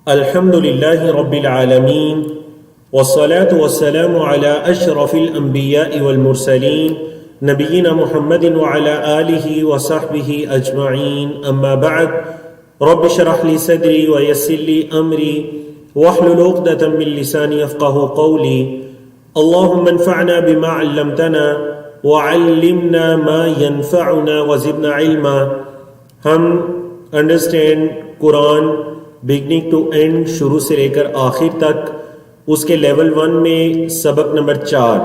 الحمد لله رب العالمين والصلاة والسلام على أشرف الأنبياء والمرسلين نبينا محمد وعلى آله وصحبه أجمعين أما بعد رب اشرح لي صدري ويسر لي أمري واحلل عقدة من لساني يفقهوا قولي اللهم انفعنا بما علمتنا وعلمنا ما ينفعنا وزدنا علما. ہم understand Quran beginning to end, شروع سے لے کر آخر تک، اس کے لیول 1 میں سبق نمبر 4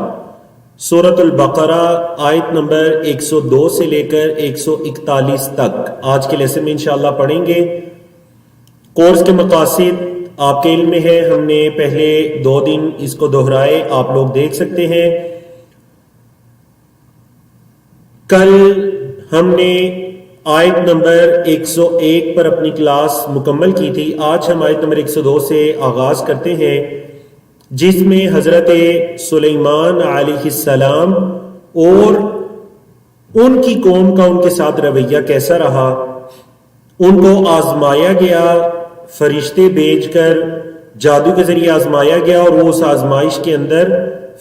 سورۃ البقرہ آیت نمبر 102 سے لے کر 141 تک آج کے لیسن میں انشاءاللہ پڑھیں گے. کورس کے مقاصد آپ کے علم میں ہے، ہم نے پہلے 2 دن اس کو دہرائے، آپ لوگ دیکھ سکتے ہیں. کل ہم نے آیت نمبر 101 پر اپنی کلاس مکمل کی تھی. آج ہم آیت نمبر 102 سے آغاز کرتے ہیں، جس میں حضرت سلیمان علیہ السلام اور ان کی قوم کا ان کے ساتھ رویہ کیسا رہا. ان کو آزمایا گیا، فرشتے بھیج کر جادو کے ذریعے آزمایا گیا، اور وہ اس آزمائش کے اندر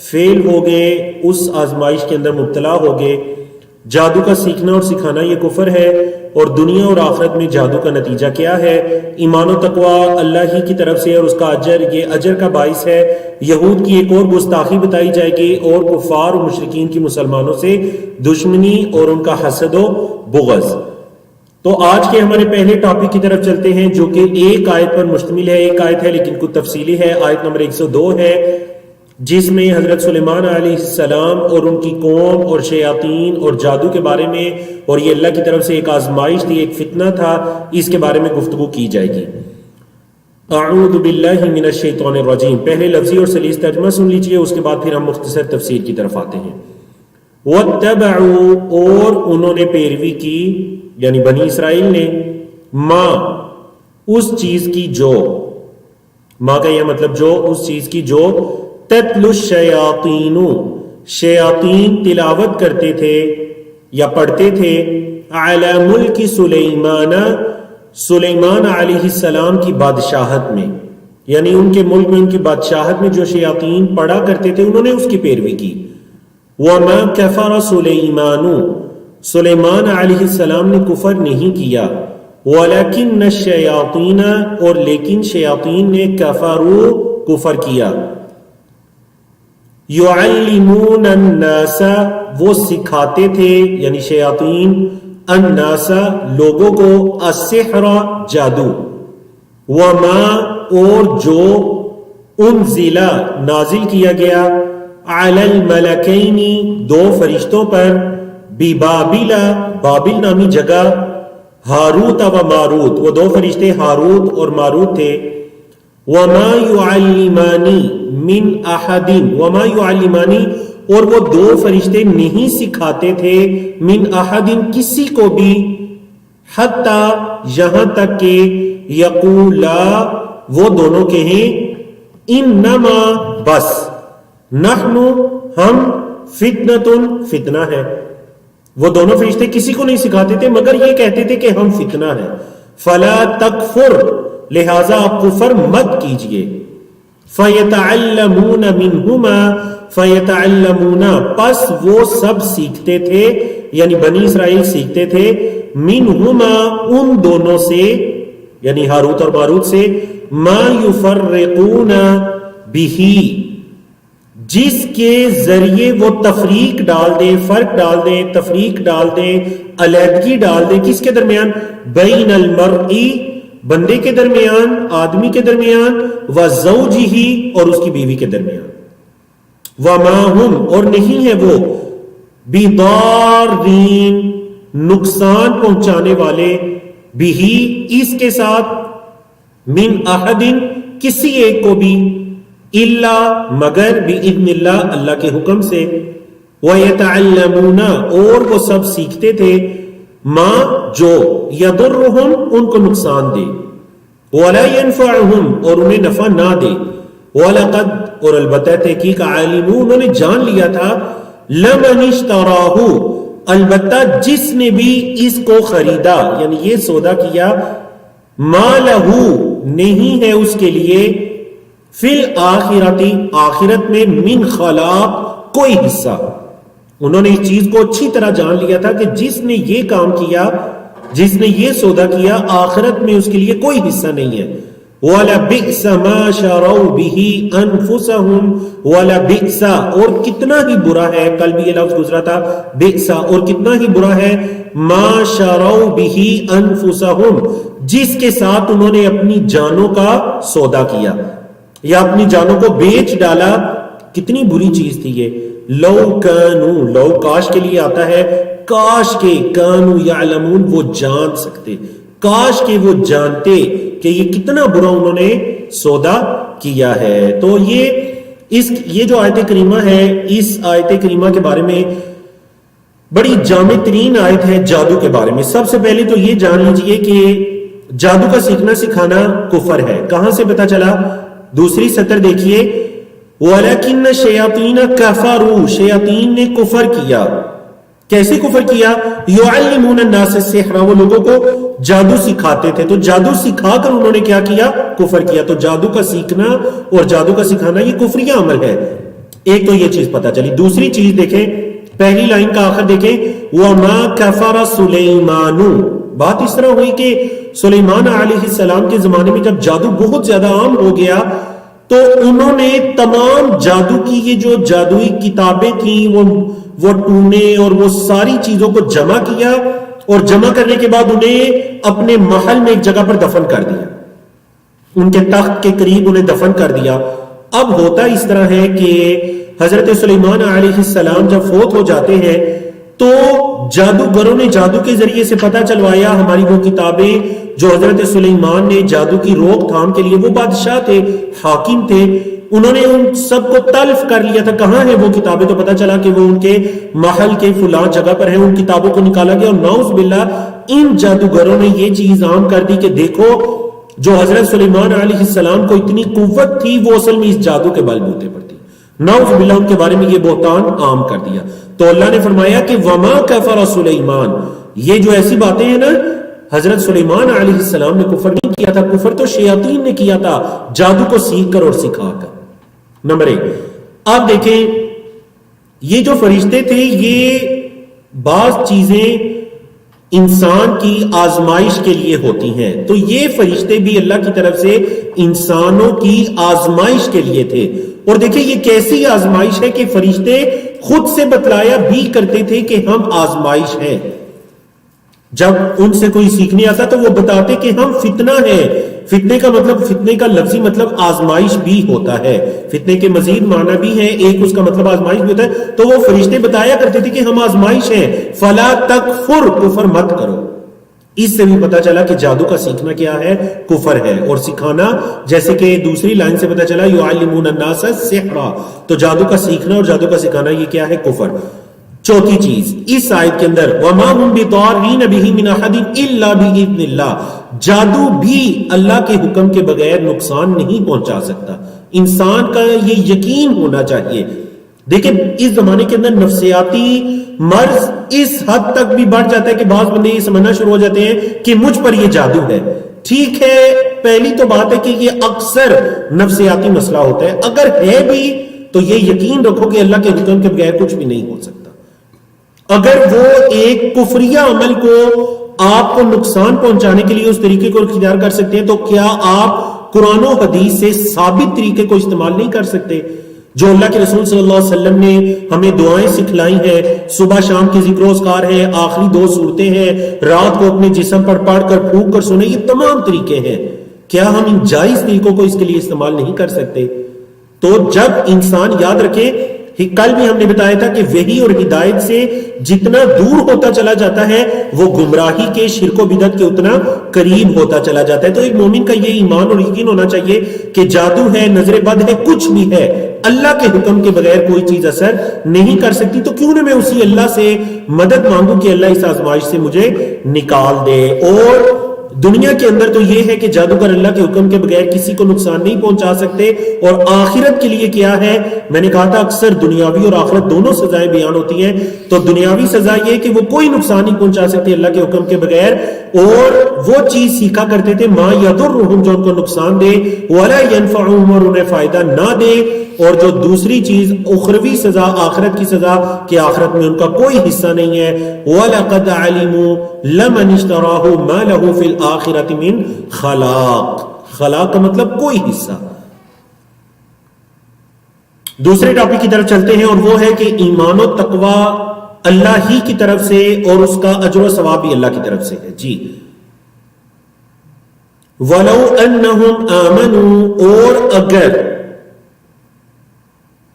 فیل ہو گئے، اس آزمائش کے اندر مبتلا ہو گئے. جادو کا سیکھنا اور سکھانا یہ کفر ہے، اور دنیا اور آخرت میں جادو کا نتیجہ کیا ہے؟ ایمان و تقوی اللہ ہی کی طرف سے، اور اس کا اجر، یہ اجر کا باعث ہے. یہود کی ایک اور گستاخی بتائی جائے گی، اور کفار و مشرکین کی مسلمانوں سے دشمنی اور ان کا حسد و بغض. تو آج کے ہمارے پہلے ٹاپک کی طرف چلتے ہیں، جو کہ ایک آیت پر مشتمل ہے. ایک آیت ہے لیکن کچھ تفصیلی ہے. آیت نمبر 102 ہے، جس میں حضرت سلیمان علیہ السلام اور ان کی قوم اور شیاطین اور جادو کے بارے میں، اور یہ اللہ کی طرف سے ایک آزمائش تھی، ایک فتنہ تھا، اس کے بارے میں گفتگو کی جائے گی. اعوذ باللہ من الشیطان الرجیم. پہلے لفظی اور سلیس ترجمہ سن لیجئے، اس کے بعد پھر ہم مختصر تفسیر کی طرف آتے ہیں. وَاتَّبَعُوا، اور انہوں نے پیروی کی، یعنی بنی اسرائیل نے، ما، اس چیز کی جو، ما کا یہ مطلب جو، اس چیز کی جو تتلو الشیاطین، شیاطین تلاوت کرتے تھے یا پڑھتے تھے، علی ملک سلیمان، سلیمان علیہ السلام کی بادشاہت میں، یعنی ان کے ملک میں، ان کی بادشاہت میں جو شیاطین پڑھا کرتے تھے انہوں نے اس کی پیروی کی. وما کفر سلیمان، سلیمان علیہ السلام نے کفر نہیں کیا. ولکن الشیاطین، اور لیکن شیاطین نے کفروا، کفر کیا. یعلمون الناس، وہ سکھاتے تھے، یعنی شیاطین، الناس، لوگوں کو، السحر، جادو. وما، اور جو، انزل، نازل کیا گیا، علی الملکین، 2 فرشتوں پر، ببابل، بابل نامی جگہ، ہاروت و ماروت، وہ 2 فرشتے ہاروت اور ماروت تھے. وما یعلمانی من احد، وما یعلمانی، اور وہ 2 فرشتے نہیں سکھاتے تھے، من احد، کسی کو بھی، حتی، یہاں تک کہ، یقولا، وہ دونوں کہیں، انما، بس، نحن، ہم، فتنۃ، فتنہ ہے. وہ دونوں فرشتے کسی کو نہیں سکھاتے تھے مگر یہ کہتے تھے کہ ہم فتنہ ہیں. فلا تکفر، لہذا آپ کفر مت کیجئے. فیتعلمون منہما، فیتعلمون، پس وہ سب سیکھتے تھے، یعنی بنی اسرائیل سیکھتے تھے، منہما، ان دونوں سے، یعنی ہاروت اور ماروت سے، ما یفرقون بہ، جس کے ذریعے وہ تفریق ڈال دیں، فرق ڈال دیں، تفریق ڈال دیں، علیحدگی ڈال دیں، کس کے درمیان؟ بین المرء، بندے کے درمیان، آدمی کے درمیان، وزوجہ، اور اس کی بیوی کے درمیان. وما ہم، اور نہیں ہے وہ، بضارین، نقصان پہنچانے والے، بہ، اس کے ساتھ، من احد، کسی ایک کو بھی، الا، مگر، باذن اللہ، اللہ کے حکم سے. ویتعلمون، اور وہ سب سیکھتے تھے، ما، جو، یضرہم، ان کو نقصان دے، ولا ینفعہم، اور انہیں نفع نہ دے. ولقد، اور البتہ تحقیق، علموا، انہوں نے جان لیا تھا، لمن اشتراہ، البتہ جس نے بھی اس کو خریدا، یعنی یہ سودا کیا، ما لہو، نہیں ہے اس کے لیے فی الآخرتی آخرت میں من خلاق کوئی حصہ. انہوں نے اس چیز کو اچھی طرح جان لیا تھا کہ جس نے یہ کام کیا، جس نے یہ سودا کیا، آخرت میں اس کے لیے کوئی حصہ نہیں ہے. وَلَبِئْسَ مَا شَرَوْا بِهِ أَنفُسَهُمْ وَلَبِئْسَ اور کتنا ہی برا ہے، کل بھی یہ لفظ گزرا تھا بئس، اور کتنا ہی برا ہے مَا شَرَوْا بِهِ أَنفُسَهُمْ جس کے ساتھ انہوں نے اپنی جانوں کا سودا کیا یا اپنی جانوں کو بیچ ڈالا. کتنی بری چیز تھی یہ. لو کانو، لو کاش کے لیے آتا ہے، کاش کے کانو یعلمون وہ جان سکتے، کاش کے وہ جانتے کہ یہ کتنا برا انہوں نے سودا کیا ہے. تو یہ جو آیت کریمہ ہے، اس آیت کریمہ کے بارے میں بڑی جامع ترین آیت ہے جادو کے بارے میں. سب سے پہلے تو یہ جان لیجئے کہ جادو کا سیکھنا سکھانا کفر ہے. کہاں سے پتا چلا؟ دوسری سطر دیکھیے، وَلَكِنَّ الشَّيَاطِينَ كَفَرُوا شیاطین نے کفر کیا. کیسے کفر کیا؟ يُعَلِّمُونَ النَّاسَ السِّحْرَ وہ لوگوں کو جادو سکھاتے تھے. تو جادو سکھا کر انہوں نے کیا کیا؟ کفر کیا. تو جادو کا سیکھنا اور جادو کا سکھانا یہ کفریہ عمل ہے. ایک تو یہ چیز پتا چلی. دوسری چیز دیکھیں، پہلی لائن کا آخر دیکھیں، وَمَا كَفَرَ سُلَيْمَانُ. بات اس طرح ہوئی کہ سلیمان علیہ السلام کے زمانے میں جب جادو بہت زیادہ عام ہو گیا تو انہوں نے تمام جادو کی یہ جو جادوئی کتابیں تھیں وہ ٹونے اور وہ ساری چیزوں کو جمع کیا، اور جمع کرنے کے بعد انہیں اپنے محل میں ایک جگہ پر دفن کر دیا، ان کے تخت کے قریب انہیں دفن کر دیا. اب ہوتا اس طرح ہے کہ حضرت سلیمان علیہ السلام جب فوت ہو جاتے ہیں تو جادوگروں نے جادو کے ذریعے سے پتہ چلوایا ہماری وہ کتابیں جو حضرت سلیمان نے جادو کی روک تھام کے لیے، وہ بادشاہ تھے، حاکم تھے، انہوں نے ان سب کو تلف کر لیا تھا. کہاں ہیں وہ کتابیں؟ تو پتہ چلا کہ وہ ان کے محل کے فلاں جگہ پر ہیں. ان کتابوں کو نکالا گیا، اور نعوذ باللہ ان جادوگروں نے یہ چیز عام کر دی کہ دیکھو جو حضرت سلیمان علیہ السلام کو اتنی قوت تھی وہ اصل میں اس جادو کے بل بوتے پر تھی. نعوذ باللہ ان کے بارے میں یہ بہتان عام کر دیا. تو اللہ نے فرمایا کہ وما کفر سلیمان، یہ جو ایسی باتیں ہیں نا، حضرت سلیمان علیہ السلام نے کفر نہیں کیا تھا، کفر تو شیاطین نے کیا تھا جادو کو سیکھ کر اور سکھا کر. نمبر 1 آپ دیکھیں یہ جو فرشتے تھے یہ بعض چیزیں انسان کی آزمائش کے لیے ہوتی ہیں، تو یہ فرشتے بھی اللہ کی طرف سے انسانوں کی آزمائش کے لیے تھے. اور دیکھیں یہ کیسی آزمائش ہے کہ فرشتے خود سے بتلایا بھی کرتے تھے کہ ہم آزمائش ہیں. جب ان سے کوئی سیکھنے آتا تو وہ بتاتے کہ ہم فتنہ ہیں. فتنے کا مطلب، فتنے کا لفظی مطلب آزمائش بھی ہوتا ہے، فتنے کے مزید معنی بھی ہیں، ایک اس کا مطلب آزمائش بھی ہوتا ہے. تو وہ فرشتے بتایا کرتے تھے کہ ہم آزمائش ہیں. فلا تکفر، کفر مت کرو. اس سے بھی پتا چلا کہ جادو کا سیکھنا کیا ہے؟ کفر ہے. اور سکھانا جیسے کہ دوسری لائن سے پتا چلا یعلمون الناس السحر، تو جادو کا سیکھنا اور جادو کا سکھانا یہ کیا ہے؟ کفر. چوتھی چیز اس آیت کے اندر وما هم بضارین به من احد الا باذن اللہ، جادو بھی اللہ کے حکم کے بغیر نقصان نہیں پہنچا سکتا. انسان کا یہ یقین ہونا چاہیے. دیکھیں اس زمانے کے اندر نفسیاتی مرض اس حد تک بھی بڑھ جاتا ہے کہ بعض بندے یہ سمجھنا شروع ہو جاتے ہیں کہ مجھ پر یہ جادو ہے. ٹھیک ہے، پہلی تو بات ہے کہ یہ اکثر نفسیاتی مسئلہ ہوتا ہے. اگر ہے بھی تو یہ یقین رکھو کہ اللہ کے حکم کے بغیر کچھ بھی نہیں ہو سکتا. اگر وہ ایک کفریہ عمل کو آپ کو نقصان پہنچانے کے لیے اس طریقے کو اختیار کر سکتے ہیں تو کیا آپ قرآن و حدیث سے ثابت طریقے کو استعمال نہیں کر سکتے؟ جو اللہ کے رسول صلی اللہ علیہ وسلم نے ہمیں دعائیں سکھلائی ہیں، صبح شام کے ذکر و اذکار ہے، آخری 2 صورتیں ہیں، رات کو اپنے جسم پر پڑھ کر پھونک کر سنے، یہ تمام طریقے ہیں. کیا ہم ان جائز طریقوں کو اس کے لیے استعمال نہیں کر سکتے؟ تو جب انسان یاد رکھے، کل بھی ہم نے بتایا تھا کہ وحی اور ہدایت سے جتنا دور ہوتا چلا جاتا ہے وہ گمراہی کے، شرک و بدعت کے اتنا قریب ہوتا چلا جاتا ہے. تو ایک مومن کا یہ ایمان اور یقین ہونا چاہیے کہ جادو ہے، نظر بد ہے، کچھ بھی ہے، اللہ کے حکم کے بغیر کوئی چیز اثر نہیں کر سکتی. تو کیوں نہ میں اسی اللہ سے مدد مانگوں کہ اللہ اس آزمائش سے مجھے نکال دے. اور دنیا کے اندر تو یہ ہے کہ جادوگر اللہ کے حکم کے بغیر کسی کو نقصان نہیں پہنچا سکتے. اور آخرت کے لیے کیا ہے؟ میں نے کہا تھا اکثر دنیاوی اور آخرت دونوں سزائیں بیان ہوتی ہیں. تو دنیاوی سزا یہ کہ وہ کوئی نقصان نہیں پہنچا سکتے اللہ کے حکم کے بغیر، اور وہ چیز سیکھا کرتے تھے ما یضرہم جو ان کو نقصان دے ولا ینفعہم اور انہیں فائدہ نہ دے، اور جو دوسری چیز اخروی سزا آخرت کی سزا کہ آخرت میں ان کا کوئی حصہ نہیں ہے۔ وَلَقَدْ عَلِمُوا لَمَنِ اشْتَرَاهُ مَا لَهُ فِي الْآخِرَةِ مِنْ خَلَاقٍ، خلاق کا مطلب کوئی حصہ۔ دوسرے ٹاپک کی طرف چلتے ہیں، اور وہ ہے کہ ایمان و تقوی اللہ ہی کی طرف سے اور اس کا اجر و ثواب بھی اللہ کی طرف سے ہے۔ جی وَلَوْ أَنَّهُمْ آمَنُوا، اور اگر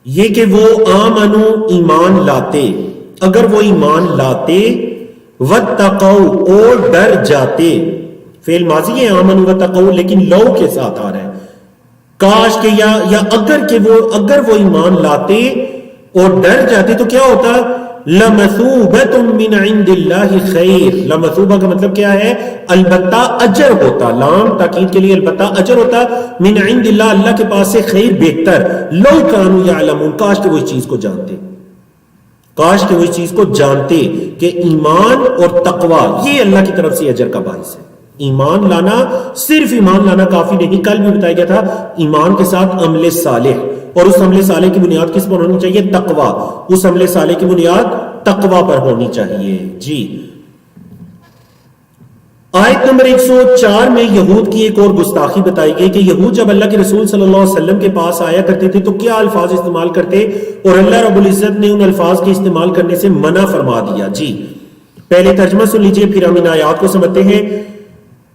یہ کہ وہ آمنو ایمان لاتے، اگر وہ ایمان لاتے، وَاتَّقَوْا اور ڈر جاتے، فعل ماضی ہے آمنو وَاتَّقَوْا لیکن لو کے ساتھ آ رہا ہے، کاش کہ یا اگر وہ ایمان لاتے اور ڈر جاتے تو کیا ہوتا؟ لَمَثُوبَةٌ مِّنْ عِنْدِ اللَّهِ خَيْرٌ، لَمَثُوبہ کا مطلب کیا ہے؟ البتہ اجر ہوتا، لام تاکید کے لیے البتہ اجر ہوتا، من عند اللہ اللہ کے پاس سے خیر بہتر، لو کانوا یعلمون کاش کہ وہ اس چیز کو جانتے، کاش کہ وہ اس چیز کو جانتے کہ ایمان اور تقوی یہ اللہ کی طرف سے اجر کا باعث ہے۔ ایمان لانا، صرف ایمان لانا کافی نہیں، کل بھی بتایا گیا تھا ایمان کے ساتھ عمل صالح، اور اس عمل صالح کی بنیاد کس پر ہونی چاہیے؟ تقوی، اس عمل صالح کی بنیاد تقوی پر ہونی چاہیے۔ جی آیت نمبر 104 میں یہود کی ایک اور گستاخی بتائی گئی کہ یہود جب اللہ کے رسول صلی اللہ علیہ وسلم کے پاس آیا کرتے تھے تو کیا الفاظ استعمال کرتے، اور اللہ رب العزت نے ان الفاظ کے استعمال کرنے سے منع فرما دیا۔ جی پہلے ترجمہ سن لیجئے پھر ہم ان آیات کو سمجھتے ہیں۔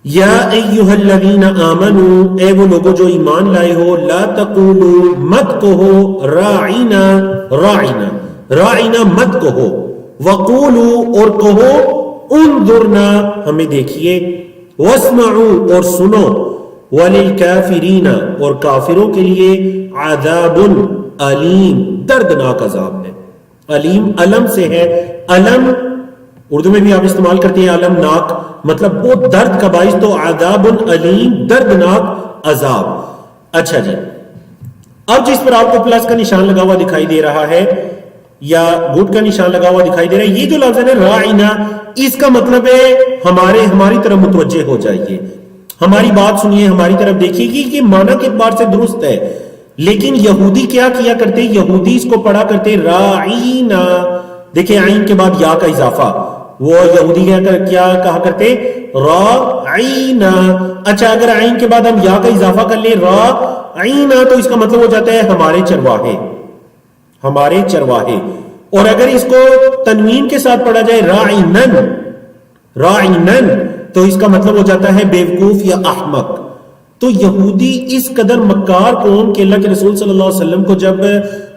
یا ایہا الذین آمنوا، اے وہ لوگوں جو ایمان لائے ہو، لا تقولوا مت کہو راعینا، راعینا راعینا مت کہو، وقولوا اور کہو انظرنا ہمیں دیکھیے، واسمعوا اور سنو، وللکافرین اور کافروں کے لیے عذاب علیم دردناک عذاب ہے۔ علیم علم سے ہے، علم اردو میں بھی آپ استعمال کرتے ہیں علمناک، مطلب وہ درد کا باعث، تو عذاب علیم دردناک عذاب۔ اچھا جی اب جس پر آپ کو پلس کا نشان لگا ہوا دکھائی دے رہا ہے یا گڈ کا نشان لگا ہوا دکھائی دے رہا ہے، یہ جو لفظ ہے راعینا، اس کا مطلب ہے ہماری طرف متوجہ ہو جائیے، ہماری بات سنیے، ہماری طرف دیکھیے کہ یہ معنی کے اعتبار سے درست ہے۔ لیکن یہودی کیا کیا کرتے؟ یہودی اس کو پڑھا کرتے راعینا، دیکھیں عین کے بعد یا کا اضافہ، وہ یہودی کیا کہا کرتے؟ راعینا۔ اچھا اگر عین کے بعد ہم یا کا اضافہ کر لیں راعینا تو اس کا مطلب ہو جاتا ہے ہمارے چرواہے، ہمارے چرواہے، اور اگر اس کو تنوین کے ساتھ پڑھا جائے راعینن، راعینن تو اس کا مطلب ہو جاتا ہے بیوقوف یا احمق۔ تو یہودی اس قدر مکار قوم کہ اللہ کے رسول صلی اللہ علیہ وسلم کو جب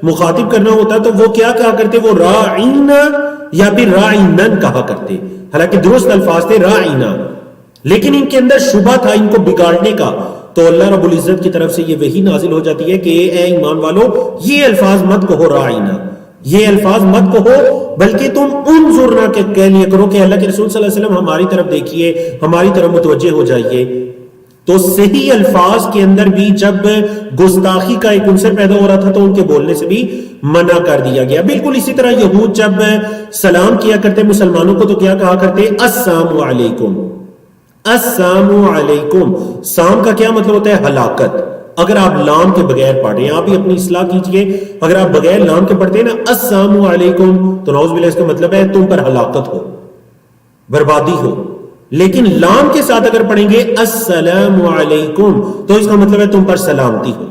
مخاطب کرنا ہوتا تو وہ کیا کہا کرتے؟ وہ راعینا یا پھر راعینن کہا کرتے، حالانکہ درست الفاظ تھے راعینا، لیکن ان کے اندر شبہ تھا ان کو بگاڑنے کا، تو اللہ رب العزت کی طرف سے یہ وحی نازل ہو جاتی ہے کہ اے ایمان والو یہ الفاظ مت کہو راعینا، یہ الفاظ مت کہو، بلکہ تم انظرنا کہہ لیا کرو کہ اللہ کے رسول صلی اللہ علیہ وسلم ہماری طرف دیکھیے، ہماری طرف متوجہ ہو جائیے۔ تو صحیح الفاظ کے اندر بھی جب گستاخی کا ایک عنصر پیدا ہو رہا تھا تو ان کے بولنے سے بھی منع کر دیا گیا۔ بالکل اسی طرح یہود جب سلام کیا کرتے مسلمانوں کو تو کیا کہا کرتے؟ السلام علیکم، السلام علیکم۔ سام کا کیا مطلب ہوتا ہے؟ ہلاکت۔ اگر آپ لام کے بغیر پڑھ رہے ہیں، آپ بھی اپنی اصلاح کیجئے، اگر آپ بغیر لام کے پڑھتے ہیں نا السلام علیکم تو نعوذ باللہ اس کا مطلب ہے تم پر ہلاکت ہو، بربادی ہو، لیکن لام کے ساتھ اگر پڑھیں گے السلام علیکم تو اس کا مطلب ہے تم پر سلامتی ہو۔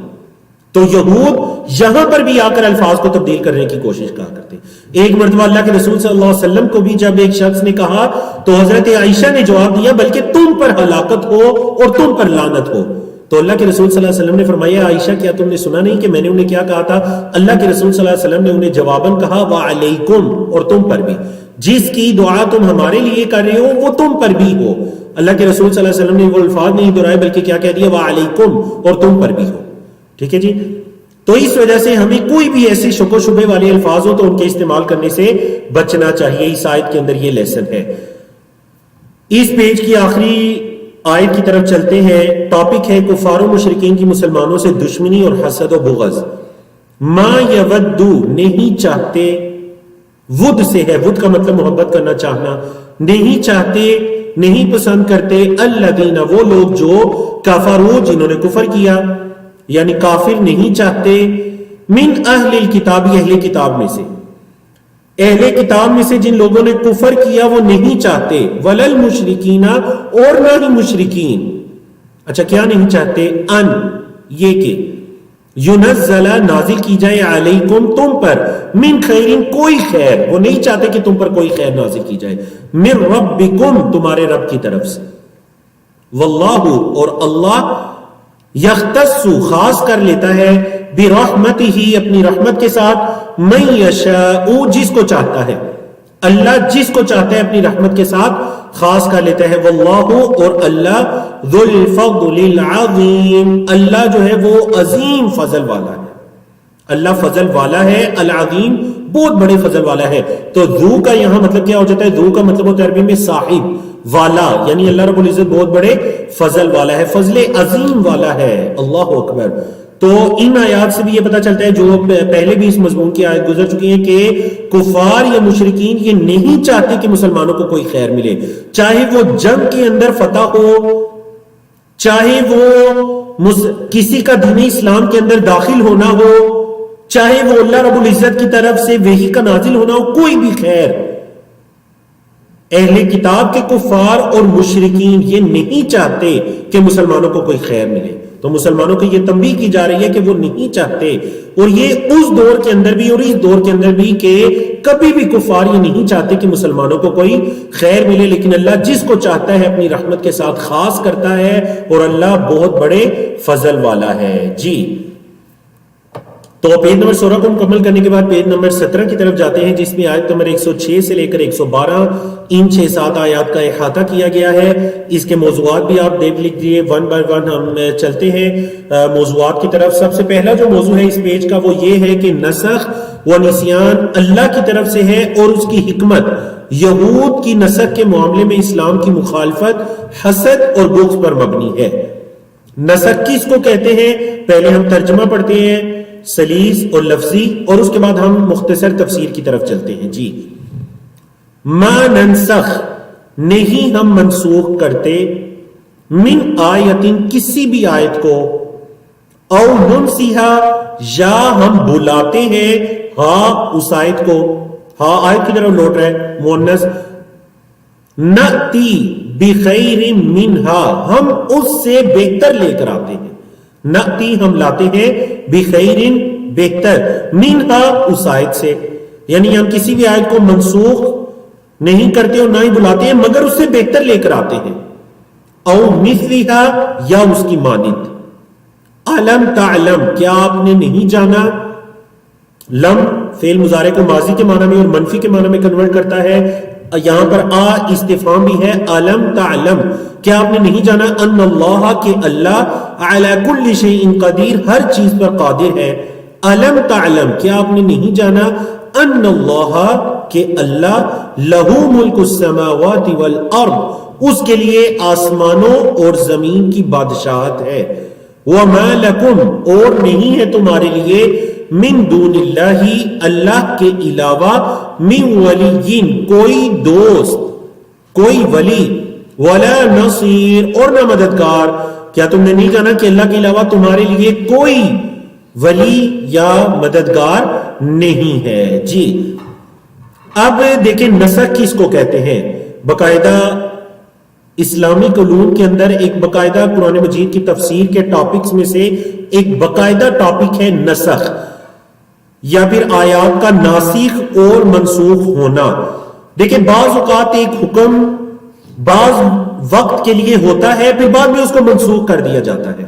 تو یہود یہاں پر بھی آ کر الفاظ کو تبدیل کرنے کی کوشش کہا کرتے۔ ایک مرتبہ اللہ کے رسول صلی اللہ علیہ وسلم کو بھی جب ایک شخص نے کہا تو حضرت عائشہ نے جواب دیا بلکہ تم پر ہلاکت ہو اور تم پر لعنت ہو۔ تو اللہ کے رسول صلی اللہ علیہ وسلم نے فرمایا عائشہ کیا تم نے سنا نہیں کہ میں نے انہیں کیا کہا تھا؟ اللہ کے رسول صلی اللہ علیہ وسلم نے انہیں جواباً کہا وعلیکم، اور تم پر بھی، جس کی دعا تم ہمارے لیے کر رہے ہو وہ تم پر بھی ہو۔ اللہ کے رسول صلی اللہ علیہ وسلم نے وہ الفاظ نہیں دہرائے بلکہ کیا کہہ دیا؟ وعلیکم، اور تم پر بھی ہو۔ ٹھیک ہے جی، تو اس وجہ سے ہمیں کوئی بھی ایسے شک و شبے والے الفاظ ہو تو ان کے استعمال کرنے سے بچنا چاہیے۔ اس آیت کے اندر یہ لیسن ہے۔ اس پیج کی آخری آیت کی طرف چلتے ہیں۔ ٹاپک ہے کفار و مشرکین کی مسلمانوں سے دشمنی اور حسد و بغض۔ ما یودو نہیں چاہتے، ود سے ہے، ود کا مطلب محبت کرنا چاہنا، نہیں چاہتے نہیں پسند کرتے الذین وہ لوگ جو کفروا جنہوں نے کفر کیا، یعنی کافر نہیں چاہتے، من اہل الکتاب اہل کتاب میں سے، اہل کتاب میں سے جن لوگوں نے کفر کیا وہ نہیں چاہتے، ولل مشرکین اور نہ ہی مشرکین، اچھا کیا نہیں چاہتے، ان یہ کہ ینزل نازل کی جائے علیکم تم پر، من خیرین کوئی خیر، وہ نہیں چاہتے کہ تم پر کوئی خیر نازل کی جائے، من ربکم تمہارے رب کی طرف سے، واللہ اور اللہ یختص خاص کر لیتا ہے برحمتہ اپنی رحمت کے ساتھ، من یشاء جس کو چاہتا ہے، اللہ جس کو چاہتا ہے اپنی رحمت کے ساتھ خاص کر لیتا ہے، واللہ اور اللہ ذو الفضل العظیم اللہ جو ہے وہ عظیم فضل والا ہے، اللہ فضل والا ہے، العظیم بہت بڑے فضل والا ہے۔ تو ذو کا یہاں مطلب کیا ہو جاتا ہے، ذو کا مطلب ہوتا ہے عربی میں صاحب، والا، یعنی اللہ رب العزت بہت بڑے فضل والا ہے، فضل عظیم والا ہے، اللہ اکبر۔ تو ان آیات سے بھی یہ پتہ چلتا ہے، جو پہلے بھی اس مضمون کی آیت گزر چکی ہیں، کہ کفار یا مشرکین یہ نہیں چاہتے کہ مسلمانوں کو کوئی خیر ملے، چاہے وہ جنگ کے اندر فتح ہو، چاہے وہ کسی کا دین اسلام کے اندر داخل ہونا ہو، چاہے وہ اللہ رب العزت کی طرف سے وحی کا نازل ہونا ہو، کوئی بھی خیر اہل کتاب کے کفار اور مشرکین یہ نہیں چاہتے کہ مسلمانوں کو کوئی خیر ملے۔ تو مسلمانوں کو یہ تنبیہ کی جا رہی ہے کہ وہ نہیں چاہتے، اور یہ اس دور کے اندر بھی اور اس دور کے اندر بھی، کہ کبھی بھی کفار یہ نہیں چاہتے کہ مسلمانوں کو کوئی خیر ملے، لیکن اللہ جس کو چاہتا ہے اپنی رحمت کے ساتھ خاص کرتا ہے، اور اللہ بہت بڑے فضل والا ہے۔ جی تو پیج نمبر 16 کو مکمل کرنے کے بعد پیج نمبر 17 کی طرف جاتے ہیں، جس میں آیت نمبر 106 سے لے کر 112 ان 6-7 آیات کا احاطہ کیا گیا ہے۔ اس کے موضوعات بھی آپ دیکھ لیجئے، ون بائی ون ہم چلتے ہیں موضوعات کی طرف۔ سب سے پہلا جو موضوع ہے اس پیج کا وہ یہ ہے کہ نسخ و نسیان اللہ کی طرف سے ہے، اور اس کی حکمت یہود کی نسخ کے معاملے میں اسلام کی مخالفت، حسد اور بغض پر مبنی ہے۔ نسخ کس کو کہتے ہیں، پہلے ہم ترجمہ پڑھتے ہیں سلیس اور لفظی، اور اس کے بعد ہم مختصر تفسیر کی طرف چلتے ہیں۔ جی ما ننسخ نہیں ہم منسوخ کرتے، من آیتن کسی بھی آیت کو، او ننسیہا یا ہم بلاتے ہیں ہاں اس آیت کو، ہاں آیت کی طرف لوٹ رہا ہے مؤنث، نأتی بخیر منہا ہم اس سے بہتر لے کر آتے ہیں، نأتی ہم لاتے ہیں بخیر بہتر، منہا اس آیت سے، یعنی ہم کسی بھی آیت کو منسوخ نہیں کرتے اور نہ ہی بلاتے ہیں، مگر اس سے بہتر لے کر آتے ہیں، او مثلہا یا اس کی مانند۔ علم تعلم کیا آپ نے نہیں جانا، لم فعل مضارع کو ماضی کے معنی میں اور منفی کے معنی میں کنورٹ کرتا ہے، یہاں پر استفہام بھی ہے، علم تعلم کیا آپ نے نہیں جانا، ان اللہ کہ اللہ علی کل شیء قدیر ہر چیز پر قادر ہے، علم تعلم کیا آپ نے نہیں جانا، ان اللہ کہ اللہ لہو ملک السماوات والارض اس کے لیے آسمانوں اور زمین کی بادشاہت ہے، وما لکم اور نہیں ہے تمہارے لیے، من دون اللہ اللہ کے علاوہ، من ولی کوئی دوست، کوئی ولی، ولا نصیر اور نہ مددگار، کیا تم نے نہیں جانا کہ اللہ کے علاوہ تمہارے لیے کوئی ولی یا مددگار نہیں ہے۔ جی اب دیکھیں نسخ کس کو کہتے ہیں، باقاعدہ اسلامک علوم کے اندر ایک باقاعدہ قرآن مجید کی تفسیر کے ٹاپکس میں سے ایک باقاعدہ ٹاپک ہے نسخ، یا پھر آیات کا ناسخ اور منسوخ ہونا۔ دیکھیں بعض اوقات ایک حکم بعض وقت کے لیے ہوتا ہے، پھر بعد میں اس کو منسوخ کر دیا جاتا ہے،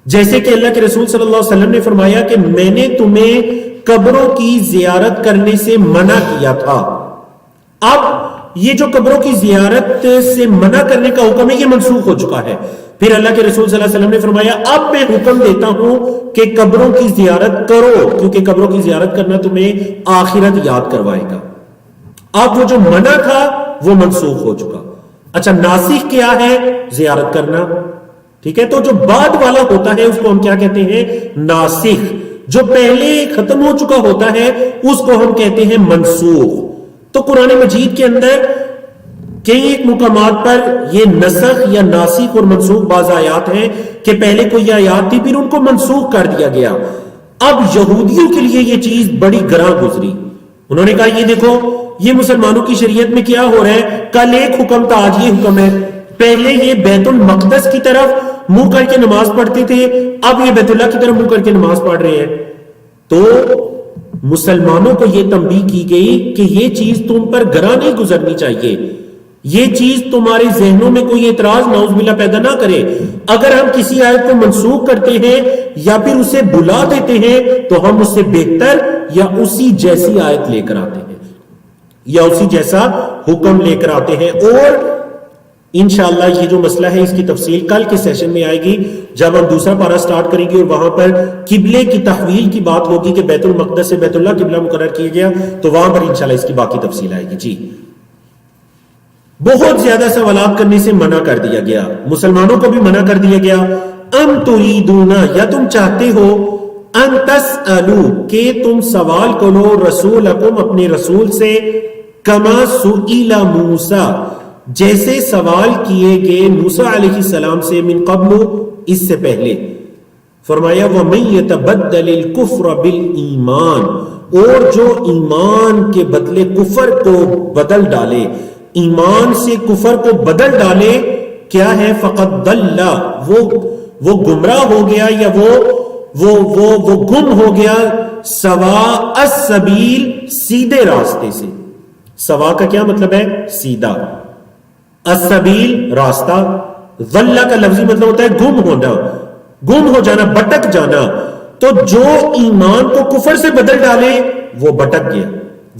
جیسے کہ اللہ کے رسول صلی اللہ علیہ وسلم نے فرمایا کہ میں نے تمہیں قبروں کی زیارت کرنے سے منع کیا تھا، اب یہ جو قبروں کی زیارت سے منع کرنے کا حکم ہے یہ منسوخ ہو چکا ہے۔ پھر اللہ کے رسول صلی اللہ علیہ وسلم نے فرمایا اب میں حکم دیتا ہوں کہ قبروں کی زیارت کرو، کیونکہ قبروں کی زیارت کرنا تمہیں آخرت یاد کروائے گا۔ اب وہ جو منع تھا وہ منسوخ ہو چکا۔ اچھا ناسخ کیا ہے، زیارت کرنا، ٹھیک ہے، تو جو بعد والا ہوتا ہے اس کو ہم کیا کہتے ہیں، ناسخ، جو پہلے ختم ہو چکا ہوتا ہے اس کو ہم کہتے ہیں منسوخ۔ تو قرآن مجید کے اندر کئی ایک مقامات پر یہ نسخ یا ناسخ اور منسوخ بعض آیات ہیں کہ پہلے کوئی آیات تھی پھر ان کو منسوخ کر دیا گیا. اب یہودیوں کے لیے یہ چیز بڑی گراں گزری. انہوں نے کہا یہ دیکھو یہ مسلمانوں کی شریعت میں کیا ہو رہا ہے, کل ایک حکم تھا آج یہ حکم ہے. پہلے یہ بیت المقدس کی طرف منہ کر کے نماز پڑھتے تھے, اب یہ بیت اللہ کی طرف منہ کر کے نماز پڑھ رہے ہیں. تو مسلمانوں کو یہ تنبیہ کی گئی کہ یہ چیز تم پر گراں نہیں گزرنی چاہیے, یہ چیز تمہارے ذہنوں میں کوئی اعتراض نعوذ باللہ پیدا نہ کرے. اگر ہم کسی آیت کو منسوخ کرتے ہیں یا پھر اسے بلا دیتے ہیں تو ہم اس سے بہتر یا اسی جیسی آیت لے کر آتے ہیں یا اسی جیسا حکم لے کر آتے ہیں. اور انشاءاللہ یہ جو مسئلہ ہے اس کی تفصیل کل کے سیشن میں آئے گی جب ہم دوسرا پارہ سٹارٹ کریں گے اور وہاں پر قبلے کی تحویل کی بات ہوگی کہ بیت المقدس سے بیت اللہ قبلہ مقرر کیا گیا, تو وہاں پر انشاءاللہ اس کی باقی تفصیل آئے گی. جی بہت زیادہ سوالات کرنے سے منع کر دیا گیا, مسلمانوں کو بھی منع کر دیا گیا. ام تریدون, یا تم چاہتے ہو, ان تسألو, کہ تم سوال کرو, رسولکم, اپنے رسول سے, کما سئل موسیٰ, جیسے سوال کیے گئے موسیٰ علیہ السلام سے, من قبل, اس سے پہلے. فرمایا وَمَن يَتَبَدَّلِ الْكُفْرَ بِالْإِيمَانِ, اور جو ایمان کے بدلے کفر کو بدل ڈالے, ایمان سے کفر کو بدل ڈالے, کیا ہے, فقط ضل, وہ گمراہ ہو گیا یا وہ گم ہو گیا, سواء السبیل, سیدھے راستے سے. سوا کا کیا مطلب ہے, سیدھا, السبیل راستہ, ضل کا لفظی مطلب ہوتا ہے گم ہونا, گم ہو جانا, بٹک جانا. تو جو ایمان کو کفر سے بدل ڈالے وہ بٹک گیا,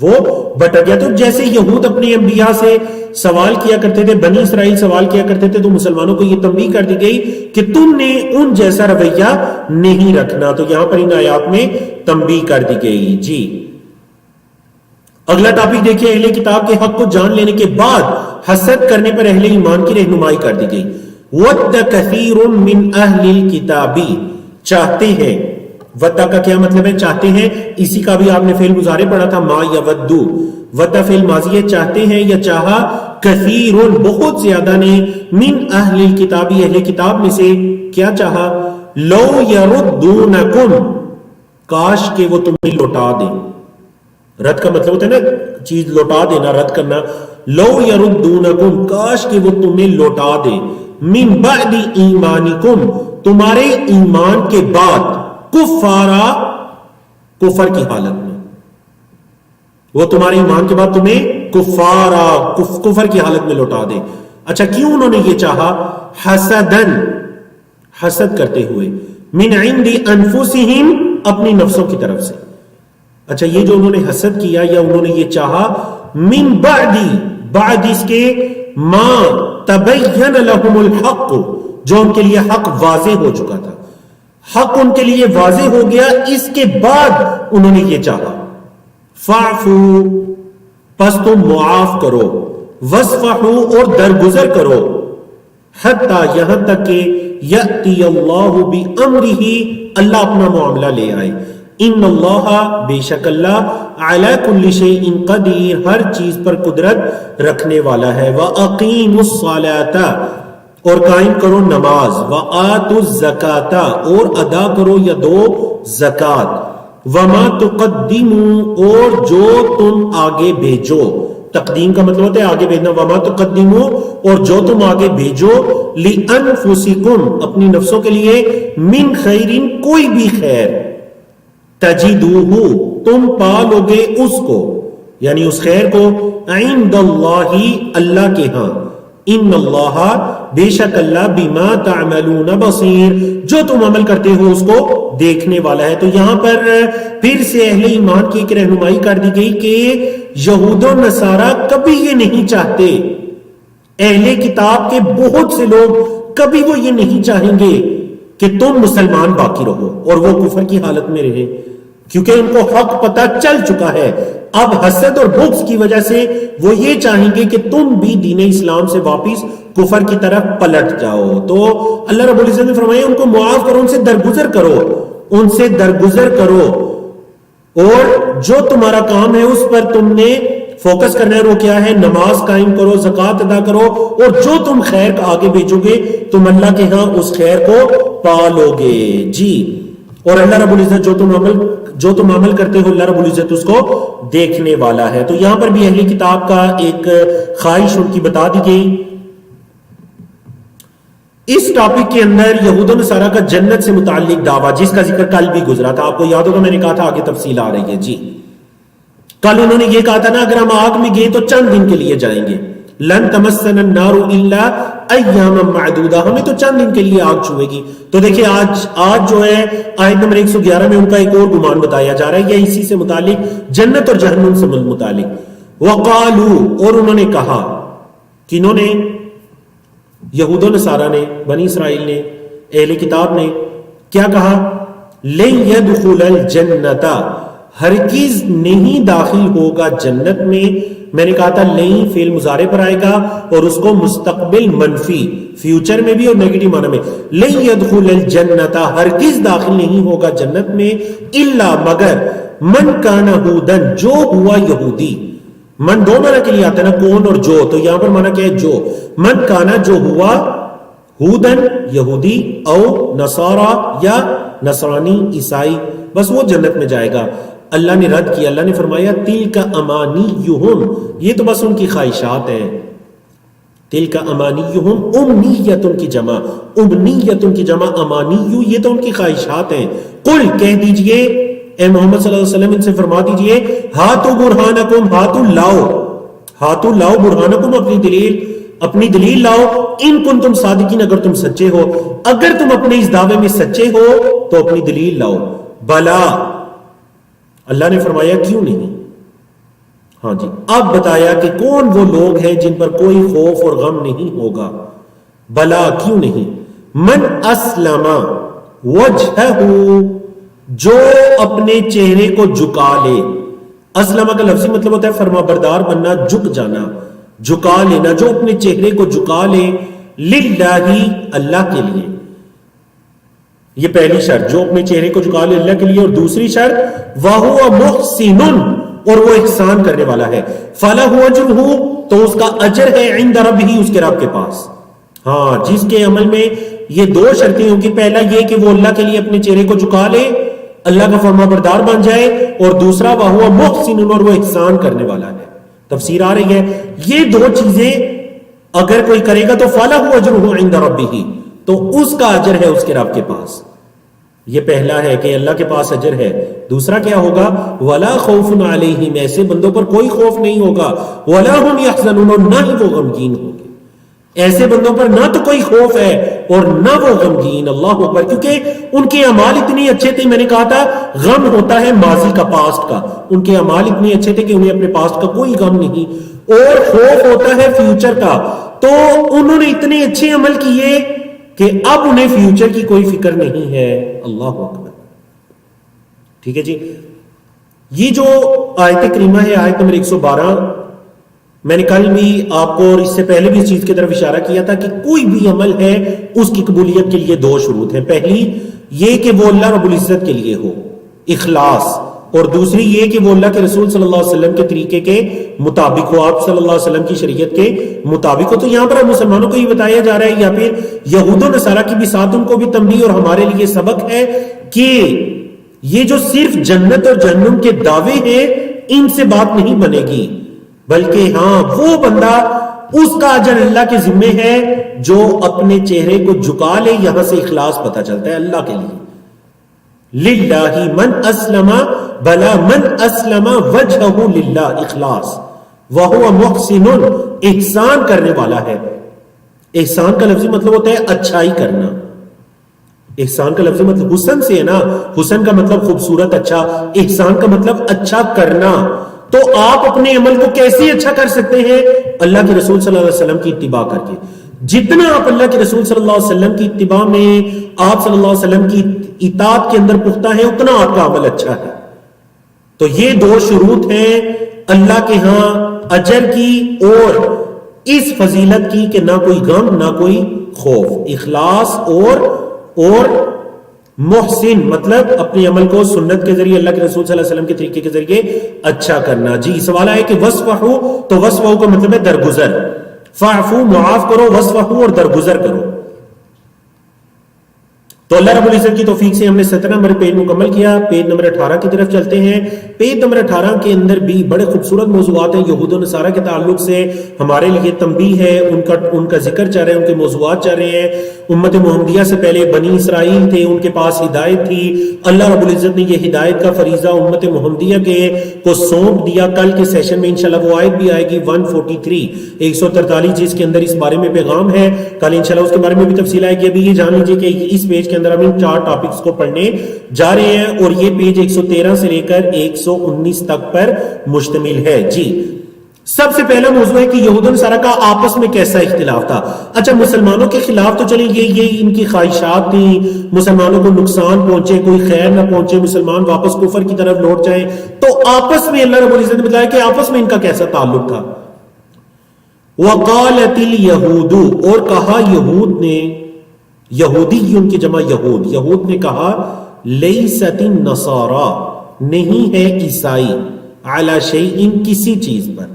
وہ بٹک گیا. تو جیسے یہود اپنے انبیاء سے سوال کیا کرتے تھے, بنی اسرائیل سوال کیا کرتے تھے, تو مسلمانوں کو یہ تنبیہ کر دی گئی کہ تم نے ان جیسا رویہ نہیں رکھنا. تو یہاں پر ان آیات میں تنبیہ کر دی گئی. جی اگلا ٹاپک دیکھیں, اہل کتاب کے حق کو جان لینے کے بعد حسد کرنے پر اہل ایمان کی رہنمائی کر دی گئی. وَدَّ كَثِيرٌ مِّنْ أَهْلِ الْكِتَابِ, چاہتے ہیں, وَدَّ کا کیا مطلب ہے, چاہتے ہیں. اسی کا بھی آپ نے فعل مضارع پڑھا تھا, ما یودو, وَدَّ فعل ماضی ہے, چاہتے ہیں یا چاہا, کثیر, بہت زیادہ نے, من اہل الکتاب, اہل کتاب میں سے, کیا چاہا, لو یردونکم, کاش کہ وہ تمہیں لوٹا دیں. رد کا مطلب ہوتا ہے نا چیز لوٹا دینا, رد کرنا. لو یردونکم, کاش کہ وہ تمہیں لوٹا دیں, من بعد ایمانکم, تمہارے ایمان کے بعد, کفارا, کفر کی حالت میں, وہ تمہارے ایمان کے بعد تمہیں کفارا, کفر کی حالت میں لوٹا دے. اچھا کیوں انہوں نے یہ چاہا, حسدن, حسد کرتے ہوئے, من عند انفسہم, اپنی نفسوں کی طرف سے. اچھا یہ جو انہوں نے حسد کیا یا انہوں نے یہ چاہا, من بعدی, بعد اس کے, ما تبین لہم الحق, جو ان کے لیے حق واضح ہو چکا تھا, حق ان کے لیے واضح ہو گیا, اس کے بعد انہوں نے یہ چاہا. فاعفو, پس تم معاف کرو, وصفحو, اور درگزر کرو, حتی, یہاں تک کہ, یأتی اللہ بامرہ, اللہ اپنا معاملہ لے آئے. ان اللہ, بے شک اللہ, علی کل شیء قدیر, ہر چیز پر قدرت رکھنے والا ہے. وَأَقِیمُوا الصَّلَاةَ, اور قائم کرو نماز. وَآتُوا الزَّکَاةَ, اور ادا کرو یا دو زکات. وَمَا تُقَدِّمُوا, اور جو تم آگے بھیجو, تقدیم کا مطلب ہوتا ہے آگے بھیجنا. وَمَا تُقَدِّمُوا, اور جو تم آگے بھیجو, لِأَنفُسِكُمْ, اپنی نفسوں کے لیے, من خیرن, کوئی بھی خیر, تجدوہ, تم پالو گے اس کو, یعنی اس خیر کو, عند اللہ, اللہ کے ہاں. ان اللہ, بے شک اللہ, بما تعملون بصیر, جو تم عمل کرتے ہو اس کو دیکھنے والا ہے. تو یہاں پر پھر سے اہل ایمان کی ایک رہنمائی کر دی گئی کہ یہود و نصارہ کبھی یہ نہیں چاہتے, اہل کتاب کے بہت سے لوگ کبھی وہ یہ نہیں چاہیں گے کہ تم مسلمان باقی رہو اور وہ کفر کی حالت میں رہے, کیونکہ ان کو حق پتہ چل چکا ہے. اب حسد اور بغض کی وجہ سے وہ یہ چاہیں گے کہ تم بھی دین اسلام سے واپس کفر کی طرف پلٹ جاؤ. تو اللہ رب العزت نے فرمایا ان کو معاف کرو, ان سے درگزر کرو, ان سے درگزر کرو, اور جو تمہارا کام ہے اس پر تم نے فوکس کرنا ہے وہ کیا ہے؟ نماز قائم کرو، زکوٰۃ ادا کرو، اور جو تم خیر کا آگے بھیجو گے تم اللہ کے ہاں اس خیر کو پالو گے جی۔ اور اللہ رب العزت جو تم عمل کرتے ہو اللہ رب العزت اس کو دیکھنے والا ہے۔ تو یہاں پر بھی اہل کتاب کا ایک خواہش ان کی بتا دی گئی۔ اس ٹاپک کے اندر یہود و نصارہ کا جنت سے متعلق دعویٰ جس کا ذکر کل بھی گزرا تھا، آپ کو یاد ہوگا میں نے کہا تھا آگے تفصیل آ رہی ہے جی۔ کل انہوں نے یہ کہا تھا نا اگر ہم آگ میں گئے تو چند دن کے لیے جائیں گے، لن تمسنا النار الا ایاما معدودہ، ہمیں تو چند دن کے لیے آگ چھوئے گی۔ تو دیکھیں آج جو ہے آیت نمبر 111 میں ان کا ایک اور گمان بتایا جا رہا ہے، یہ اسی سے متعلق جنت اور جہنم سے متعلق۔ وقالوا، اور انہوں نے کہا، کنہوں نے؟ یہود و نصارہ نے، بنی اسرائیل نے، اہل کتاب نے کیا کہا؟ لن يدخل الجنت، ہرگز نہیں داخل ہوگا جنت میں۔ میں نے کہا تھا لن فعل مضارع پر آئے گا اور اس کو مستقبل منفی فیوچر میں بھی اور نیگیٹو معنی میں، لن يدخل الجنت، ہرگز داخل نہیں ہوگا جنت میں، الا مگر من کان ہودن، جو ہوا یہودی۔ من دو معنی کے لیے آتا ہے نا، کون اور جو، تو یہاں پر معنی کیا ہے؟ جو۔ من کانا، جو ہوا، ہودن یہودی، او نصارا یا نصرانی عیسائی، بس وہ جنت میں جائے گا۔ اللہ نے رد کیا، اللہ نے فرمایا تلک امانیہم، یہ تو بس ان کی خواہشات ہیں۔ تلک امانیہم، امنیت کی جمع، امنیت کی جمع امانیو، یہ تو ان کی خواہشات ہیں۔ قل، کہہ دیجئے اے محمد صلی اللہ علیہ وسلم، ان سے فرما دیجئے ہاتو برہانکم، ہاتو لاؤ برہانکم، اپنی دلیل لاؤ، ان کنتم صادقین، اگر تم سچے ہو، اگر تم اپنے اس دعوے میں سچے ہو تو اپنی دلیل لاؤ۔ بلا، اللہ نے فرمایا کیوں نہیں؟ ہاں جی، اب بتایا کہ کون وہ لوگ ہیں جن پر کوئی خوف اور غم نہیں ہوگا۔ بلا، کیوں نہیں؟ من اسلم وجہہ، جو اپنے چہرے کو جھکا لے۔ اسلم کا لفظی مطلب ہوتا ہے فرما بردار بننا، جھک جانا، جھکا لینا، جو اپنے چہرے کو جھکا لے، للہ، اللہ کے لیے۔ یہ پہلی شرط، جو اپنے چہرے کو جھکا لے اللہ کے لیے، اور دوسری شرط وَهُوَ مُحْسِنٌ، اور وہ احسان کرنے والا ہے، فَلَهُ أَجْرُهُ، تو اس کا اجر ہے عند ربہ، اس کے رب کے پاس۔ ہاں، جس کے عمل میں یہ دو شرطیں ہوں گی، پہلا یہ کہ وہ اللہ کے لیے اپنے چہرے کو جھکا لے، اللہ کا فرما بردار بن جائے، اور دوسرا وَهُوَ مُحْسِنٌ، اور وہ احسان کرنے والا ہے۔ تفسیر آ رہی ہے، یہ دو چیزیں اگر کوئی کرے گا تو فَلَهُ أَجْرُهُ عِندَ رَبِّهِ، تو اس کا اجر ہے اس کے رب کے پاس۔ یہ پہلا ہے کہ اللہ کے پاس اجر ہے۔ دوسرا کیا ہوگا؟ وَلَا خَوْفٌ عَلَيْهِمْ، ایسے بندوں پر کوئی خوف نہیں ہوگا، وَلَا هُمْ يَحْزَنُونَ، نہ ہی وہ غمگین ہوں گے۔ ایسے بندوں پر نہ تو کوئی خوف ہے اور نہ وہ غمگین۔ اللہ اکبر، کیونکہ ان کے اعمال اتنے اچھے تھے، میں نے کہا تھا غم ہوتا ہے ماضی کا، پاسٹ کا، ان کے اعمال اتنے اچھے تھے کہ انہیں اپنے پاسٹ کا کوئی غم نہیں، اور خوف ہوتا ہے فیوچر کا، تو انہوں نے اتنے اچھے عمل کیے کہ اب انہیں فیوچر کی کوئی فکر نہیں ہے۔ اللہ اکبر، ٹھیک ہے جی۔ یہ جو آیت کریمہ ہے، آیت نمبر 112، میں نے کل بھی آپ کو اور اس سے پہلے بھی اس چیز کی طرف اشارہ کیا تھا کہ کوئی بھی عمل ہے اس کی قبولیت کے لیے دو شروط ہیں۔ پہلی یہ کہ وہ اللہ رب العزت کے لیے ہو، اخلاص، اور دوسری یہ کہ وہ اللہ کے رسول صلی اللہ علیہ وسلم کے طریقے کے مطابق ہو، آپ صلی اللہ علیہ وسلم کی شریعت کے مطابق ہو۔ تو یہاں پر مسلمانوں کو یہ بتایا جا رہا ہے، یا پھر یہود و نصارہ کی بھی ساتھ ان کو بھی تنبیہ اور ہمارے لیے سبق ہے کہ یہ جو صرف جنت اور جہنم کے دعوے ہیں ان سے بات نہیں بنے گی، بلکہ ہاں وہ بندہ، اس کا اجر اللہ کے ذمے ہے جو اپنے چہرے کو جھکا لے۔ یہاں سے اخلاص پتہ چلتا ہے اللہ کے لیے، للہ من اسلم، بلا من اسلم وجہہ للہ، اخلاص، وہو محسن، احسان کرنے والا ہے۔ احسان کا لفظی مطلب ہوتا ہے اچھائی کرنا۔ احسان کا لفظی مطلب حسن سے ہے نا، حسن کا مطلب خوبصورت، اچھا، احسان کا مطلب اچھا کرنا۔ تو آپ اپنے عمل کو کیسے اچھا کر سکتے ہیں؟ اللہ کے رسول صلی اللہ علیہ وسلم کی اتباع کر کے۔ جتنا آپ اللہ کے رسول صلی اللہ علیہ وسلم کی اتباع میں، آپ صلی اللہ علیہ وسلم کی اطاعت کے اندر پختہ ہے، اتنا آپ کا عمل اچھا ہے۔ تو یہ دو شروط ہیں اللہ کے ہاں اجر کی اور اس فضیلت کی کہ نہ کوئی غم نہ کوئی خوف، اخلاص اور محسن مطلب اپنے عمل کو سنت کے ذریعے اللہ کے رسول صلی اللہ علیہ وسلم کے طریقے کے ذریعے اچھا کرنا. جی سوال ہے کہ وصفحو تو وصفحو کا مطلب ہے درگزر. فاعفو معاف کرو, وصفحو اور درگزر کرو. تو اللہ رب العزت کی توفیق سے ہم نے 17 نمبر پیج مکمل کیا. پیج نمبر 18 کی طرف چلتے ہیں. پیج نمبر 18 کے اندر بھی بڑے خوبصورت موضوعات ہیں یہود و نصارہ کے تعلق سے. ہمارے لیے تنبیہ ہے, ان کا ذکر چل رہا ہے, ان کے موضوعات چل رہے ہیں. امت محمدیہ سے پہلے بنی اسرائیل تھے, ان کے پاس ہدایت تھی. اللہ رب العزت نے یہ ہدایت کا فریضہ امت محمدیہ کو سونپ دیا. کل کے سیشن میں انشاءاللہ وہ آیت بھی آئے گی 143 جس کے اندر اس بارے میں پیغام ہے. کل انشاءاللہ اس کے بارے میں بھی تفصیل آئے گی. ابھی یہ جان لیجیے کہ اس پیج کے اندر ہم ان 4 ٹاپکس کو پڑھنے جا رہے ہیں اور یہ پیج 113 سے لے کر 119 تک پر مشتمل ہے. جی سب سے پہلا موضوع ہے کہ یہود و نصارہ کا آپس میں کیسا اختلاف تھا. اچھا مسلمانوں کے خلاف تو چلیں یہ ان کی خواہشات تھیں, مسلمانوں کو نقصان پہنچے, کوئی خیر نہ پہنچے, مسلمان واپس کفر کی طرف لوٹ جائیں. تو آپس میں اللہ رب العزت نے بتایا کہ آپس میں ان کا کیسا تعلق تھا. وقالت اليہود اور کہا یہود نے, یہودی ان کی جمع یہود نے کہا لیست النصارى نہیں ہے عیسائی علی شیء کسی چیز پر.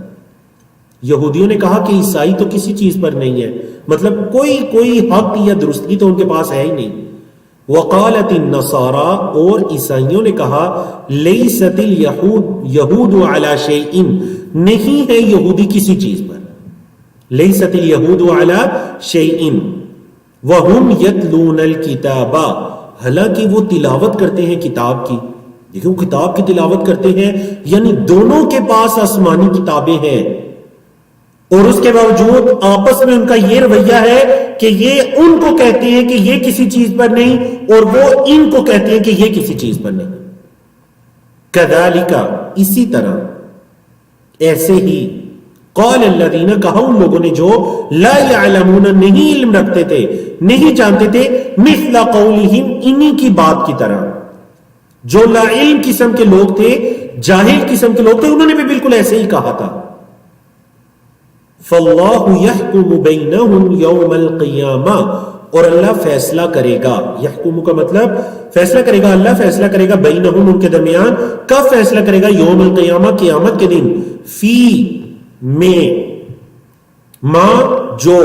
یہودیوں نے کہا کہ عیسائی تو کسی چیز پر نہیں ہے, مطلب کوئی حق یا درستگی تو ان کے پاس ہے ہی نہیں. وقالت النصارى اور عیسائیوں نے کہا لیست الیہود علی شیء نہیں ہے یہودی کسی چیز پر. لیست الیہود علی شیء وَهُمْ يَتْلُونَ الْكِتَابَ حالانکہ وہ تلاوت کرتے ہیں کتاب کی. دیکھو کتاب کی تلاوت کرتے ہیں, یعنی دونوں کے پاس آسمانی کتابیں ہیں اور اس کے باوجود آپس میں ان کا یہ رویہ ہے کہ یہ ان کو کہتے ہیں کہ یہ کسی چیز پر نہیں اور وہ ان کو کہتے ہیں کہ یہ کسی چیز پر نہیں. كَذَلِكَ اسی طرح ایسے ہی قال الذین کہا ان لوگوں نے جو لا يعلمون نہیں علم رکھتے تھے, نہیں جانتے تھے, مثل قولہم انہی کی بات کی طرح. جو لا علم قسم کے لوگ تھے, جاہل قسم کے لوگ تھے, انہوں نے بھی بالکل ایسے ہی کہا تھا. فاللہ یحکم بینہم یوم القیامہ اور اللہ فیصلہ کرے گا. یحکم کا مطلب فیصلہ کرے گا, اللہ فیصلہ کرے گا بینہم ان کے درمیان. کب فیصلہ کرے گا؟ یوم القیامہ قیامت کے دن. فی میں ماں جو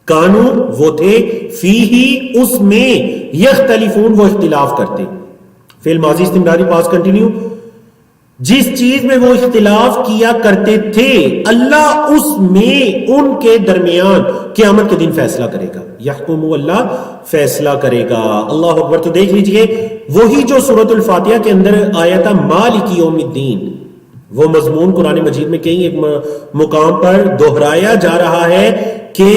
کانو وہ تھے فی ہی اس میں یختلفون وہ اختلاف کرتے. فعل ماضی استمراری پاس کنٹینیو. جس چیز میں وہ اختلاف کیا کرتے تھے اللہ اس میں ان کے درمیان قیامت کے دن فیصلہ کرے گا. یحکم اللہ فیصلہ کرے گا. اللہ اکبر. تو دیکھ لیجئے وہی جو سورۃ الفاتحہ کے اندر آیا تھا مالک یوم الدین, وہ مضمون قرآن مجید میں کہیں ایک مقام پر دہرایا جا رہا ہے کہ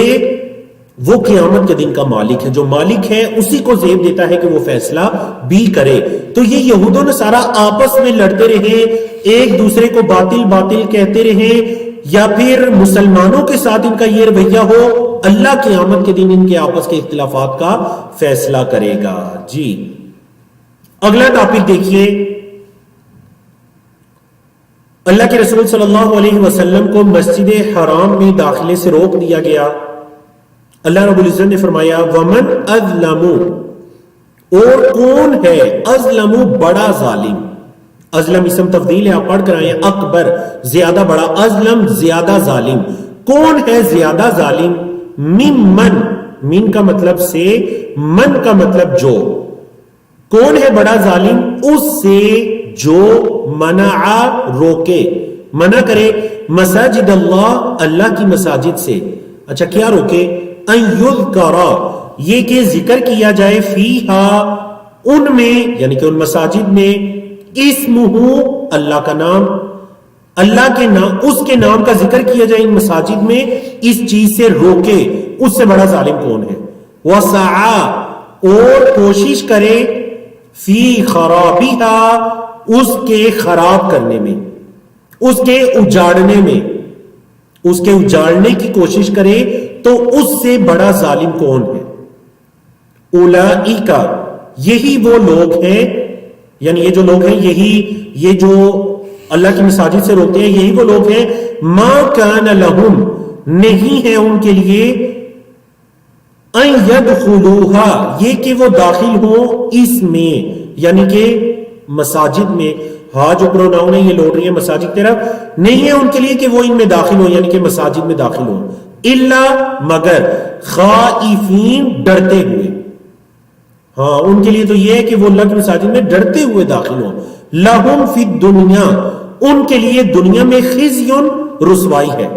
وہ قیامت کے دن کا مالک ہے. جو مالک ہے اسی کو زیب دیتا ہے کہ وہ فیصلہ بھی کرے. تو یہ یہود و نصارہ آپس میں لڑتے رہے, ایک دوسرے کو باطل کہتے رہے, یا پھر مسلمانوں کے ساتھ ان کا یہ رویہ ہو, اللہ قیامت کے دن ان کے آپس کے اختلافات کا فیصلہ کرے گا. جی اگلا ٹاپک دیکھیے. اللہ کے رسول صلی اللہ علیہ وسلم کو مسجد حرام میں داخلے سے روک دیا گیا. اللہ رب العزت نے فرمایا ومن اظلم اور کون ہے اظلم بڑا ظالم. ازلم اسم تفضیل ہے, آپ پڑھ کر آئے ہیں. اکبر زیادہ بڑا, ازلم زیادہ ظالم. کون ہے زیادہ ظالم؟ ممن, من کا مطلب سے, من کا مطلب جو. کون ہے بڑا ظالم؟ اس سے جو منع روکے, منع کرے مساجد اللہ, اللہ کی مساجد سے. اچھا کیا روکے؟ ان یذکر یہ کہ ذکر کیا جائے فیہا ان میں, یعنی کہ ان مساجد میں, اسمہ اللہ کا نام, اللہ کے نام, اس کے نام کا ذکر کیا جائے ان مساجد میں, اس چیز سے روکے. اس سے بڑا ظالم کون ہے؟ وسعى اور کوشش کرے فی خرابیہا اس کے خراب کرنے میں, اس کے اجاڑنے میں, اس کے اجاڑنے کی کوشش کرے, تو اس سے بڑا ظالم کون ہے؟ اولئک یہی وہ لوگ ہیں, یعنی یہ جو لوگ ہیں, یہ جو اللہ کی مساجد سے روکتے ہیں, یہی وہ لوگ ہیں. ما کان لہم نہیں ہے ان کے لیے ان یدخلوہا، یہ کہ وہ داخل ہوں اس میں، یعنی کہ مساجد میں. ہاں جو پروناؤن ہے یہ لوٹ رہی ہے مساجد کی طرف، نہیں ہے ان کے لیے کہ وہ ان میں داخل ہوں، یعنی کہ مساجد میں داخل ہوں. الا مگر خائفین ڈرتے ہوئے. ہاں ان کے لیے تو یہ ہے کہ وہ اللہ کی مساجد میں ڈرتے ہوئے داخل ہوں. لہم فی الدنیا، ان کے لیے دنیا میں خزی، رسوائی ہے.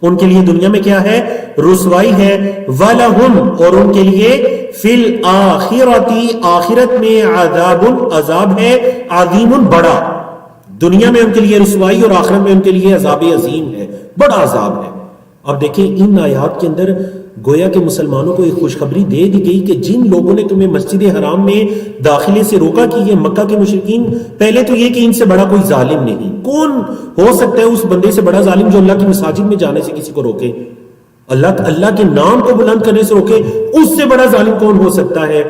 ان کے لیے دنیا میں کیا ہے؟ رسوائی ہے. وَلَهُمْ، اور ان کے لیے فی الآخرۃ، آخرت میں عذاب، عذاب ہے، عظیم، بڑا. دنیا میں ان کے لیے رسوائی اور آخرت میں ان کے لیے عذاب عظیم ہے، بڑا عذاب ہے. اب دیکھیں ان آیات کے اندر گویا کہ مسلمانوں کو ایک خوشخبری دے دی گئی کہ جن لوگوں نے تمہیں مسجد حرام میں داخلے سے روکا کہ یہ مکہ کے مشرکین، پہلے تو یہ کہ ان سے بڑا کوئی ظالم نہیں. کون ہو سکتا ہے اس بندے سے بڑا ظالم جو اللہ کی مساجد میں جانے سے کسی کو روکے، اللہ کے نام کو بلند کرنے سے روکے؟ اس سے بڑا ظالم کون ہو سکتا ہے؟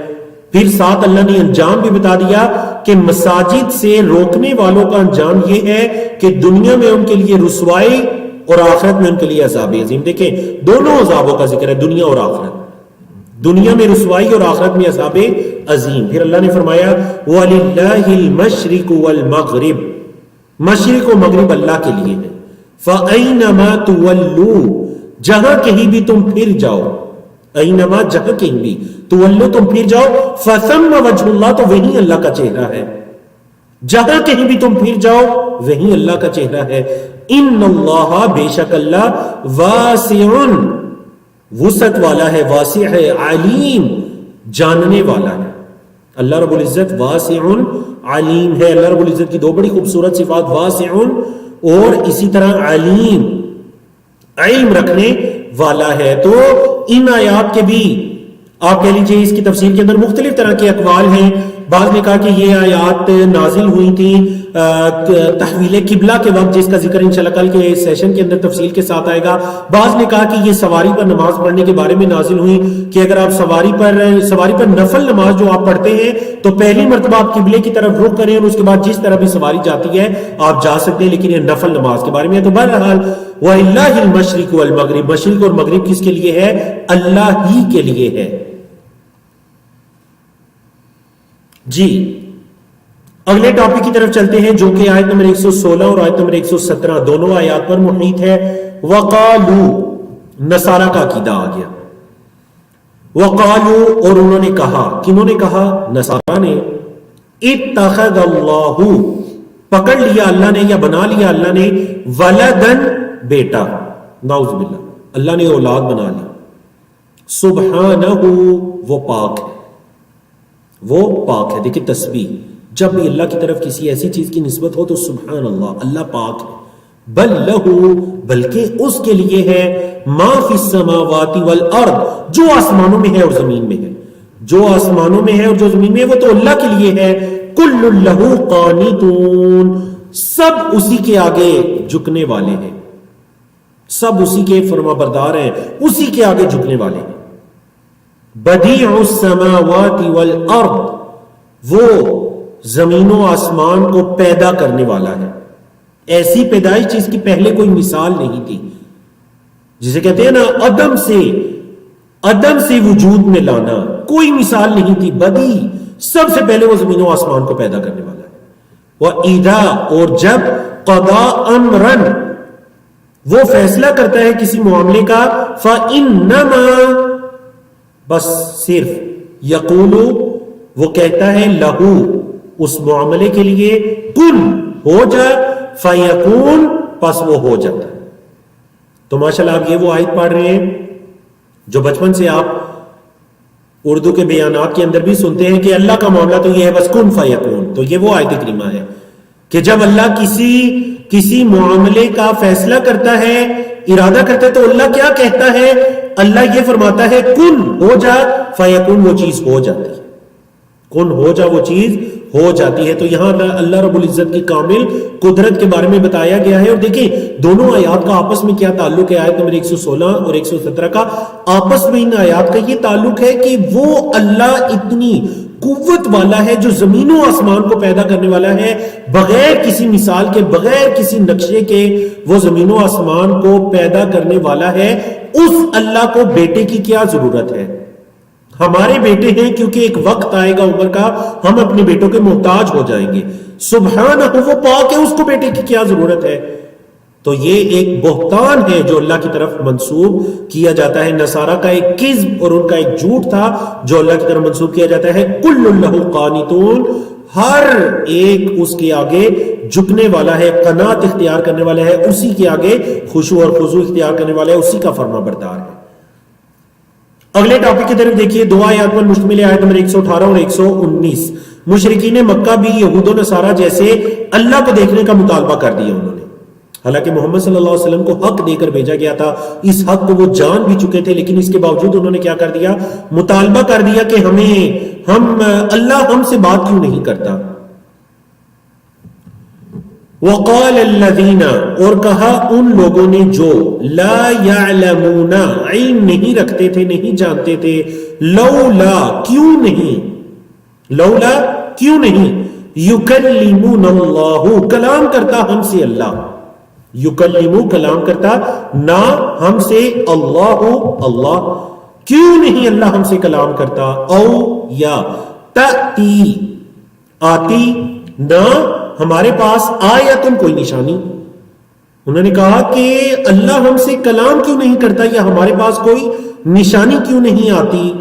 پھر ساتھ اللہ نے انجام بھی بتا دیا کہ مساجد سے روکنے والوں کا انجام یہ ہے کہ دنیا میں ان کے لیے رسوائی اور آخرت میں ان کے لیے عذاب عظیم. دیکھیں دونوں عذابوں کا ذکر ہے، دنیا اور آخرت. دنیا میں رسوائی اور آخرت میں عذاب عظیم. پھر اللہ نے فرمایا وَلِلَّهِ الْمَشْرِقُ وَالْمَغْرِبُ، مشرق و مغرب اللہ کے لیے ہے. فَأَيْنَمَا تُوَلُّوا، جہاں کہیں بھی تم پھر جاؤ، اینما جہاں کہیں بھی، تولو تم پھر جاؤ، فَثَمَّ وَجْهُ اللَّهِ، تو وہیں اللہ کا چہرہ ہے. جہاں کہیں بھی تم پھر جاؤ وہیں اللہ کا چہرہ ہے. ان اللہ، بے شک اللہ، واسع، وسعت والا ہے، واسع ہے، علیم، جاننے والا ہے. اللہ رب العزت واسع علیم ہے. اللہ رب العزت کی دو بڑی خوبصورت صفات، واسع اور اسی طرح علیم، علم رکھنے والا ہے. تو ان آیات کے بھی آپ کہہ لیجئے اس کی تفسیر کے اندر مختلف طرح کے اقوال ہیں. بعض نے کہا کہ یہ آیات نازل ہوئی تھی تحویل قبلہ کے وقت، جس کا ذکر انشاءاللہ کل کے سیشن کے اندر تفصیل کے ساتھ آئے گا. بعض نے کہا کہ یہ سواری پر نماز پڑھنے کے بارے میں نازل ہوئی کہ اگر آپ سواری پر نفل نماز جو آپ پڑھتے ہیں تو پہلی مرتبہ آپ قبلے کی طرف رخ کریں اور اس کے بعد جس طرح بھی سواری جاتی ہے آپ جا سکتے ہیں، لیکن یہ نفل نماز کے بارے میں ہے. تو بہرحال وَلِلَّهِ الْمَشْرِقُ وَالْمَغْرِبُ، مشرق اور مغرب کس کے لیے ہے؟ اللہ ہی کے لیے ہے. جی اگلے ٹاپک کی طرف چلتے ہیں جو کہ آیت نمبر 116 اور آیت نمبر 117 دونوں آیات پر محیط ہے. وَقَالُوا، نصارہ کا عقیدہ آ گیا. وَقَالُوا، اور انہوں نے کہا، کنہوں نے کہا؟ نصارہ نے. اتخذ اللہ، پکڑ لیا اللہ نے یا بنا لیا اللہ نے، ولدن، بیٹا. نعوذ باللہ، اللہ نے اولاد بنا لی. سبحانہ، وہ پاک ہے، وہ پاک ہے. دیکھیں تسبیح، جب بھی اللہ کی طرف کسی ایسی چیز کی نسبت ہو تو سبحان اللہ، اللہ پاک ہے. بل لہو، بلکہ اس کے لیے ہے، ما فی السماوات والارض، جو آسمانوں میں ہے اور زمین میں ہے. جو آسمانوں میں ہے اور جو زمین میں ہے وہ تو اللہ کے لیے ہے. کل لہو قانتون، سب اسی کے آگے جھکنے والے ہیں، سب اسی کے فرما بردار ہیں، اسی کے آگے جھکنے والے ہیں. بدیع السماوات والارض، وہ زمین و آسمان کو پیدا کرنے والا ہے. ایسی پیدائش جس کی پہلے کوئی مثال نہیں تھی، جسے کہتے ہیں نا عدم سے وجود میں لانا، کوئی مثال نہیں تھی. بدیع، سب سے پہلے وہ زمین و آسمان کو پیدا کرنے والا ہے. وَإِذَا، اور جب، قَضَى أَمْرًا، وہ فیصلہ کرتا ہے کسی معاملے کا، فَإِنَّمَا، بس صرف، یقول، وہ کہتا ہے، لہو، اس معاملے کے لیے، کن، ہو جا، فیکون، پس وہ ہو جاتا ہے. تو ماشاءاللہ آپ یہ وہ آیت پڑھ رہے ہیں جو بچپن سے آپ اردو کے بیانات کے اندر بھی سنتے ہیں کہ اللہ کا معاملہ تو یہ ہے بس کن فیکون. تو یہ وہ آیت کریمہ ہے کہ جب اللہ کسی معاملے کا فیصلہ کرتا ہے، ارادہ کرتا ہے، تو اللہ کیا کہتا ہے؟ اللہ یہ فرماتا ہے کن، ہو جا، فیکون، وہ چیز ہو جاتی ہے. کن، ہو جا، وہ چیز ہو جاتی ہے. تو یہاں اللہ رب العزت کی کامل قدرت کے بارے میں بتایا گیا ہے. اور دیکھیں دونوں آیات کا آپس میں کیا تعلق ہے. آیت نمبر 116 اور 117 کا آپس میں ان آیات کا یہ تعلق ہے کہ وہ اللہ اتنی قوت والا ہے جو زمین و آسمان کو پیدا کرنے والا ہے، بغیر کسی مثال کے، بغیر کسی نقشے کے وہ زمین و آسمان کو پیدا کرنے والا ہے. اس اللہ کو بیٹے کی کیا ضرورت ہے؟ ہمارے بیٹے ہیں کیونکہ ایک وقت آئے گا عمر کا ہم اپنے بیٹوں کے محتاج ہو جائیں گے. سبحانہ وہ پاک ہے، اس کو بیٹے کی کیا ضرورت ہے. تو یہ ایک بہتان ہے جو اللہ کی طرف منسوب کیا جاتا ہے. نصارہ کا ایک کذب اور ان کا ایک جھوٹ تھا جو اللہ کی طرف منسوب کیا جاتا ہے. کل لہ قانتون، ہر ایک اس کے آگے جھکنے والا ہے، قناعت اختیار کرنے والا ہے، اسی کے آگے خشوع اور خضوع اختیار کرنے والا ہے، اسی کا فرما بردار ہے. اگلے ٹاپک کی طرف دیکھیے. 2 آیات پر مشتمل آیت نمبر 118 اور 119. مشرکین مکہ بھی یہود و نصارہ جیسے اللہ کو دیکھنے کا مطالبہ کر دیا انہوں نے، حالانکہ محمد صلی اللہ علیہ وسلم کو حق دے کر بھیجا گیا تھا. اس حق کو وہ جان بھی چکے تھے، لیکن اس کے باوجود انہوں نے کیا کر دیا؟ مطالبہ کر دیا کہ اللہ ہم سے بات کیوں نہیں کرتا. وقال الذین، اور کہا ان لوگوں نے جو لا یعلمون، علم نہیں رکھتے تھے، نہیں جانتے تھے، لولا کیوں نہیں، لولا کیوں نہیں، یکلمون اللہ، کلام کرتا ہم سے اللہ، یکلمو کلام کرتا نہ ہم سے اللہ کیوں نہیں اللہ ہم سے کلام کرتا. او یا تأتی، آتی نہ ہمارے پاس آیتن، کوئی نشانی. انہوں نے کہا کہ اللہ ہم سے کلام کیوں نہیں کرتا یا ہمارے پاس کوئی نشانی کیوں نہیں آتی.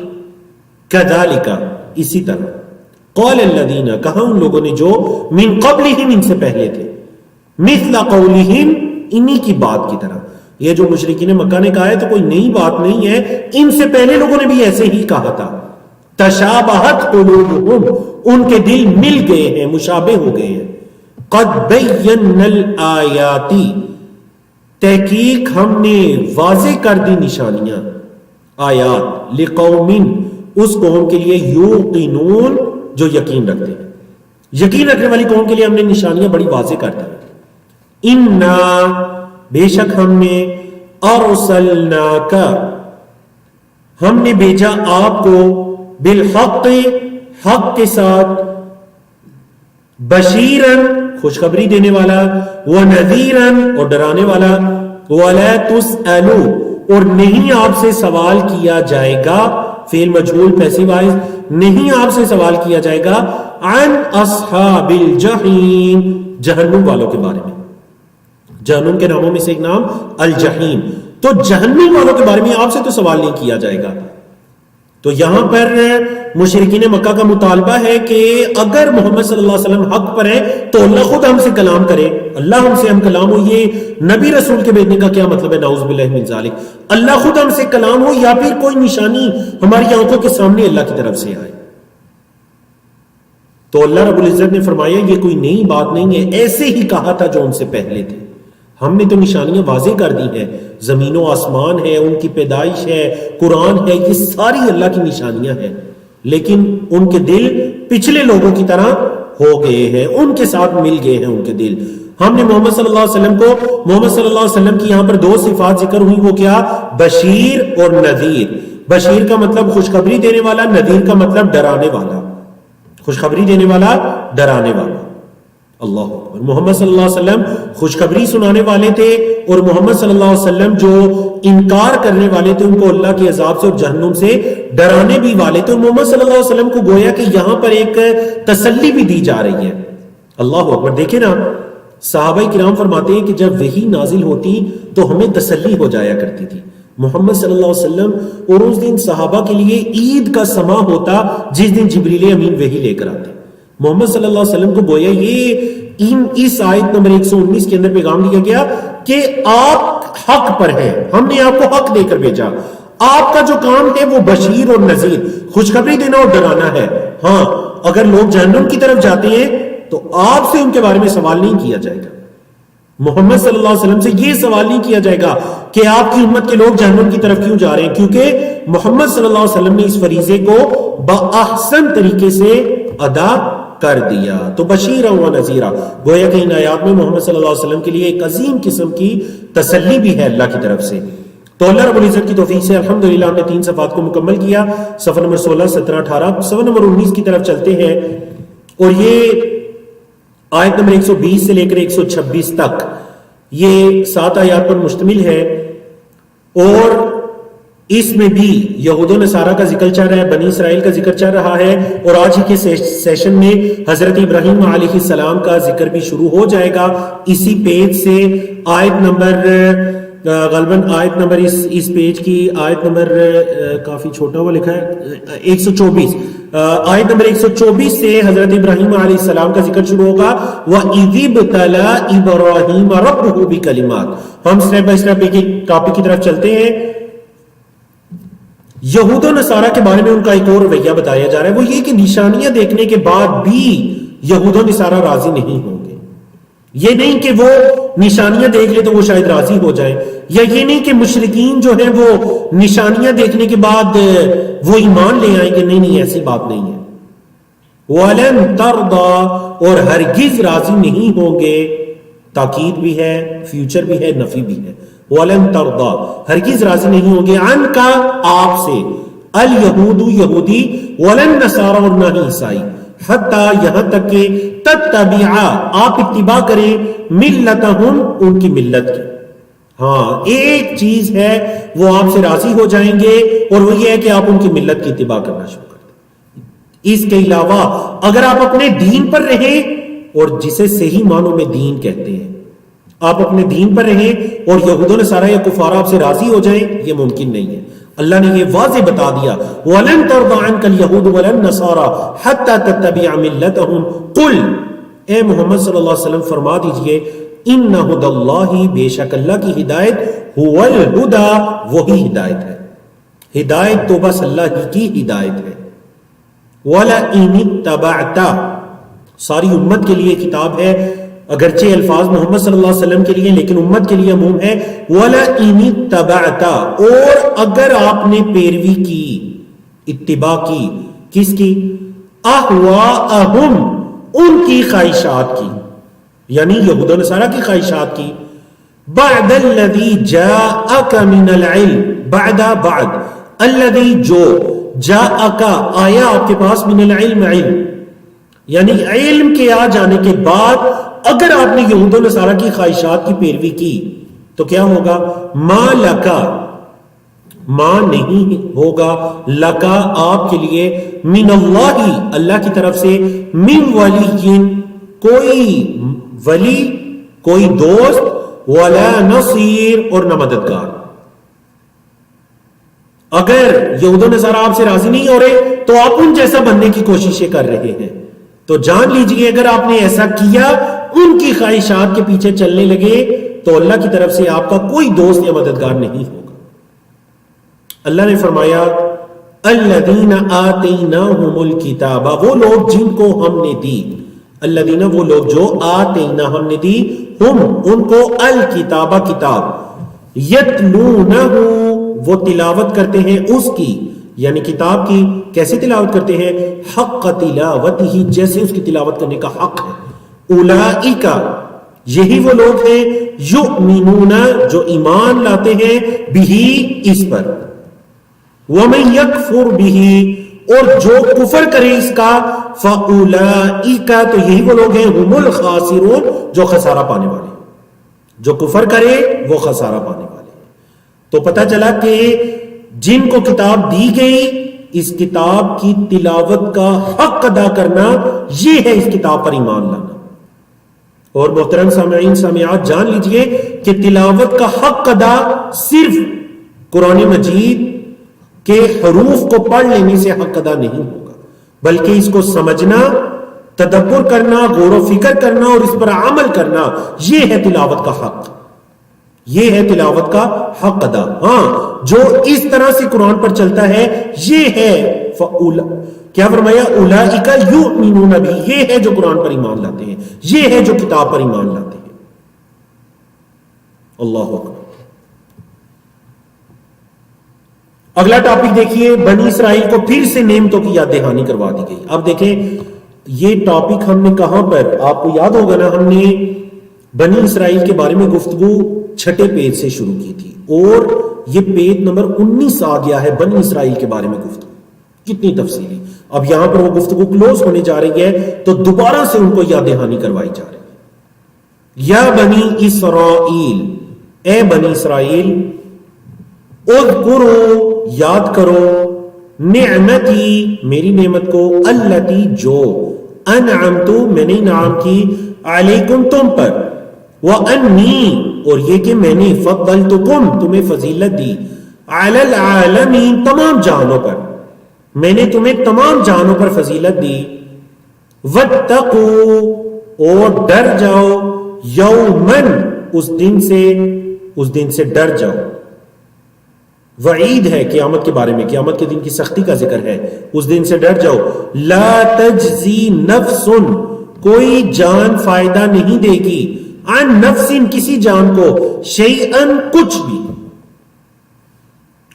کذالک، اسی طرح. قال الذین، کہا ان لوگوں نے جو من قبلہم، ان سے پہلے تھے، مثل قولہم، انہی کی بات کی طرح. یہ جو مشرکین مکہ نے کہا ہے تو کوئی نئی بات نہیں ہے، ان سے پہلے لوگوں نے بھی ایسے ہی کہا تھا. تشابہت قلوبہم، ان کے دل مل گئے ہیں، مشابہ ہو گئے ہیں. قد بینا الآیات، تحقیق ہم نے واضح کر دی نشانیاں، آیات، لقوم، اس قوم کے لیے، یوقنون، جو یقین رکھتے ہیں. یقین رکھنے والی قوم کے لیے ہم نے نشانیاں بڑی واضح کر دی. انا، بے شک ہم نے، ارسلناک، ہم نے بھیجا آپ کو، بالحق، حق کے ساتھ، بشیرن، خوشخبری دینے والا، ونذیرن، اور ڈرانے والا، ولا تسألو، اور نہیں آپ سے سوال کیا جائے گا، فعل مجہول پیسیو وائز، نہیں آپ سے سوال کیا جائے گا، عن اصحاب الجحیم، جہنم والوں کے بارے میں. جہنم کے ناموں میں سے ایک نام الجحیم، تو جہنم والوں کے بارے میں آپ سے تو سوال نہیں کیا جائے گا. تو یہاں پر مشرکین مکہ کا مطالبہ ہے کہ اگر محمد صلی اللہ علیہ وسلم حق پر ہے تو اللہ خود ہم سے کلام کرے، اللہ ہم سے ہم کلام ہو. یہ نبی رسول کے بھیجنے کا کیا مطلب ہے؟ نعوذ باللہ من ذالک. اللہ خود ہم سے کلام ہو یا پھر کوئی نشانی ہماری آنکھوں کے سامنے اللہ کی طرف سے آئے. تو اللہ رب العزت نے فرمایا یہ کوئی نئی بات نہیں ہے، ایسے ہی کہا تھا جو ان سے پہلے تھے. ہم نے تو نشانیاں واضح کر دی ہیں، زمین و آسمان ہے، ان کی پیدائش ہے، قرآن ہے، یہ ساری اللہ کی نشانیاں ہیں، لیکن ان کے دل پچھلے لوگوں کی طرح ہو گئے ہیں، ان کے ساتھ مل گئے ہیں ان کے دل. ہم نے محمد صلی اللہ علیہ وسلم کو، محمد صلی اللہ علیہ وسلم کی یہاں پر 2 صفات ذکر ہوئی، وہ کیا؟ بشیر اور نذیر. بشیر کا مطلب خوشخبری دینے والا، نذیر کا مطلب ڈرانے والا. خوشخبری دینے والا، ڈرانے والا. اللہ اکبر. محمد صلی اللہ علیہ وسلم خوشخبری سنانے والے تھے، اور محمد صلی اللہ علیہ وسلم جو انکار کرنے والے تھے ان کو اللہ کے عذاب سے اور جہنم سے ڈرانے بھی والے تھے. محمد صلی اللہ علیہ وسلم کو گویا کہ یہاں پر ایک تسلی بھی دی جا رہی ہے. اللہ اکبر. دیکھیں نا، صحابہ کرام فرماتے ہیں کہ جب وحی نازل ہوتی تو ہمیں تسلی ہو جایا کرتی تھی. محمد صلی اللہ علیہ وسلم اور اس دن صحابہ کے لیے عید کا سما ہوتا جس دن جبریل امین وحی لے کر آتے. محمد صلی اللہ علیہ وسلم کو گویا یہ اس آیت نمبر 119 کے اندر پیغام دیا گیا کہ آپ حق پر ہیں، ہم نے آپ کو حق دے کر بھیجا، آپ کا جو کام ہے وہ بشیر اور نذیر، خوشخبری دینا اور ڈرانا ہے. ہاں، اگر لوگ جہنم کی طرف جاتے ہیں تو آپ سے ان کے بارے میں سوال نہیں کیا جائے گا. محمد صلی اللہ علیہ وسلم سے یہ سوال نہیں کیا جائے گا کہ آپ کی امت کے لوگ جہنم کی طرف کیوں جا رہے ہیں، کیونکہ محمد صلی اللہ علیہ وسلم نے اس فریضے کو بأحسن طریقے سے ادا کر دیا. تو بشیرا و نذیرا، گویا کہ ان آیات میں محمد صلی اللہ علیہ وسلم کے لیے ایک عظیم قسم کی تسلی بھی ہے اللہ کی طرف سے. تو اللہ رب العزت کی توفیق سے الحمدللہ ہم نے 3 صفحات کو مکمل کیا. صفحہ نمبر 16، 17، 18، صفحہ نمبر 19 کی طرف چلتے ہیں، اور یہ آیت نمبر 120 سے لے کر 126 تک یہ 7 آیات پر مشتمل ہے. اور اس میں بھی یہود و نصارہ کا ذکر چل رہا ہے، بنی اسرائیل کا ذکر چل رہا ہے، اور آج ہی کے سیشن میں حضرت ابراہیم علیہ السلام کا ذکر بھی شروع ہو جائے گا اسی پیج سے۔ آیت نمبر غالباً آیت نمبر اس پیج کی آیت نمبر کافی چھوٹا ہوا لکھا ہے 124، آیت نمبر 124 سے حضرت ابراہیم علیہ السلام کا ذکر شروع ہوگا۔ وَإِذِ ابْتَلَىٰ إِبْرَاهِيمَ رَبُّهُ بِكَلِمَاتٍ۔ ہم سٹیپ بائی سٹیپ ایک ٹاپک کی طرف چلتے ہیں۔ یہود و نصارہ کے بارے میں ان کا ایک اور رویہ بتایا جا رہا ہے، وہ یہ کہ نشانیاں دیکھنے کے بعد بھی یہود و نصارہ راضی نہیں ہوں گے۔ یہ نہیں کہ وہ نشانیاں دیکھ لے تو وہ شاید راضی ہو جائیں، یا یہ نہیں کہ مشرکین جو ہیں وہ نشانیاں دیکھنے کے بعد وہ ایمان لے آئیں گے، نہیں ایسی بات نہیں ہے۔ وَلَن تَرْضَىٰ، اور ہرگز راضی نہیں ہوں گے، تاکید بھی ہے، فیوچر بھی ہے، نفی بھی ہے۔ وَلَن تَرْضَىٰ، ہرگز راضی نہیں ہوں گے، عَنْکَ، آپ سے، الْيَهُودُ، یہودی، وَلَن نَّصَارَىٰ، اور نہ ہی عیسائی، حتیٰ، یہاں تک کہ تتبع، آپ اتباع کریں، ملتہم، ان کی ملت کی۔ ہاں ایک چیز ہے وہ آپ سے راضی ہو جائیں گے، اور وہ یہ ہے کہ آپ ان کی ملت کی اتباع کرنا شروع کر دیں۔ اس کے علاوہ اگر آپ اپنے دین پر رہیں، اور جسے صحیح معنوں میں دین کہتے ہیں، آپ اپنے دین پر رہیں اور یہود و نصارہ یا کفار آپ سے راضی ہو جائیں، یہ ممکن نہیں ہے۔ اللہ نے یہ واضح بتا دیا، وَلَن تَرْضَىٰ عَنْكَ الْيَهُودُ وَلَا النَّصَارَىٰ حَتَّىٰ تَتَّبِعَ مِلَّتَهُمْ قُلْ، اے محمد صلی اللہ علیہ وسلم فرما دیجئے، اِنَّ هُدَى اللَّهِ، بے شک اللہ کی ہدایت، هُوَ الْهُدَىٰ، وہی ہدایت ہے، ہدایت تو بس اللہ ہی کی ہدایت ہے۔ وَلَئِنِ اتَّبَعْتَ، ساری امت کے لیے کتاب ہے، اگرچہ الفاظ محمد صلی اللہ علیہ وسلم کے لیے لیکن امت کے لیے عموم ہے۔ وَلَئِنِ اتَّبَعْتَ، اور اگر آپ نے پیروی کی، اتباع کی، کس کی؟ اَهْوَاءَهُمْ، ان کی خواہشات کی، یعنی یہود و نصارہ کی خواہشات کی، بَعْدَ الَّذِي جَاءَكَ مِنَ الْعِلْمِ، بعد الَّذِي، جو، جَاءَكَ، آیا آپ کے پاس، من العلم، علم، یعنی علم کے آ جانے کے بعد اگر آپ نے یہود و نصارہ کی خواہشات کی پیروی کی تو کیا ہوگا؟ ما لکا، ما نہیں ہوگا، لکا، آپ کے لیے، من اللہ، اللہ کی طرف سے، من ولی، کوئی ولی، کوئی دوست، ولا نصیر، اور نہ مددگار۔ اگر یہود و نصارہ آپ سے راضی نہیں ہو رہے تو آپ ان جیسا بننے کی کوششیں کر رہے ہیں، تو جان لیجئے اگر آپ نے ایسا کیا، ان کی خواہشات کے پیچھے چلنے لگے، تو اللہ کی طرف سے آپ کا کوئی دوست یا مددگار نہیں ہوگا۔ اللہ نے فرمایا، الذین آتیناہم الکتاب، وہ لوگ جن کو ہم نے دی، الذین، وہ لوگ جو، آتینا، ہم نے دی، ہم، ان کو، الکتاب، کتاب، یتلونہ، وہ تلاوت کرتے ہیں اس کی، یعنی کتاب کی، کیسے تلاوت کرتے ہیں؟ حق تلاوتہ، جیسے اس کی تلاوت کرنے کا حق ہے۔ اولئک، یہی وہ لوگ ہیں، یؤمنون، جو ایمان لاتے ہیں، بہی، اس پر، ومن یکفر بہی، اور جو کفر کرے اس کا، فاولئک، تو یہی وہ لوگ ہیں، ہم الخاسرون، جو خسارہ پانے والے، جو کفر کرے وہ خسارہ پانے والے۔ تو پتہ چلا کہ جن کو کتاب دی گئی، اس کتاب کی تلاوت کا حق ادا کرنا، یہ ہے اس کتاب پر ایمان لانا۔ اور محترم سامعین سامعات، جان لیجئے کہ تلاوت کا حق ادا صرف قرآن مجید کے حروف کو پڑھ لینے سے حق ادا نہیں ہوگا، بلکہ اس کو سمجھنا، تدبر کرنا، غور و فکر کرنا اور اس پر عمل کرنا، یہ ہے تلاوت کا حق، یہ ہے تلاوت کا حق ادا۔ ہاں، جو اس طرح سے قرآن پر چلتا ہے، یہ ہے کیا فرمایا؟ اولئک یؤمنون بہ، یہ ہے جو قرآن پر ایمان لاتے ہیں، یہ ہے جو کتاب پر ایمان لاتے ہیں۔ اللہ اکبر۔ اگلا ٹاپک دیکھیے، بنی اسرائیل کو پھر سے نعمتوں کی یاد دہانی کروا دی گئی۔ اب دیکھیں یہ ٹاپک ہم نے کہاں پر، آپ کو یاد ہوگا نا، ہم نے بنی اسرائیل کے بارے میں گفتگو چھٹے پیج سے شروع کی تھی، اور یہ پیج نمبر 19 آ گیا ہے بنی اسرائیل کے بارے میں گفتگو، کتنی تفصیلی۔ اب یہاں پر وہ گفتگو کلوز ہونے جا رہی ہے، تو دوبارہ سے ان کو یاد دہانی کروائی جا رہی ہے۔ یا بنی اسرائیل، اے بنی اسرائیل، اذکروا، یاد کرو نعمتی میری نعمت کو التی جو انعمت میں نے انعام کی علیکم تم پر وانی اور یہ کہ میں نے فضلتکم تمہیں فضیلت دی علی العالمین تمام جہانوں پر میں نے تمہیں تمام جہانوں پر فضیلت دی واتقوا اور ڈر جاؤ یومن اس دن سے ڈر جاؤ وعید ہے قیامت کے بارے میں قیامت کے دن کی سختی کا ذکر ہے اس دن سے ڈر جاؤ لا تجزی نفس کوئی جان فائدہ نہیں دے گی عن نفس کسی جان کو شیئن کچھ بھی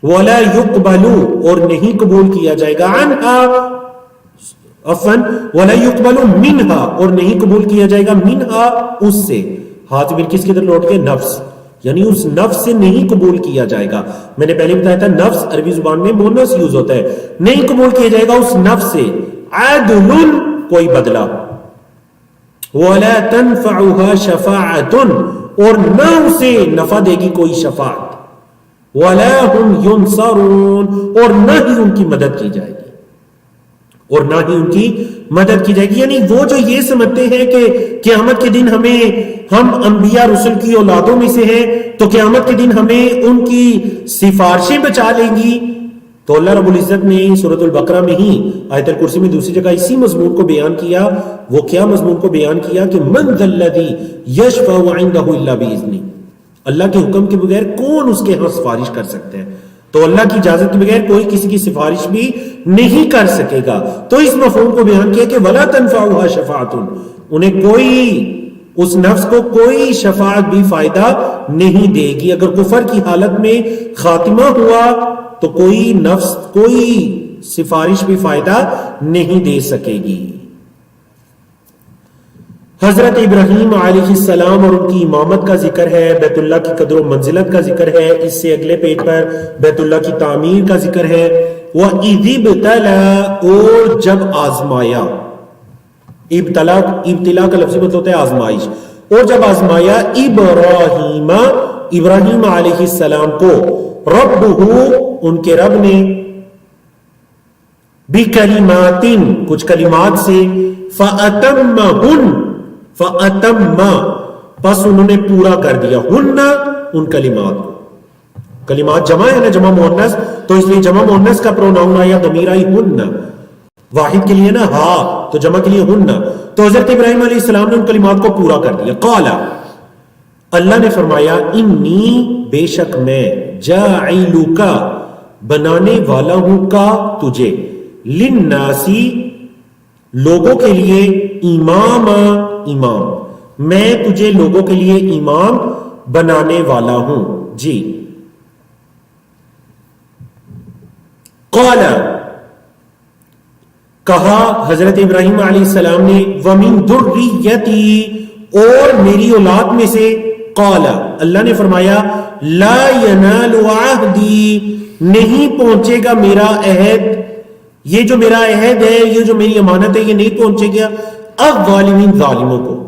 ولا يقبل اور نہیں قبول کیا جائے گا عنها عفواً ولا يقبل منها اور نہیں قبول کیا جائے گا منها اس سے ہاتھ بھی کس کی طرف لوٹ کے نفس یعنی اس نفس سے نہیں قبول کیا جائے گا میں نے پہلے بتایا تھا نفس عربی زبان میں بونس یوز ہوتا ہے نہیں قبول کیا جائے گا اس نفس سے عدل کوئی بدلہ ولا تنفعها شفاعة اور نہ اسے نفع دے گی کوئی شفاعت ولا هم ينصرون اور نہ ہی ان کی مدد کی جائے گی اور نہ ہی ان کی مدد کی جائے گی یعنی وہ جو یہ سمجھتے ہیں کہ قیامت کے دن ہم انبیاء رسول کی اولادوں میں سے ہیں تو قیامت کے دن ہمیں ان کی سفارشیں بچا لیں گی تو اللہ رب العزت نے سورۃ البقرہ میں ہی آیت الکرسی میں دوسری جگہ اسی مضمون کو بیان کیا وہ کیا مضمون کو بیان کیا کہ من ذا الذی یشفع عنده الا باذنہ اللہ کے حکم کے بغیر کون اس کے ہاں سفارش کر سکتے ہیں تو اللہ کی اجازت کے بغیر کوئی کسی کی سفارش بھی نہیں کر سکے گا تو اس مفہوم کو بیان کیا کہ ولا تنفعها شفاعة انہیں کوئی اس نفس کو کوئی شفاعت بھی فائدہ نہیں دے گی اگر کفر کی حالت میں خاتمہ ہوا تو کوئی نفس کوئی سفارش بھی فائدہ نہیں دے سکے گی حضرت ابراہیم علیہ السلام اور ان کی امامت کا ذکر ہے بیت اللہ کی قدر و منزلت کا ذکر ہے اس سے اگلے پیج پر بیت اللہ کی تعمیر کا ذکر ہے وَإِذِ ابْتَلَى اور جب آزمایا ابتلا کا لفظی مطلب ہوتا ہے آزمائش اور جب آزمایا ابراہیم علیہ السلام کو ربہ ان کے رب نے بکلمات کچھ کلمات سے فَأَتَمَّ پس انہوں نے پورا کر دیا ہن ان کلمات کو کلمات جمع ہے نا جمع مؤنث تو اس لیے جمع مؤنث کا پروناؤن آیا ضمیر آئی ہن واحد کے لیے نا ہا تو جمع کے لیے ہن تو حضرت ابراہیم علیہ السلام نے ان کلمات کو پورا کر دیا قال اللہ نے فرمایا انی بے شک میں جاعلک بنانے والا ہوں کا تجھے للناسی لوگوں کے لیے امام میں تجھے لوگوں کے لیے امام بنانے والا ہوں جی قال کہا حضرت ابراہیم علیہ السلام نے وَمِن ذُرِّيَّتِي اور میری اولاد میں سے قال اللہ نے فرمایا لا ينال عہدی نہیں پہنچے گا میرا عہد یہ جو میرا عہد ہے یہ جو میری امانت ہے یہ نہیں پہنچے گا الظالمین ظالموں کو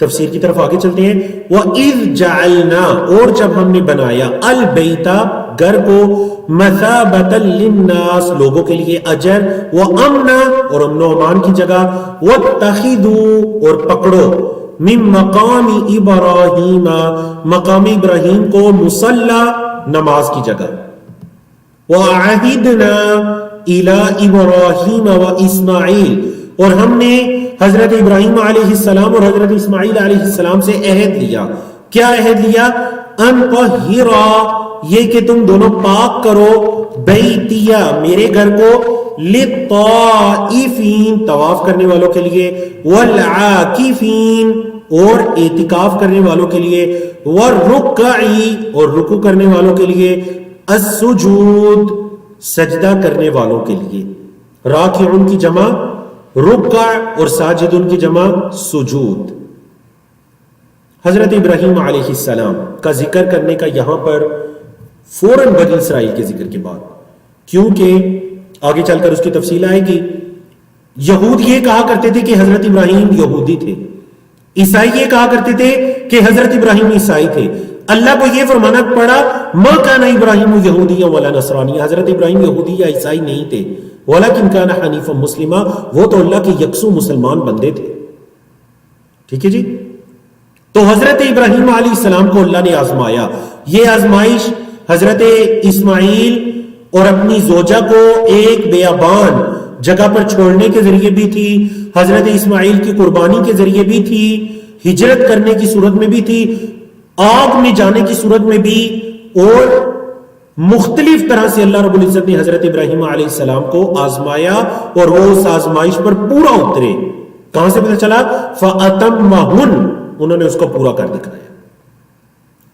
تفسیر کی طرف آگے چلتے ہیں وَإِذْ جَعَلْنَا اور جب ہم نے بنایا البیتا گھر کو مثابتا للناس لوگوں کے لیے اجر وامنا اور امن و امان کی جگہ واتخذوا اور پکڑو من مقام ابراہیم مقام ابراہیم کو مصلی نماز کی جگہ وعہدنا الی ابراہیم واسماعیل اور ہم نے حضرت ابراہیم علیہ السلام اور حضرت اسماعیل علیہ السلام سے عہد لیا کیا عہد لیا ان طہرا یہ کہ تم دونوں پاک کرو بیتیا میرے گھر کو للطائفین طواف کرنے والوں کے لیے والعاکفین اور اعتکاف کرنے والوں کے لیے والرکعی اور رکوع کرنے والوں کے لیے السجود سجدہ کرنے والوں کے لیے راکعون کی جمع رکع اور ساجدون کی جمع سجود حضرت ابراہیم علیہ السلام کا ذکر کرنے کا یہاں پر فوراً بنی اسرائیل کے ذکر کے بعد کیونکہ آگے چل کر اس کی تفصیل آئے گی یہود یہ کہا کرتے تھے کہ حضرت ابراہیم یہودی تھے عیسائی یہ کہا کرتے تھے کہ حضرت ابراہیم عیسائی تھے اللہ کو یہ فرمانا پڑا ما کان ابراہیم یہودیا ولا نصرانی، حضرت ابراہیم یہودی یا عیسائی نہیں تھے، ولکن کان حنیفا مسلما، وہ تو اللہ کے یکسو مسلمان بندے تھے. ٹھیک ہے جی. تو حضرت ابراہیم علیہ السلام کو اللہ نے آزمایا. یہ آزمائش حضرت اسماعیل اور اپنی زوجہ کو ایک بیابان جگہ پر چھوڑنے کے ذریعے بھی تھی، حضرت اسماعیل کی قربانی کے ذریعے بھی تھی، ہجرت کرنے کی صورت میں بھی تھی، آگ میں جانے کی صورت میں بھی، اور مختلف طرح سے اللہ رب العزت نے حضرت ابراہیم علیہ السلام کو آزمایا اور وہ اس آزمائش پر پورا اترے. کہاں سے پتہ چلا؟ فَأَتَمَّهُنْ، انہوں نے اس کو پورا کر دکھایا.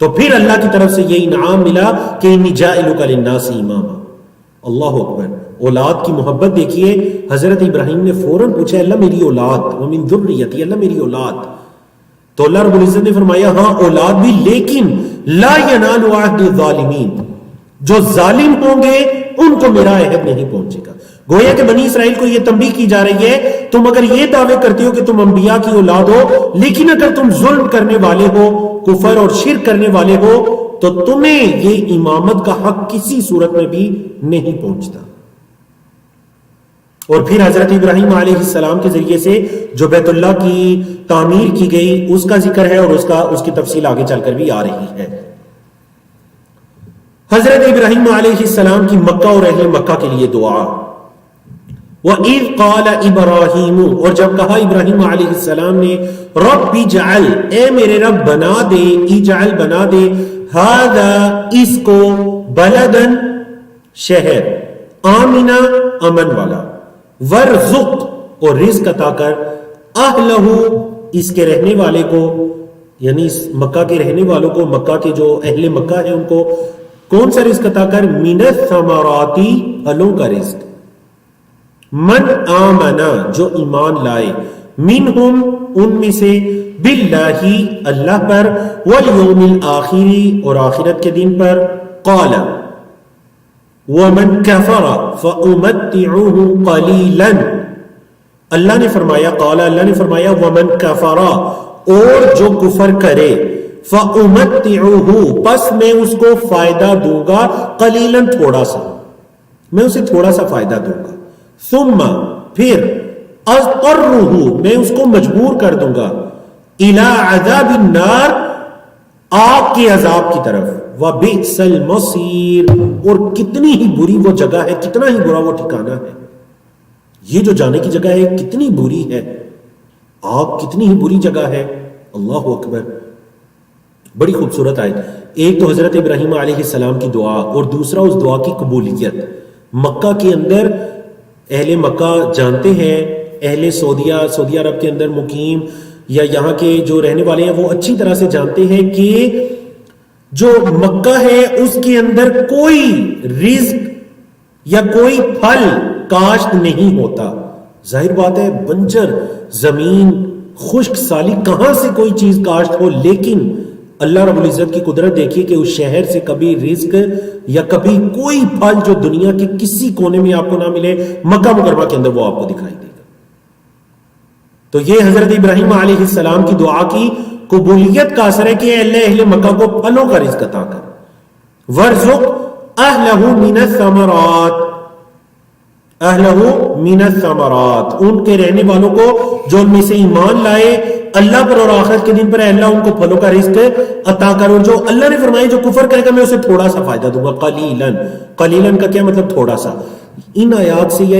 تو پھر اللہ کی طرف سے یہ انعام ملا کہ انی جاعلک للناس اماما. اللہ اکبر. اولاد کی محبت دیکھیے، حضرت ابراہیم نے فوراً پوچھا اللہ میری اولاد، ومن ذریتی، اللہ میری اولاد. تو اللہ رب العزت نے فرمایا ہاں اولاد بھی، لیکن لا ینال عہد الظالمین، جو ظالم ہوں گے ان کو میرا عہد نہیں پہنچے گا. گویا کہ بنی اسرائیل کو یہ تنبیہ کی جا رہی ہے تم اگر یہ دعوے کرتے ہو کہ تم انبیاء کی اولاد ہو، لیکن اگر تم ظلم کرنے والے ہو، کفر اور شرک کرنے والے ہو، تو تمہیں یہ امامت کا حق کسی صورت میں بھی نہیں پہنچتا. اور پھر حضرت ابراہیم علیہ السلام کے ذریعے سے جو بیت اللہ کی تعمیر کی گئی اس کا ذکر ہے، اور اس کی تفصیل آگے چل کر بھی آ رہی ہے. حضرت ابراہیم علیہ السلام کی مکہ اور اہل مکہ کے لیے دعا. وَإِذْ قَالَ إِبْرَاهِيمُ، اور جب کہا ابراہیم علیہ السلام نے رب اجعل، اے میرے رب بنا دے، اجعل بنا دے، هَذَا اس کو، بلدن شہر، آمنا امن والا، ورزق اور رزق عطا کر، اہلہ اس کے رہنے والے کو، یعنی اس مکہ کے رہنے والوں کو، مکہ کے جو اہل مکہ ہیں ان کو کون سا رزق عطا کر؟ من الثمرات، پھلوں کا رزق. من آمنا جو ایمان لائے، منہم ان میں سے، باللہ اللہ پر، والیوم الآخری اور آخرت کے دن پر، قال ومن کفر فأمتعه قلیلا، اللہ نے فرمایا، قال اللہ نے فرمایا، ومن کفر اور جو کفر کرے، فأمتعه پس میں اس کو فائدہ دوں گا، قلیلا تھوڑا سا، میں اسے تھوڑا سا فائدہ دوں گا، ثم پھر اضطرہ میں اس کو مجبور کر دوں گا، الی عذاب النار آگ کے عذاب کی طرف، وبئس المصیر اور کتنی ہی بری وہ جگہ ہے، کتنا ہی برا وہ ٹھکانہ ہے. یہ جو جانے کی جگہ ہے کتنی بری ہے، آگ کتنی ہی بری جگہ ہے. اللہ اکبر. بڑی خوبصورت آیت. ایک تو حضرت ابراہیم علیہ السلام کی دعا، اور دوسرا اس دعا کی قبولیت. مکہ کے اندر اہل مکہ جانتے ہیں، اہل سعودی عرب کے اندر مقیم یا یہاں کے جو رہنے والے ہیں وہ اچھی طرح سے جانتے ہیں کہ جو مکہ ہے اس کے اندر کوئی رزق یا کوئی پھل کاشت نہیں ہوتا. ظاہر بات ہے بنجر زمین، خشک سالی، کہاں سے کوئی چیز کاشت ہو. لیکن اللہ رب العزت کی قدرت دیکھیے کہ اس شہر سے کبھی رزق یا کبھی کوئی پھل جو دنیا کے کسی کونے میں آپ کو نہ ملے، مکہ مکرمہ کے اندر وہ آپ کو دکھائی دے گا. تو یہ حضرت ابراہیم علیہ السلام کی دعا کی قبولیت کا اثر ہے کہ اللہ اہل مکہ کو پھلوں کا رزق عطا کر. وَارْزُقْ أَهْلَهُ مِنَ الثَّمَرَاتِ، اہلہ من الثمرات ان کے رہنے والوں کو جو ان میں سے ایمان لائے اللہ پر اور آخرت کے دن پر، اللہ ان کو پھلوں کا رزق عطا کرو. جو اللہ نے فرمایا جو کفر کرے گا میں اسے تھوڑا سا فائدہ دوں گا. قلیلاً، قلیلاً کا کیا مطلب؟ تھوڑا سا. ان آیات سے یا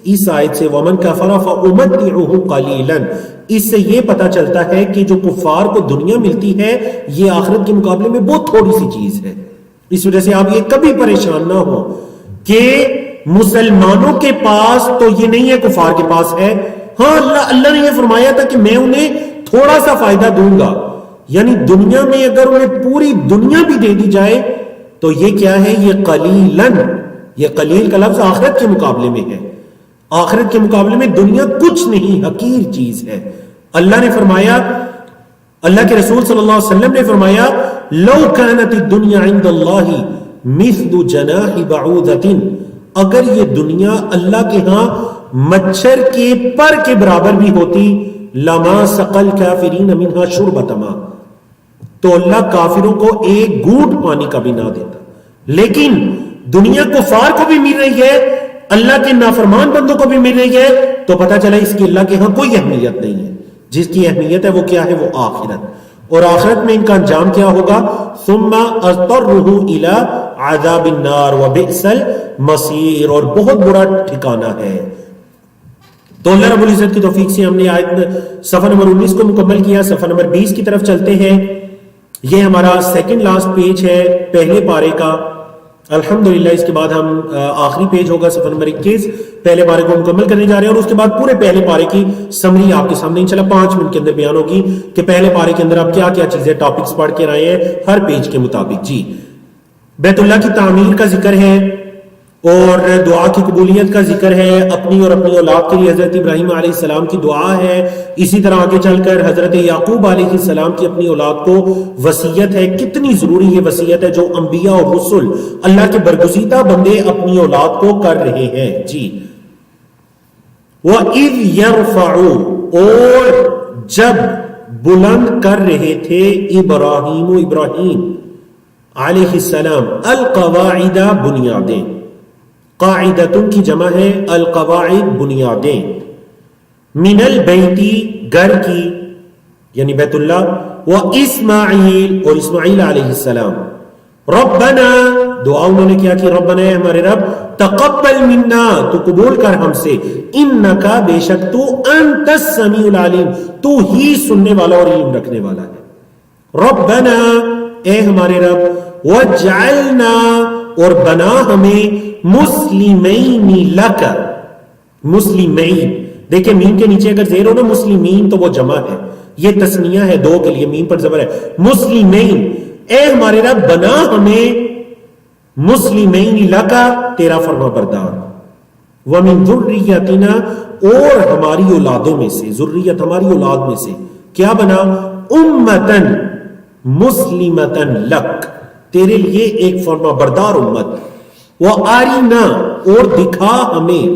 اس آیت سے ومن کفر فأمتعه قلیلاً، اس سے یہ پتا چلتا ہے کہ جو کفار کو دنیا ملتی ہے یہ آخرت کے مقابلے میں بہت تھوڑی سی چیز ہے. اس وجہ سے آپ یہ کبھی پریشان نہ ہو کہ مسلمانوں کے پاس تو یہ نہیں ہے، کفار کے پاس ہے. ہاں اللہ نے یہ فرمایا تھا کہ میں انہیں تھوڑا سا فائدہ دوں گا، یعنی دنیا میں اگر انہیں پوری دنیا بھی دے دی جائے تو یہ کیا ہے؟ یہ قلیلاً. یہ قلیل کا لفظ آخرت کے مقابلے میں ہے. آخرت کے مقابلے میں دنیا کچھ نہیں، حقیر چیز ہے. اللہ نے فرمایا، اللہ کے رسول صلی اللہ علیہ وسلم نے فرمایا لو كانت الدنيا عند الله مثل جناح بعوضة، اگر یہ دنیا اللہ کے ہاں مچھر کے پر کے برابر بھی ہوتی، لما سقل کافرین منها شربۃ ماء، تو اللہ کافروں کو ایک گھونٹ پانی کا بھی نہ دیتا. لیکن دنیا کفار کو بھی مل رہی ہے, اللہ کے نافرمان بندوں کو بھی مل رہی ہے, تو پتہ چلا اس کی اللہ کے ہاں کوئی اہمیت نہیں ہے. جس کی اہمیت ہے وہ کیا ہے؟ وہ آخرت. اور آخرت میں ان کا انجام کیا ہوگا؟ ثم اضطرہ الی عذاب النار وبئس المصیر, اور بہت برا ٹھکانہ ہے. تو اللہ رب العزت کی توفیق سے ہم نے آیت صفحہ نمبر 19 کو مکمل کیا. صفحہ نمبر 20 کی طرف چلتے ہیں. یہ ہمارا سیکنڈ لاسٹ پیج ہے پہلے پارے کا. الحمدللہ اس کے بعد ہم آخری پیج ہوگا صفحہ نمبر 21, پہلے پارے کو مکمل کرنے جا رہے ہیں, اور اس کے بعد پورے پہلے پارے کی سمری آپ کے سامنے انشاءاللہ 5 منٹ کے اندر بیان ہوگی کہ پہلے پارے کے اندر آپ کیا کیا چیزیں ٹاپکس پڑھ کے رہے ہیں ہر پیج کے مطابق. جی, بیت اللہ کی تعمیر کا ذکر ہے اور دعا کی قبولیت کا ذکر ہے. اپنی اور اپنی اولاد کے لیے حضرت ابراہیم علیہ السلام کی دعا ہے. اسی طرح آگے چل کر حضرت یعقوب علیہ السلام کی اپنی اولاد کو وصیت ہے. کتنی ضروری یہ وصیت ہے جو انبیاء اور رسل اللہ کے برگزیدہ بندے اپنی اولاد کو کر رہے ہیں. جی, وَإِذْ يَرْفَعُ, اور جب بلند کر رہے تھے ابراہیم علیہ السلام القواعد, بنیادیں. قاعدتن کی جمع ہے القواعد, بنیادیں. من البیتی, گھر کی یعنی بیت اللہ. واسماعیل, اور اسماعیل علیہ السلام. ربنا, دعا انہوں نے کیا کہ ربنا, اے ہمارے رب, تقبل منا, تو قبول کر ہم سے, انکا, بے شک تو, انت السمیع العلیم, تو ہی سننے والا اور علم رکھنے والا ہے. ربنا, اے ہمارے رب, وجعلنا, اور بنا ہمیں, مسلمین لک, مسلمین, دیکھیں میم کے نیچے اگر زیر ہو نا مسلمین تو وہ جمع ہے, یہ تسنیہ ہے دو کے لیے, میم پر زبر ہے. مسلمین, اے ہمارے رب بنا ہمیں, مسلمین لک, تیرا فرما بردار. ومن ذریتنا, اور ہماری اولادوں میں سے, ذریت ہماری اولاد میں سے, کیا بنا؟ امتن مسلمتن لک, تیرے لیے ایک فرما بردار امت. وَآرِنَا, اور دکھا ہمیں,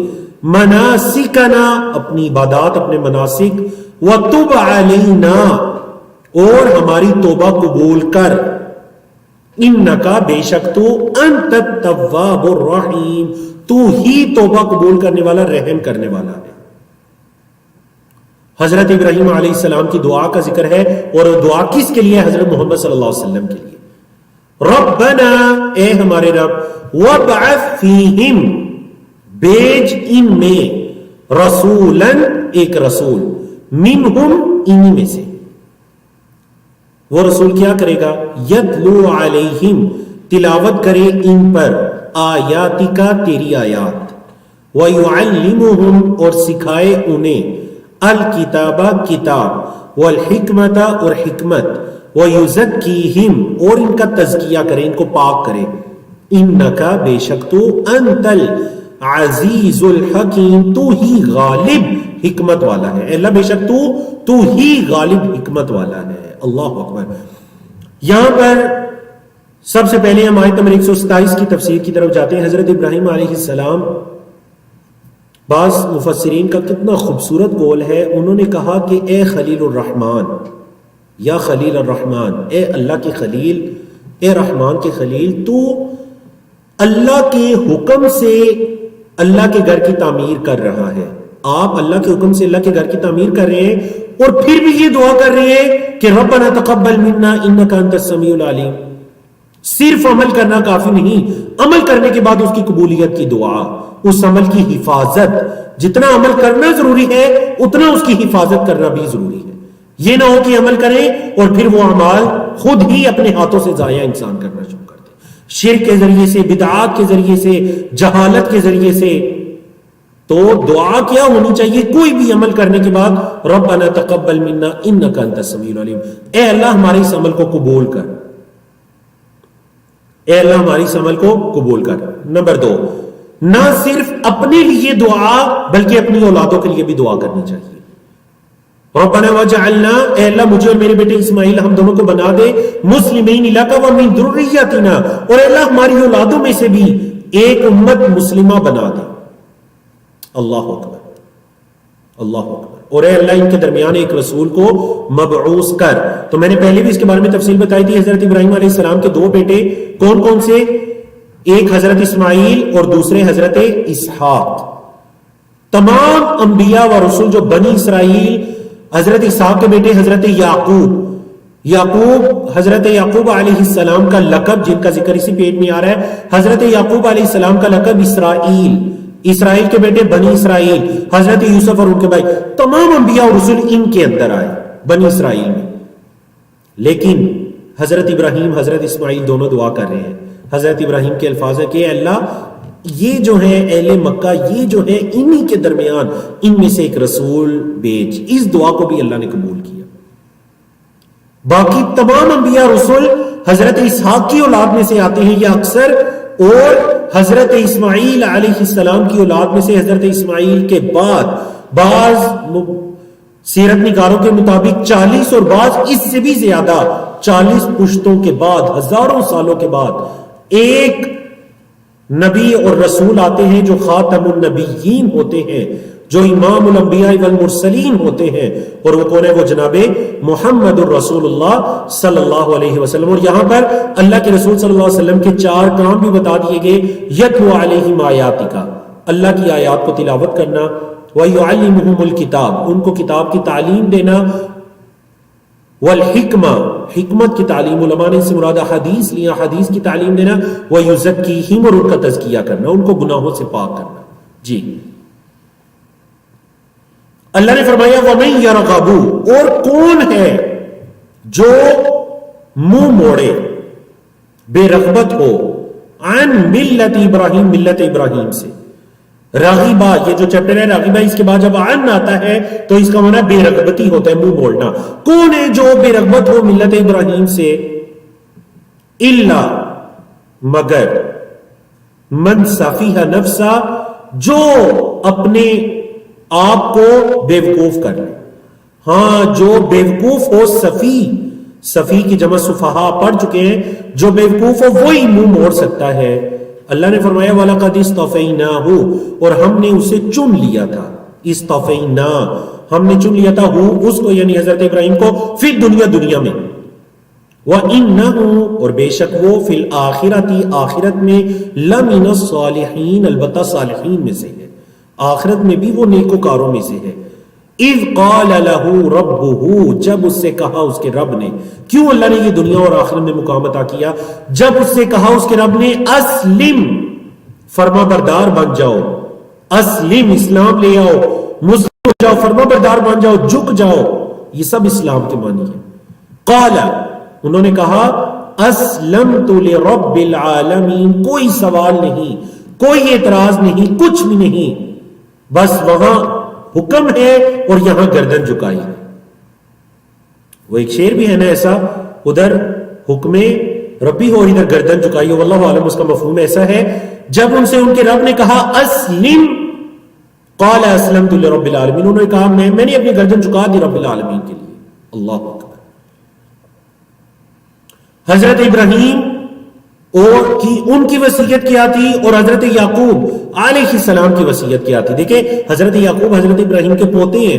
مناسکنا, اپنی عبادات, اپنے مناسک. وَتُبْ عَلَيْنَا, اور ہماری توبہ قبول کر. اِنَّكَ, بے شک تو, أَنْتَ التَّوَّابُ الرَّحِيمُ, تو ہی توبہ قبول کرنے والا, رحم کرنے والا ہے. حضرت ابراہیم علیہ السلام کی دعا کا ذکر ہے, اور دعا کس کے لیے؟ حضرت محمد صلی اللہ علیہ وسلم کے لیے. ربنا, اے ہمارے رب, وابعث فیہم, بیج ان میں, رسولاً, ایک رسول, منہم, انہی میں سے. وہ رسول کیا کرے گا؟ یتلو علیہم, تلاوت کرے ان پر, آیاتکا, تیری آیات. ویعلمہم, اور سکھائے انہیں, الکتابہ, کتاب. والحکمت, اور حکمت. وَيُزَكِّيهِمْ, اور ان کا تزکیہ کرے, ان کو پاک کرے. اِنَّكَ, بے شک تو, أَنْتَ الْعَزِيزُ الْحَكِيمُ, تو ہی غالب حکمت والا ہے. اللہ بے شک تو ہی غالب حکمت والا ہے. اللہ اکبر. یہاں پر سب سے پہلے ہم آیت نمبر 127 کی تفسیر کی طرف جاتے ہیں. حضرت ابراہیم علیہ السلام, بعض مفسرین کا کتنا خوبصورت قول ہے, انہوں نے کہا کہ اے خلیل الرحمن, یا خلیل الرحمن, اے اللہ کے خلیل, اے رحمان کے خلیل, تو اللہ کے حکم سے اللہ کے گھر کی تعمیر کر رہا ہے. آپ اللہ کے حکم سے اللہ کے گھر کی تعمیر کر رہے ہیں, اور پھر بھی یہ دعا کر رہے ہیں کہ ربنا تقبل منا انک انت السمیع العلیم. صرف عمل کرنا کافی نہیں, عمل کرنے کے بعد اس کی قبولیت کی دعا, اس عمل کی حفاظت. جتنا عمل کرنا ضروری ہے اتنا اس کی حفاظت کرنا بھی ضروری ہے. یہ نہ ہو کہ عمل کریں اور پھر وہ اعمال خود ہی اپنے ہاتھوں سے ضائع انسان کرنا شروع کر دے, شرک کے ذریعے سے, بدعات کے ذریعے سے, جہالت کے ذریعے سے. تو دعا کیا ہونی چاہیے کوئی بھی عمل کرنے کے بعد؟ ربنا تقبل منا انک انت السمیع العلیم, اے اللہ ہمارے اس عمل کو قبول کر, اے اللہ ہماری اس عمل کو قبول کر. نمبر 2, نہ صرف اپنے لیے دعا بلکہ اپنی اولادوں کے لیے بھی دعا کرنی چاہیے. ربنا وجعلنا, اے اللہ مجھے اور میرے بیٹے اسماعیل ہم دونوں کو بنا دے, مسلمین لک ومن ذریتنا, اور اللہ ہماری اولادوں میں سے بھی ایک امت مسلمہ بنا دے. اللہ اکبر, اللہ اکبر. اور اے اللہ ان کے درمیان ایک رسول کو مبعوث کر. تو میں نے پہلے بھی اس کے بارے میں تفصیل بتائی تھی. حضرت ابراہیم علیہ السلام کے دو بیٹے کون کون سے؟ ایک حضرت اسماعیل اور دوسرے حضرت اسحاق. تمام انبیاء و رسول جو بنی اسرائیل، حضرت اسحاق کے بیٹے حضرت حضرت یعقوب علیہ السلام کا لقب، جن کا ذکر اسی پیج میں آ رہا ہے، حضرت یعقوب علیہ السلام کا لقب اسرائیل کے بیٹے بنی اسرائیل، حضرت یوسف اور ان کے بھائی، تمام انبیاء اور رسول ان کے اندر آئے بنی اسرائیل میں. لیکن حضرت ابراہیم حضرت اسماعیل دونوں دعا کر رہے ہیں. حضرت ابراہیم کے الفاظ ہے کہ اللہ یہ جو ہے اہل مکہ، یہ جو ہے انہی کے درمیان ان میں سے ایک رسول بھیج. اس دعا کو بھی اللہ نے قبول کیا. باقی تمام انبیاء رسول حضرت اسحاق کی اولاد میں سے آتے ہیں یا اکثر، اور حضرت اسماعیل علیہ السلام کی اولاد میں سے حضرت اسماعیل کے بعد بعض سیرت نگاروں کے مطابق 40 اور بعض اس سے بھی زیادہ 40 پشتوں کے بعد، ہزاروں سالوں کے بعد ایک نبی اور رسول آتے ہیں جو خاتم النبیین ہوتے ہیں، جو امام الانبیاء والمرسلین ہوتے ہیں. اور وہ کون ہے؟ وہ جناب محمد الرسول اللہ صلی اللہ علیہ وسلم. اور یہاں پر اللہ کے رسول صلی اللہ علیہ وسلم کے 4 کام بھی بتا دیے گئے. یتلو علیہم آیاتک، اللہ کی آیات کو تلاوت کرنا، وَيُعَلِّمُهُمُ الْكِتَابَ، ان کو کتاب کی تعلیم دینا، والحکمہ، حکمت کی تعلیم، علماء نے اس سے مراد حدیث لیا، حدیث کی تعلیم دینا، وَيُزَكِّيهِمْ، اور ان کا تزکیہ کرنا، ان کو گناہوں سے پاک کرنا. جی اللہ نے فرمایا وَمَن يَرْغَبُ، اور کون ہے جو منہ موڑے، بے رغبت ہو، عن ملت ابراہیم، ملت ابراہیم سے. راغبہ، یہ جو چیپٹر ہے راغبہ، اس کے بعد جب عن آتا ہے تو اس کا معنی بے رغبتی ہوتا ہے، منہ موڑنا. کون ہے جو بے رغبت ہو ملت ابراہیم سے؟ الا، مگر، من سفیہ نفسا، جو اپنے آپ کو بیوقوف کر لے. ہاں جو بیوقوف ہو، صفی کی جمع صفحاء پڑھ چکے ہیں، جو بیوقوف ہو وہی منہ موڑ سکتا ہے. اللہ نے فرمایا وَلَقَدِ اسْتَفَيْنَاهُ، اور ہم نے اسے چن لیا تھا. استفینا، ہم نے چن لیا تھا اس کو، یعنی حضرت ابراہیم کو، فی دنیا میں. وَإِنَّهُ، اور بے شک وہ، فی الآخرۃ، آخرت میں، لَمِنَ الصَّالِحِينَ، البتہ صالحین میں سے ہے، آخرت میں بھی وہ نیکوکاروں میں سے ہے. اذ قال له ربه، جب اس سے کہا اس کے رب نے. کیوں اللہ نے یہ دنیا اور آخرت میں مقام عطا کیا؟ جب اس سے کہا اس کے رب نے اسلم، فرما بردار بن جاؤ، اسلم، اسلام لے آؤ، مسلم ہو جاؤ، فرما بردار بن جاؤ، جھک جاؤ، یہ سب اسلام کے معنی ہے. قال، انہوں نے کہا اسلمت لرب العالمین، کوئی سوال نہیں، کوئی اعتراض نہیں، کچھ بھی نہیں، بس وہاں حکم ہے اور یہاں گردن جھکائی. وہ ایک شعر بھی ہے نا ایسا، ادھر حکم ربی ہو اور ادھر گردن جھکائی ہو، واللہ عالم اس کا مفہوم ایسا ہے. جب ان سے ان کے رب نے کہا اسلم، قال اسلمت لرب العالمین، انہوں نے کہا میں نے اپنی گردن جھکا دی رب العالمین کے لیے. اللہ اکبر. حضرت ابراہیم اور ان کی وصیت کیا تھی، اور حضرت یعقوب علیہ السلام کی وصیت کیا تھی. دیکھیں حضرت یعقوب حضرت ابراہیم کے پوتے ہیں،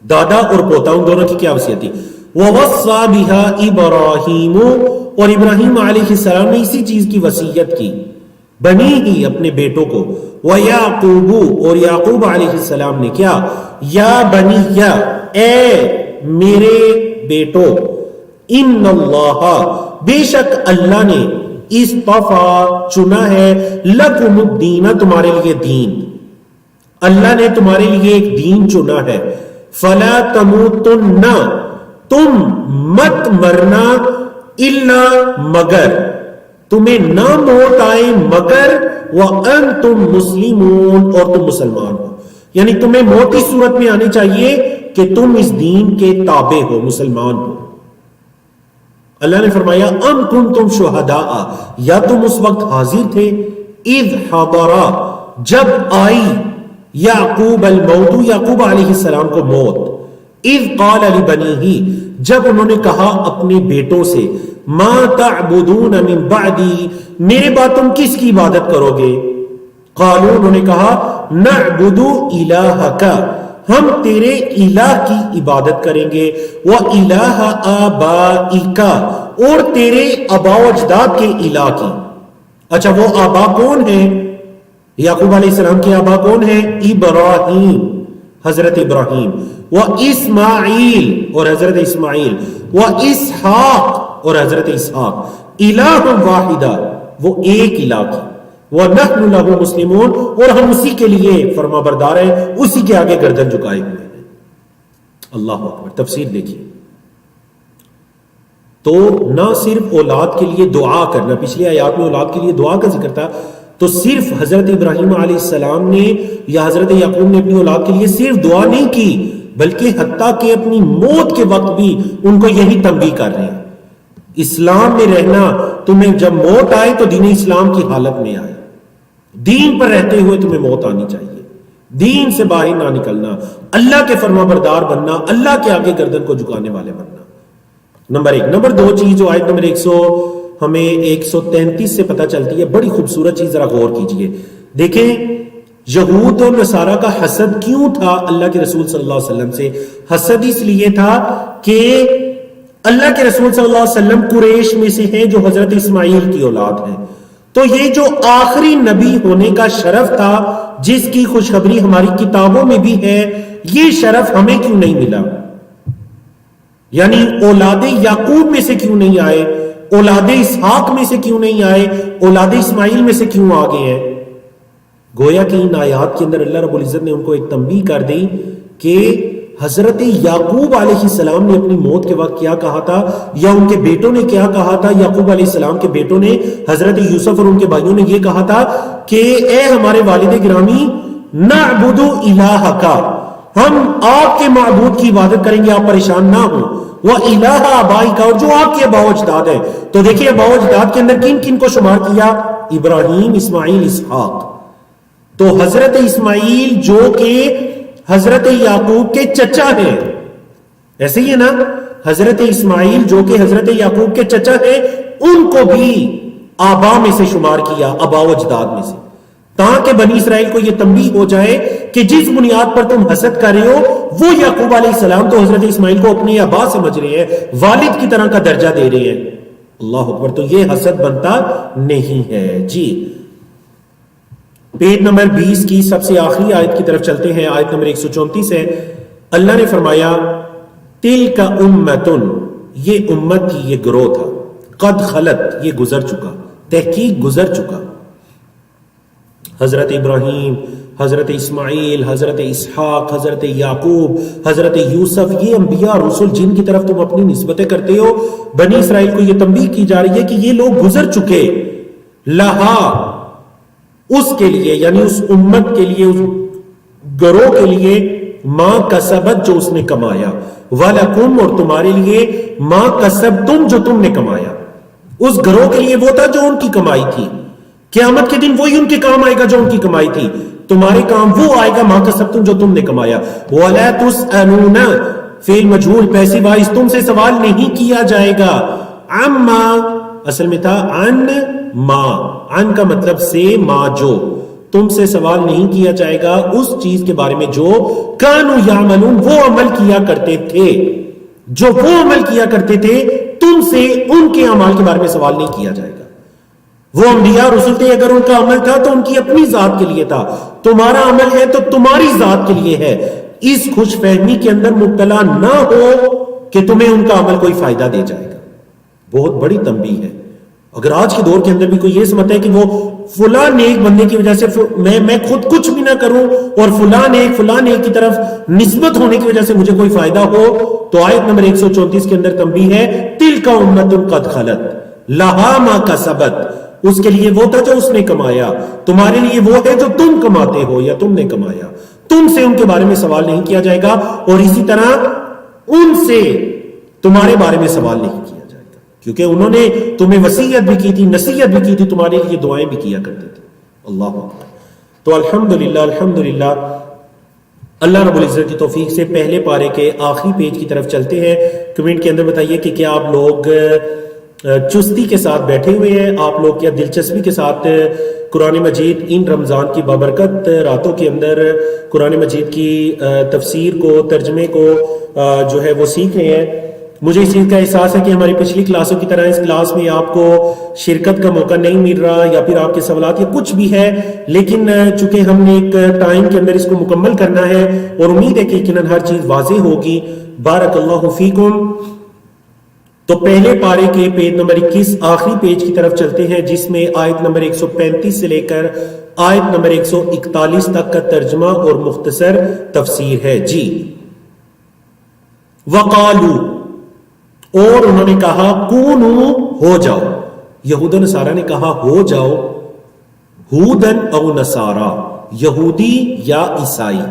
دادا اور پوتا، ان دونوں کی کیا وصیت تھی؟ وَوَصَّى بِهَا إِبْرَاهِيمُ، اور ابراہیم علیہ السلام نے اسی چیز کی وصیت کی، بنی ہی اپنے بیٹوں کو. وَيَعْقُوبُ، اور یعقوب علیہ السلام نے کیا؟ یا بنی، یا اے میرے بیٹو، ان اللہ، بے شک اللہ نے، اصطفیٰ، چنا ہے، لکم الدین، تمہارے لیے دین، اللہ نے تمہارے لیے ایک دین چنا ہے. فلا تموتن، تم مت مرنا، الا، مگر، تمہیں نہ موت آئے مگر، وانتم مسلمون، اور تم مسلمان ہو. یعنی تمہیں موت کی صورت میں آنی چاہیے کہ تم اس دین کے تابع ہو، مسلمان ہو. اللہ نے فرمایا ام کنتم شہداء، یا تم اس وقت حاضر تھے، اذ حضر، جب آئی، یعقوب الموت، یعقوب علیہ السلام کو موت، اذ قال لبنیہ، جب انہوں نے کہا اپنے بیٹوں سے، ما تعبدون من بعدی، میرے بعد تم کس کی عبادت کرو گے؟ قالوا، انہوں نے کہا، نعبد الہک، ہم تیرے الہ کی عبادت کریں گے، وَإِلَٰهَ آبَائِكَ، اور تیرے آبا و اجداد کے الہ کی۔ اچھا وہ آبا کون ہیں؟ یعقوب علیہ السلام کے آبا کون ہیں؟ ابراہیم، حضرت ابراہیم، واسماعیل، اور حضرت اسماعیل، واسحاق، اور حضرت اسحاق، الہ واحدہ، وہ ایک الہ کی، وَنَحْنُ لَهُ مُسْلِمُونَ، اور ہم اسی کے لیے فرما بردار ہیں، اسی کے آگے گردن جھکائے ہوئے ہیں۔ اللہ اکبر۔ تفسیر دیکھیے تو نہ صرف اولاد کے لیے دعا کرنا، پچھلی آیات میں اولاد کے لیے دعا کا ذکر تھا، تو صرف حضرت ابراہیم علیہ السلام نے یا حضرت یعقوب نے اپنی اولاد کے لیے صرف دعا نہیں کی، بلکہ حتیٰ کہ اپنی موت کے وقت بھی ان کو یہی تنبیہ کر رہے ہیں، اسلام میں رہنا، تمہیں جب موت آئے تو دین اسلام کی حالت میں آئے، دین پر رہتے ہوئے تمہیں موت آنی چاہیے، دین سے باہر نہ نکلنا، اللہ کے فرما بردار بننا، اللہ کے آگے گردن کو جھکانے والے بننا۔ نمبر ایک۔ نمبر دو چیز جو آیت نمبر 133 سے پتہ چلتی ہے، بڑی خوبصورت چیز، ذرا غور کیجئے۔ دیکھیں یہود اور نصارہ کا حسد کیوں تھا اللہ کے رسول صلی اللہ علیہ وسلم سے؟ حسد اس لیے تھا کہ اللہ کے رسول صلی اللہ علیہ وسلم قریش میں سے ہیں جو حضرت اسماعیل کی اولاد ہیں، تو یہ جو آخری نبی ہونے کا شرف تھا، جس کی خوشخبری ہماری کتابوں میں بھی ہے، یہ شرف ہمیں کیوں نہیں ملا؟ یعنی اولاد یعقوب میں سے کیوں نہیں آئے، اولاد اسحاق میں سے کیوں نہیں آئے، اولاد اسماعیل میں سے کیوں آ گئے ہیں؟ گویا کہ ان آیات کے اندر اللہ رب العزت نے ان کو ایک تنبیہ کر دی کہ حضرت یعقوب علیہ السلام نے اپنی موت کے وقت کیا کہا تھا، یا ان کے بیٹوں نے کیا کہا تھا، یعقوب علیہ السلام کے بیٹوں نے، حضرت یوسف اور ان کے بھائیوں نے یہ کہا تھا کہ اے ہمارے والد گرامی، نعبد الہک، ہم آپ کے معبود کی عبادت کریں گے، آپ پریشان نہ ہوں، وَإِلَٰهَ آبَائِكَ، اور جو آپ کے آبا و اجداد ہیں۔ تو دیکھیں آبا و اجداد کے اندر کن کن کو شمار کیا؟ ابراہیم، اسماعیل، اسحاق۔ تو حضرت اسماعیل جو کہ حضرت یعقوب کے چچا ہیں، ایسے ہی ہے نا، حضرت اسماعیل جو کہ حضرت یعقوب کے چچا ہیں، ان کو بھی آبا میں سے شمار کیا، آبا و اجداد میں سے، تاکہ بنی اسرائیل کو یہ تنبیہ ہو جائے کہ جس بنیاد پر تم حسد کر رہے ہو، وہ یعقوب علیہ السلام تو حضرت اسماعیل کو اپنی آبا سمجھ رہے ہیں، والد کی طرح کا درجہ دے رہے ہیں۔ اللہ اکبر۔ تو یہ حسد بنتا نہیں ہے۔ جی پیج نمبر 20 کی سب سے آخری آیت کی طرف چلتے ہیں، آیت نمبر 134 ہے۔ اللہ نے فرمایا تِلْكَ أُمَّةٌ، یہ امت کی، یہ گروہ تھا، قد خلت، یہ گزر چکا، تحقیق گزر چکا۔ حضرت ابراہیم، حضرت اسماعیل، حضرت اسحاق، حضرت یعقوب، حضرت یوسف، یہ انبیاء رسول جن کی طرف تم اپنی نسبتیں کرتے ہو، بنی اسرائیل کو یہ تنبیہ کی جا رہی ہے کہ یہ لوگ گزر چکے، لہا، اس کے لیے، یعنی اس امت کے لیے، اس گروہ کے لیے، ما کسبت، جو اس نے کمایا، وَلَكُمْ، اور تمہارے لیے، ما کسبتم، جو تم نے کمایا۔ اس گروہ کے لیے وہ تھا جو ان کی کمائی تھی، قیامت کے دن وہی ان کے کام آئے گا جو ان کی کمائی تھی، تمہارے کام وہ آئے گا، ما کسبتم، جو تم نے کمایا۔ وَلَا تُسْأَلُونَ، فعل مجہول پیسے وائز، تم سے سوال نہیں کیا جائے گا، عما، اصل میں تھا عن ما، عن کا مطلب سے، ما جو، تم سے سوال نہیں کیا جائے گا اس چیز کے بارے میں جو کانوا یعملون، وہ عمل کیا کرتے تھے، جو وہ عمل کیا کرتے تھے، تم سے ان کے اعمال کے بارے میں سوال نہیں کیا جائے گا۔ وہ انبیاء رسول تھے، اگر ان کا عمل تھا تو ان کی اپنی ذات کے لیے تھا، تمہارا عمل ہے تو تمہاری ذات کے لیے ہے۔ اس خوش فہمی کے اندر مبتلا نہ ہو کہ تمہیں ان کا عمل کوئی فائدہ دے جائے گا۔ بہت بڑی تنبیہ ہے۔ اگر آج کے دور کے اندر بھی کوئی یہ سمجھتا ہے کہ وہ فلاں نیک بندے کی وجہ سے میں خود کچھ بھی نہ کروں اور فلاں نیک کی طرف نسبت ہونے کی وجہ سے مجھے کوئی فائدہ ہو، تو آیت نمبر 134 کے اندر تنبیہ ہے، تِلْكَ أُمَّةٌ قَدْ خَلَتْ لَهَا مَا كَسَبَتْ، اس کے لیے وہ تھا جو اس نے کمایا، تمہارے لیے وہ ہے جو تم کماتے ہو یا تم نے کمایا، تم سے ان کے بارے میں سوال نہیں کیا جائے گا، اور اسی طرح ان سے تمہارے بارے میں سوال نہیں کیا جائے گا، کیونکہ انہوں نے تمہیں وصیت بھی کی تھی، نصیحت بھی کی تھی، تمہارے لیے دعائیں بھی کیا کرتے تھے۔ اللہ اکبر۔ تو الحمدللہ اللہ رب العزت کی توفیق سے پہلے پارے کے آخری پیج کی طرف چلتے ہیں۔ کمنٹ کے اندر بتائیے کہ کیا آپ لوگ چستی کے ساتھ بیٹھے ہوئے ہیں آپ لوگ، کیا دلچسپی کے ساتھ قرآن مجید ان رمضان کی بابرکت راتوں کے اندر قرآن مجید کی تفسیر کو، ترجمے کو جو ہے وہ سیکھ رہے ہیں؟ مجھے اس چیز کا احساس ہے کہ ہماری پچھلی کلاسوں کی طرح اس کلاس میں آپ کو شرکت کا موقع نہیں مل رہا، یا پھر آپ کے سوالات یا کچھ بھی ہے، لیکن چونکہ ہم نے ایک ٹائم کے اندر اس کو مکمل کرنا ہے اور امید ہے کہ یقیناً ہر چیز واضح ہوگی۔ بارک اللہ فیکم۔ تو پہلے پارے کے پیج نمبر 21 آخری پیج کی طرف چلتے ہیں، جس میں آیت نمبر 135 سے لے کر آیت نمبر 141 تک کا ترجمہ اور مختصر تفسیر ہے۔ جی، وقالو، اور انہوں نے کہا، کونو، ہو جاؤ، یہود و نصارہ نے کہا ہو جاؤ، ہودن او نصارہ، یہودی یا عیسائی،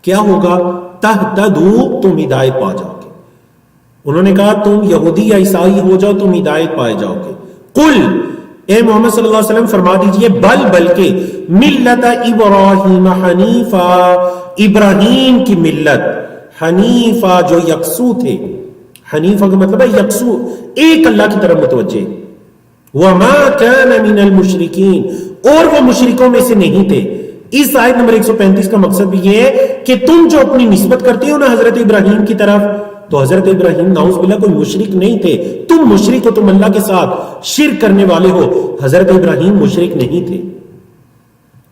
کیا ہوگا؟ تہتدو، تم ہدایت پا جاؤ گے۔ انہوں نے کہا تم یہودی یا عیسائی ہو جاؤ، تم ہدایت پائے جاؤ گے۔ قل، اے محمد صلی اللہ علیہ وسلم فرما دیجئے، بلکہ ملت ابراہیم حنیفا، ابراہیم کی ملت، حنیفا جو یکسو تھے، حنیفہ کا مطلب ہے یکسو، ایک اللہ کی طرف متوجہ، وما کان من المشرکین، اور وہ مشرکوں میں سے نہیں تھے۔ اس آیت نمبر 135 کا مقصد بھی یہ ہے کہ تم جو اپنی نسبت کرتے ہو نا حضرت ابراہیم کی طرف، تو حضرت ابراہیم نعوذ باللہ کوئی مشرک نہیں تھے، تم مشرک ہو، تم اللہ کے ساتھ شرک کرنے والے ہو، حضرت ابراہیم مشرک نہیں تھے۔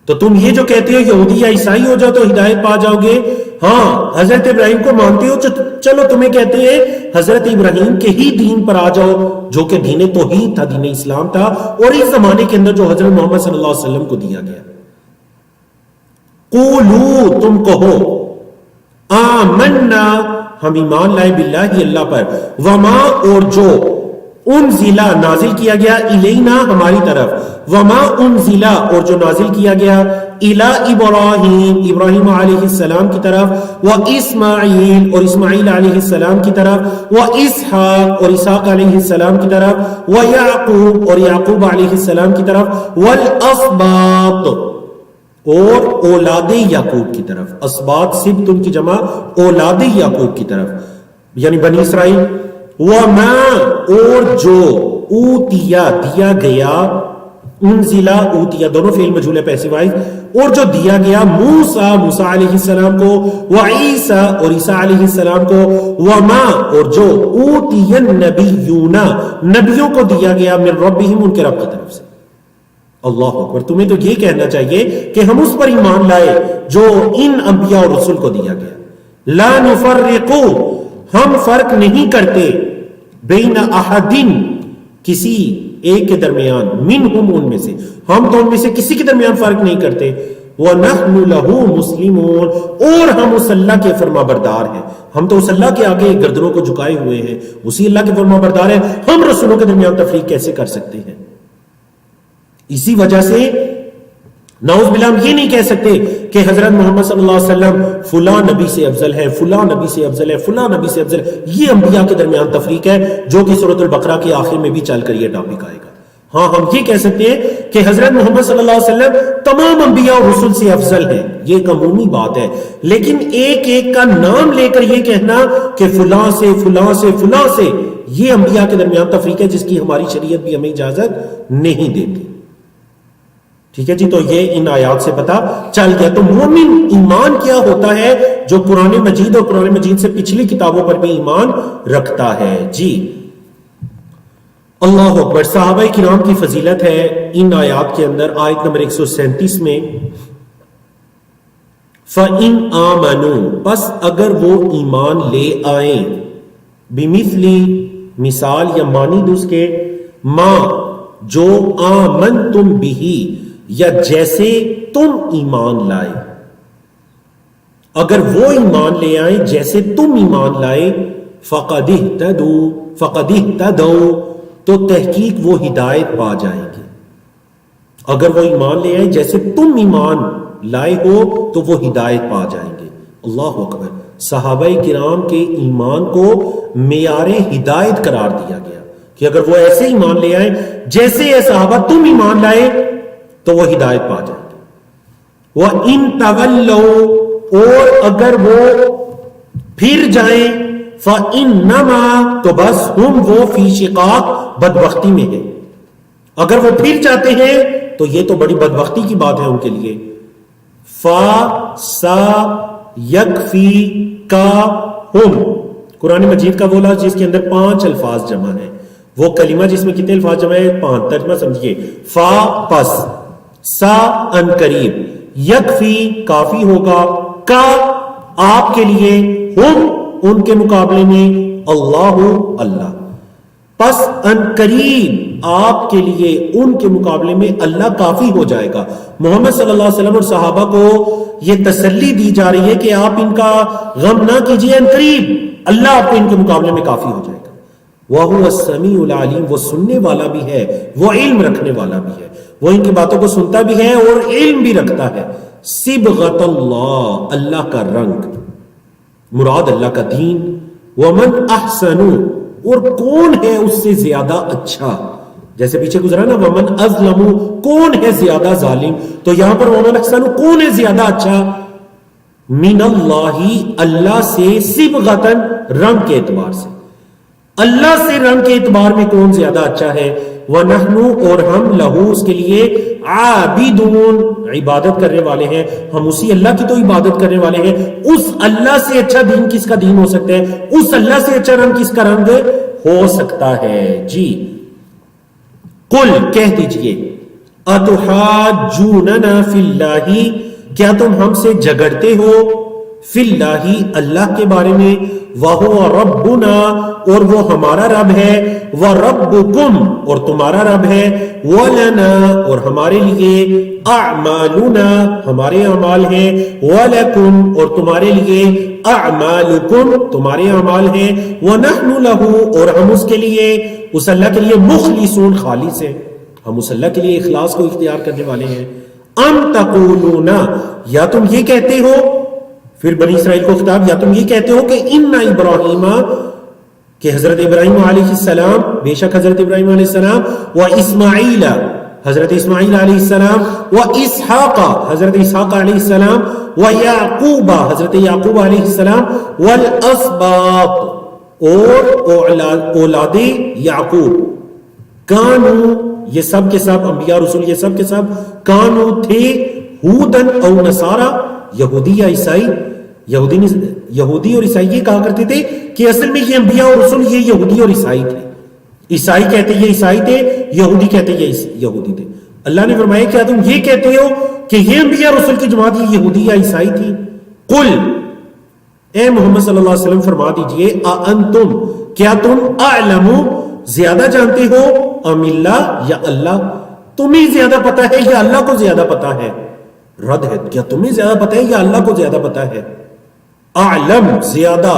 تو تم یہ جو کہتے ہو یہودی یا عیسائی ہو جاؤ تو ہدایت پا جاؤ گے، ہاں حضرت ابراہیم کو مانتے ہو، چلو تمہیں کہتے ہیں حضرت ابراہیم کے ہی دین پر آ جاؤ، جو کہ دین توحید تھا، دین اسلام تھا، اور اس زمانے کے اندر جو حضرت محمد صلی اللہ علیہ وسلم کو دیا گیا۔ قولو، تم کہو، آمنا، ہم ایمان لائے، باللہ اللہ پر، وما، اور جو، انزلہ، نازل کیا گیا، الینا، ہماری طرف، وما انزلہ، اور جو نازل کیا گیا، الی ابراہیم، ابراہیم علیہ السلام کی طرف، و اسماعیل، اور اسماعیل علیہ السلام کی طرف، و اسحاق، اور اسحاق علیہ السلام کی طرف، و یعقوب، اور یعقوب علیہ السلام کی طرف، والاسباط، اور اولاد یعقوب کی طرف، اسباط سبت ان کی جمع، اولاد یعقوب کی طرف یعنی بنی اسرائیل، وما، اور جو، اوتیا، دیا گیا، انزلہ، اوتیا دونوں فعل مجہول ہے پیسو وائز، اور جو دیا گیا موسیٰ، موسیٰ علیہ السلام کو، وعیسیٰ، اور عیسیٰ علیہ السلام کو، وما، اور جو، اوتی النبیون، نبیوں کو دیا گیا، من ربہم، ان کے رب کی طرف سے۔ اللہ اکبر، تمہیں تو یہ کہنا چاہیے کہ ہم اس پر ایمان لائے جو ان انبیاء اور رسول کو دیا گیا۔ لا نفرقو، ہم فرق نہیں کرتے، بین احدن، کسی ایک کے درمیان، منہم، ان میں سے، ہم تو ان میں سے کسی کے درمیان فرق نہیں کرتے، وَنَحْنُ لَهُ مُسْلِمُونَ، اور ہم اس اللہ کے فرما بردار ہیں، ہم تو اس اللہ کے آگے گردنوں کو جھکائے ہوئے ہیں، اسی اللہ کے فرما بردار ہیں، ہم رسولوں کے درمیان تفریق کیسے کر سکتے ہیں؟ اسی وجہ سے نعوذ باللہ ہم یہ نہیں کہہ سکتے کہ حضرت محمد صلی اللہ علیہ وسلم فلاں نبی سے افضل ہے، فلاں نبی سے افضل ہے، فلاں نبی سے افضل ہے، یہ انبیاء کے درمیان تفریق ہے، جو کہ سورۃ البقرہ کے آخر میں بھی چل کر یہ ٹاپک آئے گا۔ ہاں ہم یہ کہہ سکتے ہیں کہ حضرت محمد صلی اللہ علیہ وسلم تمام انبیاء اور رسول سے افضل ہیں، یہ ایک عمومی بات ہے، لیکن ایک ایک کا نام لے کر یہ کہنا کہ فلاں سے فلاں سے فلاں سے، یہ انبیاء کے درمیان تفریق ہے جس کی ہماری شریعت بھی ہمیں اجازت نہیں دیتی۔ ٹھیک ہے جی، تو یہ ان آیات سے پتہ چل گیا۔ تو مومن ایمان کیا ہوتا ہے؟ جو قرآن مجید اور قرآن مجید سے پچھلی کتابوں پر بھی ایمان رکھتا ہے۔ جی، اللہ اکبر۔ صحابہ کرام کی فضیلت ہے ان آیات کے اندر، آیت نمبر 137 میں، فَإِنْ آمَنُوا، پس اگر وہ ایمان لے آئیں، بِمِثْلِ، مثال یا مانند اس کے، ماں جو، آمنتم بِہِ، یا جیسے تم ایمان لائے، اگر وہ ایمان لے آئیں جیسے تم ایمان لائے، فَقَدِ اهْتَدَوْا، تو تحقیق وہ ہدایت پا جائیں گے۔ اگر وہ ایمان لے آئیں جیسے تم ایمان لائے ہو تو وہ ہدایت پا جائیں گے۔ اللہ اکبر۔ صحابہ کرام کے ایمان کو معیار ہدایت قرار دیا گیا کہ اگر وہ ایسے ایمان لے آئیں جیسے اے صحابہ تم ایمان لائے تو وہ ہدایت پا جائیں گے۔ وَإِن تَوَلَّوْا، اور اگر وہ پھر جائیں، فَإِنَّمَا تو بس ہم وہ فی شقاق بدبختی میں ہیں. اگر وہ پھر جاتے ہیں تو یہ تو بڑی بدبختی کی بات ہے ان کے لیے. فا سا یکفی کا ہم قرآن مجید کا وہ لفظ جس کے اندر 5 الفاظ جمع ہیں، وہ کلمہ جس میں کتنے الفاظ جمع ہے؟ 5. ترجمہ سمجھیے. فا پس، سا ان قریب، یکفی کافی ہوگا، کا آپ کے لیے، ہم ان کے مقابلے میں، اللہ اللہ. پس ان قریب آپ کے لیے ان کے مقابلے میں اللہ کافی ہو جائے گا. محمد صلی اللہ علیہ وسلم اور صحابہ کو یہ تسلی دی جا رہی ہے کہ آپ ان کا غم نہ کیجئے، ان قریب اللہ آپ کو ان کے مقابلے میں کافی ہو جائے گا. وَهُوَ السَّمِيعُ الْعَلِيمُ وہ سننے والا بھی ہے، وہ علم رکھنے والا بھی ہے، وہ ان کی باتوں کو سنتا بھی ہے اور علم بھی رکھتا ہے. صبغۃ اللہ اللہ کا رنگ، مراد اللہ کا دین. وَمَنْ أَحْسَنُ اور کون ہے اس سے زیادہ اچھا، جیسے پیچھے گزرا نا وَمَنْ أَظْلَمُ کون ہے زیادہ ظالم، تو یہاں پر وَمَنْ أَحْسَنُ کون ہے زیادہ اچھا، من اللہ اللہ سے، صبغۃً رنگ کے اعتبار سے، اللہ سے رنگ کے اعتبار میں کون زیادہ اچھا ہے. وَنَحْنُ اور ہم لہو اس کے لیے، عابدون عبادت کرنے والے ہیں، ہم اسی اللہ کی تو عبادت کرنے والے ہیں. اس اللہ سے اچھا دین کس کا دین ہو سکتا ہے، اس اللہ سے اچھا رنگ کس کا رنگ ہو سکتا ہے. جی قل کہہ دیجئے، اتحاجوننا فی اللہ کیا تم ہم سے جھگڑتے ہو، فی اللہ اللہ کے بارے میں، وَهُوَ رَبُّنَا اور وہ ہمارا رب ہے، وَرَبُّكُمْ اور تمہارا رب ہے، وَلَنَا اور ہمارے لیے، أَعْمَالُنَا ہمارے اعمال ہیں، وَلَكُمْ اور تمہارے لیے، أَعْمَالُكُمْ تمہارے اعمال ہیں، وَنَحْنُ لَهُ اور ہم اس کے لیے، اس اللہ کے لیے، مخلصون خالص ہیں، ہم اس اللہ کے لیے اخلاص کو اختیار کرنے والے ہیں. ام تقولون یا تم یہ کہتے ہو، پھر بنی اسرائیل کو خطاب، یا تم یہ کہتے ہو کہ ان ابراہیم کہ حضرت ابراہیم علیہ السلام، بے شک حضرت ابراہیم علیہ السلام، و اسماعیل حضرت اسماعیل علیہ السلام، و اسحاق حضرت اسحاق علیہ السلام، و یعقوب حضرت یعقوب علیہ السلام، والاسباط اور اولاد یعقوب، کانو یہ سب کے سب انبیاء رسول، یہ سب کے سب، کانو تھے، ہودن او نصارا یہودی یا عیسائی. یہودی اور عیسائی یہ کہا کرتے تھے کہ اصل میں یہ انبیاء اور رسول یہ یہودی اور عیسائی تھے. عیسائی کہتے یہ عیسائی تھے، یہودی کہتے یہ یہودی تھے. اللہ نے فرمایا کیا تم یہ کہتے ہو کہ یہ انبیاء رسول کی جماعت یہ یہودی یا عیسائی تھی؟ قل اے محمد صلی اللہ علیہ وسلم فرما دیجئے، انتم کیا تم، اعلم زیادہ جانتے ہو، ام اللہ یا اللہ، تمہیں زیادہ پتا ہے یا اللہ کو زیادہ پتا ہے؟ رد ہے، کیا تمہیں زیادہ پتا ہے یا اللہ کو زیادہ پتا ہے؟ اعلم زیادہ،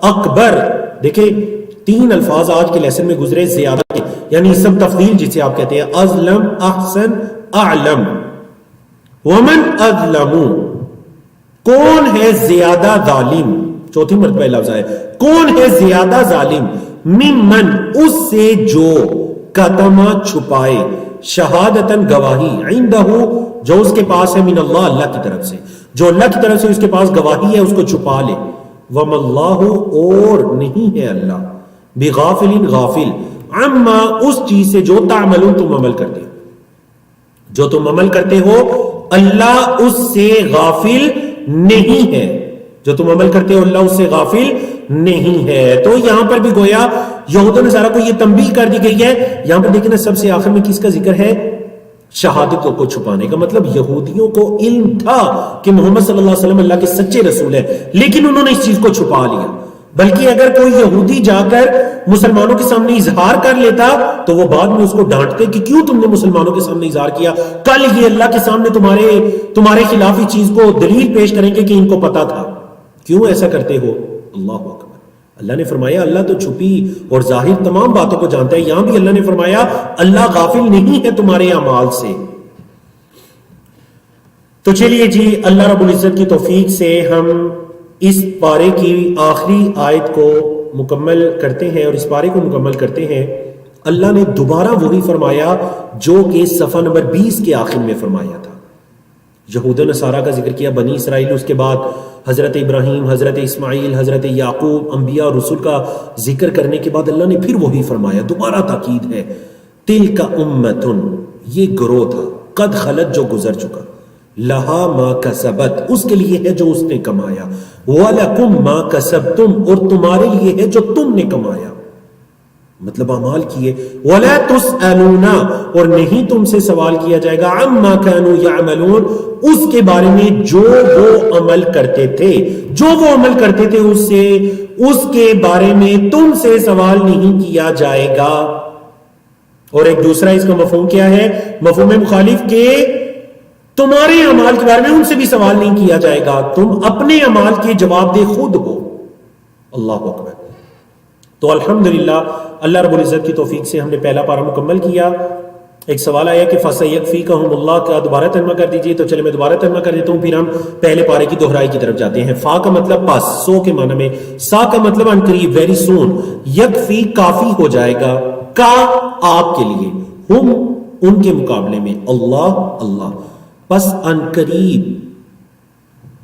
اکبر دیکھیں 3 الفاظ آج کے لیسن میں گزرے زیادہ کے، یعنی اسم تفضیل جسے آپ کہتے ہیں، ازلم، احسن، اعلم. ومن اظلم کون ہے زیادہ ظالم، چوتھی مرتبہ لفظ ہے، کون ہے زیادہ ظالم، ممن اس سے جو، کتما چھپائے، شہادتن گواہی، عندہ جو اس کے پاس ہے، من اللہ اللہ کی طرف سے، جو اللہ کی طرف سے اس کے پاس گواہی ہے اس کو چھپا لے. وَمَا اللَّهُ اور نہیں ہے اللہ، بِغَافِلٍ غافل، عَمَّا اس چیز سے جو تعملون تم عمل کرتے ہو، جو تم عمل کرتے ہو اللہ اس سے غافل نہیں ہے، جو تم عمل کرتے ہو اللہ اس سے غافل نہیں ہے. تو یہاں پر بھی گویا یہود و نصارہ کو یہ تنبیہ کر دی گئی ہے. یہاں پر دیکھیں سب سے آخر میں کس کا ذکر ہے؟ شہادت کو چھپانے کا. مطلب یہودیوں کو علم تھا کہ محمد صلی اللہ علیہ وسلم اللہ کے سچے رسول ہیں، لیکن انہوں نے اس چیز کو چھپا لیا. بلکہ اگر کوئی یہودی جا کر مسلمانوں کے سامنے اظہار کر لیتا تو وہ بعد میں اس کو ڈانٹتے کہ کیوں تم نے مسلمانوں کے سامنے اظہار کیا، کل یہ اللہ کے سامنے تمہارے خلاف ہی چیز کو دلیل پیش کریں گے کہ ان کو پتا تھا، کیوں ایسا کرتے ہو. اللہ اکبر. اللہ نے فرمایا اللہ تو چھپی اور ظاہر تمام باتوں کو جانتا ہے. یہاں بھی اللہ نے فرمایا اللہ غافل نہیں ہے تمہارے اعمال سے. تو چلیے جی، اللہ رب العزت کی توفیق سے ہم اس پارے کی آخری آیت کو مکمل کرتے ہیں اور اس پارے کو مکمل کرتے ہیں. اللہ نے دوبارہ وہی فرمایا جو کہ صفحہ نمبر 20 کے آخر میں فرمایا تھا. یہود و نصارہ کا ذکر کیا، بنی اسرائیل، اس کے بعد حضرت ابراہیم، حضرت اسماعیل، حضرت یعقوب، انبیاء اور رسول کا ذکر کرنے کے بعد اللہ نے پھر وہی فرمایا، دوبارہ تاکید ہے، تلک امتن، یہ گروہ تھا، قد خلت، جو گزر چکا، لہا ما کسبت، اس کے لیے ہے جو اس نے کمایا، وَلَكُمْ مَا كَسَبْتُمْ، اور تمہارے لیے ہے جو تم نے کمایا، مطلب اعمال کیے، وَلَا تُسْأَلُونَ، اور نہیں تم سے سوال کیا جائے گا، عَمَّا كَانُوا يَعْمَلُونَ، اس کے بارے میں جو وہ عمل کرتے تھے، جو وہ عمل کرتے تھے اس کے بارے میں تم سے سوال نہیں کیا جائے گا۔ اور ایک دوسرا اس کا مفہوم کیا ہے؟ مفہوم مخالف کہ تمہارے اعمال کے بارے میں ان سے بھی سوال نہیں کیا جائے گا، تم اپنے اعمال کے جواب دہ خود ہو۔ اللہ اکبر۔ تو الحمدللہ اللہ رب العزت کی توفیق سے ہم نے پہلا پارہ مکمل کیا۔ ایک سوال آیا کہ فَسَيَكْفِيكَهُمُ اللَّهُ، کا دوبارہ ترجمہ کر دیجئے، تو چلے میں دوبارہ ترجمہ کر دیتا ہوں، پھر ہم پہلے پارے کی دہرائی کی طرف جاتے ہیں۔ فا کا مطلب پاس، سو کے معنی میں، سا کا مطلب ان قریب، ویری سون، یکفی کافی ہو جائے گا، کا آپ کے لیے، ہم ان کے مقابلے میں، اللہ اللہ، پس ان قریب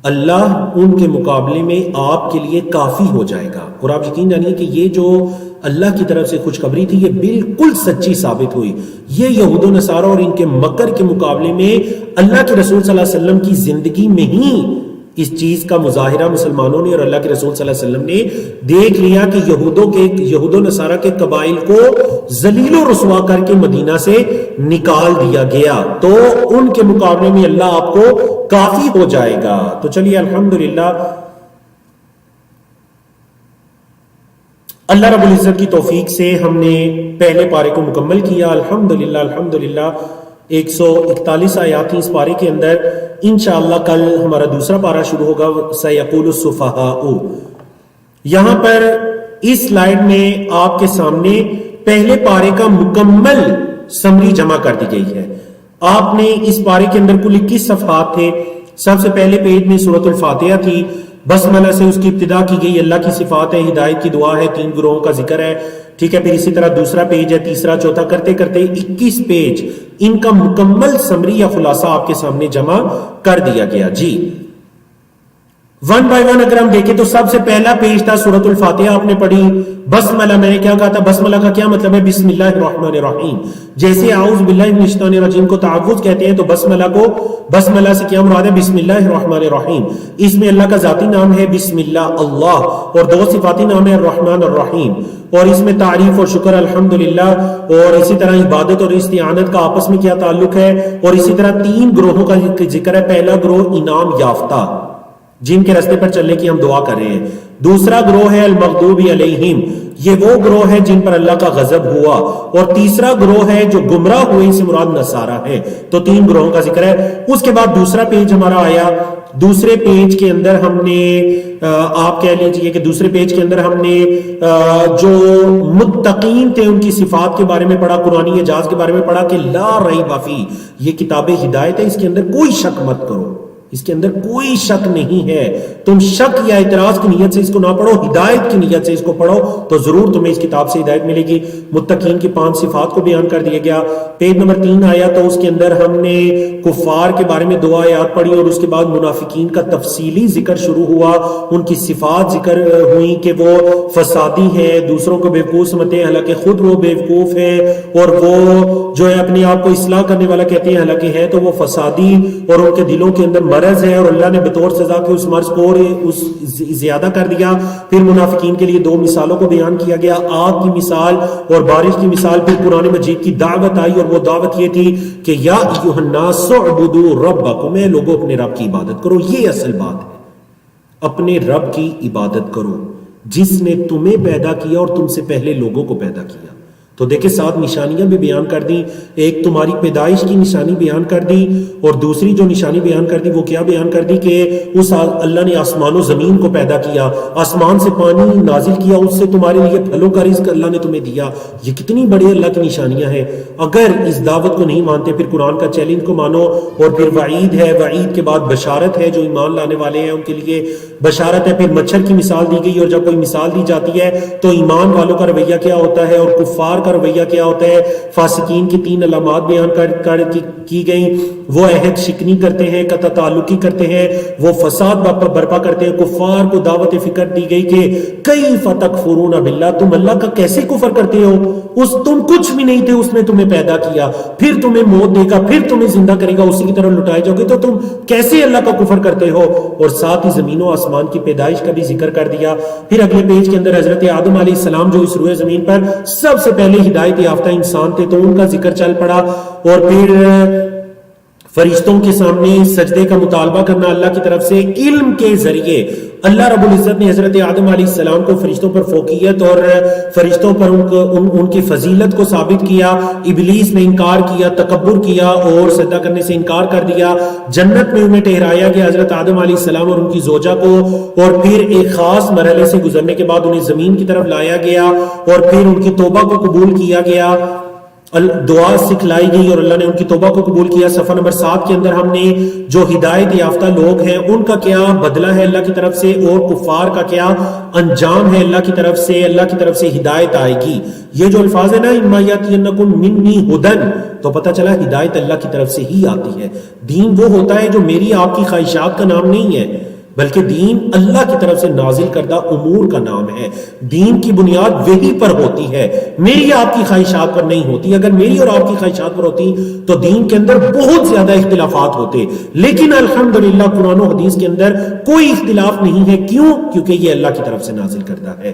اللہ ان کے مقابلے میں آپ کے لیے کافی ہو جائے گا۔ اور آپ یقین جانیے کہ یہ جو اللہ کی طرف سے خوشخبری تھی، یہ بالکل سچی ثابت ہوئی۔ یہ یہود و نصارہ اور ان کے مکر کے مقابلے میں اللہ کے رسول صلی اللہ علیہ وسلم کی زندگی میں ہی اس چیز کا مظاہرہ مسلمانوں نے اور اللہ کے رسول صلی اللہ علیہ وسلم نے دیکھ لیا کہ یہود و نصارہ کے قبائل کو ذلیل و رسوا کر کے مدینہ سے نکال دیا گیا، تو ان کے مقابلے میں اللہ آپ کو کافی ہو جائے گا۔ تو چلیے الحمدللہ اللہ رب العزت کی توفیق سے ہم نے پہلے پارے کو مکمل کیا، الحمدللہ الحمدللہ۔ 141 آیات تھی اس پارے کے اندر، انشاءاللہ کل ہمارا دوسرا پارہ شروع ہوگا، سَيَقُولُ السُّفَهَاءُ۔ یہاں پر اس سلائیڈ میں آپ کے سامنے پہلے پارے کا مکمل سمری جمع کر دی گئی ہے۔ آپ نے اس پارے کے اندر کل 21 صفحات تھے۔ سب سے پہلے پیج میں سورۃ الفاتحہ تھی، بسملہ سے اس کی ابتدا کی گئی، اللہ کی صفات ہے، ہدایت کی دعا ہے، 3 گروہوں کا ذکر ہے، ٹھیک ہے۔ پھر اسی طرح دوسرا پیج ہے، تیسرا، چوتھا، کرتے کرتے 21 پیج ان کا مکمل سمری یا خلاصہ آپ کے سامنے جمع کر دیا گیا۔ جی 1 بائی 1 اگر ہم دیکھیں تو سب سے پہلا پیج تھا سورۃ الفاتحہ، آپ نے پڑھی بسملہ، میں نے کیا کہا تھا؟ بسملہ کا کیا مطلب ہے؟ بسم اللہ الرحمن الرحیم، جیسے اعوذ باللہ من الشیطان الرجیم کو تعوذ کہتے ہیں، تو بسملہ سے کیا مراد ہے؟ بسم اللہ الرحمن الرحیم۔ اس میں اللہ کا ذاتی نام ہے بسم اللہ، اللہ، اور 2 صفاتی نام ہے الرحمن الرحیم، اور اس میں تعریف اور شکر الحمدللہ، اور اسی طرح عبادت اور استعانت کا آپس میں کیا تعلق ہے، اور اسی طرح 3 گروہوں کا ذکر ہے۔ پہلا گروہ انعام یافتہ، جن کے راستے پر چلنے کی ہم دعا کر رہے ہیں۔ دوسرا گروہ ہے المغضوب علیہم، یہ وہ گروہ ہے جن پر اللہ کا غضب ہوا، اور تیسرا گروہ ہے جو گمراہ ہوئے، اس سے مراد نصارہ ہے۔ تو 3 گروہوں کا ذکر ہے۔ اس کے بعد دوسرا پیج ہمارا آیا، دوسرے پیج کے اندر ہم نے آپ کہہ لیجئے کہ دوسرے پیج کے اندر ہم نے جو متقین تھے ان کی صفات کے بارے میں پڑھا، قرآنی اعجاز کے بارے میں پڑھا کہ لا ریب فیہ، یہ کتاب ہدایت ہے، اس کے اندر کوئی شک مت کرو، اس کے اندر کوئی شک نہیں ہے۔ تم شک یا اعتراض کی نیت سے اس کو نہ پڑھو، ہدایت کی نیت سے اس کو پڑھو، تو ضرور تمہیں اس کتاب سے ہدایت ملے گی۔ متقین کی 5 صفات کو بیان کر دیا گیا۔ پیج نمبر 3 آیا تو اس کے اندر ہم نے کفار کے بارے میں 2 آیات پڑھی، اور اس کے بعد منافقین کا تفصیلی ذکر شروع ہوا، ان کی صفات ذکر ہوئی کہ وہ فسادی ہیں، دوسروں کو بیوقوف سمجھتے ہیں، حالانکہ خود وہ بیوقوف ہے، اور وہ جو ہے اپنے آپ کو اصلاح کرنے والا کہتے ہیں، حالانکہ ہے تو وہ فسادی، اور ان کے دلوں کے اندر مرض ہے، اور اللہ نے بطور سزا کے اس مرض کو زیادہ کر دیا۔ پھر منافقین کے لیے 2 مثالوں کو بیان کیا گیا، آگ کی مثال اور بارش کی مثال۔ پھر قرآن مجید کی دعوت آئی، اور وہ دعوت یہ تھی کہ یا ایھا الناس اعبدوا ربکم، اے لوگوں اپنے رب کی عبادت کرو۔ یہ اصل بات ہے، اپنے رب کی عبادت کرو جس نے تمہیں پیدا کیا اور تم سے پہلے لوگوں کو پیدا کیا۔ تو دیکھیں 7 نشانیاں بھی بیان کر دی، ایک تمہاری پیدائش کی نشانی بیان کر دی، اور دوسری جو نشانی بیان کر دی وہ کیا بیان کر دی کہ اس اللہ نے آسمان و زمین کو پیدا کیا، آسمان سے پانی نازل کیا، اس سے تمہارے لیے پھلوں کا رزق اللہ نے تمہیں دیا۔ یہ کتنی بڑی اللہ کی نشانیاں ہیں۔ اگر اس دعوت کو نہیں مانتے پھر قرآن کا چیلنج کو مانو، اور پھر وعید ہے، وعید کے بعد بشارت ہے، جو ایمان لانے والے ہیں ان کے لیے بشارت ہے۔ پھر مچھر کی مثال دی گئی، اور جب کوئی مثال دی جاتی ہے تو ایمان والوں کا رویہ کیا ہوتا ہے اور کفار کا کا رویہ کیا ہوتا ہے. فاسقین کی 3 علامات بیان کی گئیں. وہ عہد شکنی کرتے ہیں, قطع تعلقی کرتے ہیں, وہ فساد برپا کرتے ہیں. کفار کو دعوت فکر دی گئی کہ کیف تکفرون باللہ, تم اللہ کا کیسے کفر کرتے ہو, تم کچھ بھی نہیں تھے, اس نے تمہیں پیدا کیا, پھر تمہیں موت دے گا, پھر تمہیں زندہ کرے گا, اسی کی طرح لٹائے جاؤ گے, تو تم کیسے اللہ کا کفر کرتے ہو. اور ساتھ ہی زمین و آسمان کی پیدائش کا بھی ذکر کر دیا. پھر اگلے پیج کے اندر حضرت آدم علیہ السلام جو اس روئے زمین پر سب سے پہلے ہدایت یافتہ انسان تھے, تو ان کا ذکر چل پڑا. اور پھر فرشتوں کے سامنے سجدے کا مطالبہ کرنا اللہ کی طرف سے علم کے ذریعے. اللہ رب العزت نے حضرت آدم علیہ السلام کو فرشتوں پر فوقیت اور فرشتوں پر ان کی فضیلت کو ثابت کیا. ابلیس نے انکار کیا, تکبر کیا اور سجدہ کرنے سے انکار کر دیا. جنت میں انہیں ٹھہرایا گیا حضرت آدم علیہ السلام اور ان کی زوجہ کو, اور پھر ایک خاص مرحلے سے گزرنے کے بعد انہیں زمین کی طرف لایا گیا, اور پھر ان کی توبہ کو قبول کیا گیا, دعا سکھلائی گئی اور اللہ نے ان کی توبہ کو قبول کیا. صفحہ نمبر 7 کے اندر ہم نے جو ہدایت یافتہ لوگ ہیں ان کا کیا بدلہ ہے اللہ کی طرف سے, اور کفار کا کیا انجام ہے اللہ کی طرف سے. اللہ کی طرف سے ہدایت آئے گی. یہ جو الفاظ ہے نا, اما یاتینکم منی ہدن, تو پتہ چلا ہدایت اللہ کی طرف سے ہی آتی ہے. دین وہ ہوتا ہے جو میری آپ کی خواہشات کا نام نہیں ہے, بلکہ دین اللہ کی طرف سے نازل کردہ امور کا نام ہے. دین کی بنیاد وہی پر ہوتی ہے, میری آپ کی خواہشات پر نہیں ہوتی. اگر میری اور آپ کی خواہشات پر ہوتی تو دین کے اندر بہت زیادہ اختلافات ہوتے, لیکن الحمدللہ قرآن و حدیث کے اندر کوئی اختلاف نہیں ہے. کیوں؟ کیونکہ یہ اللہ کی طرف سے نازل کردہ ہے.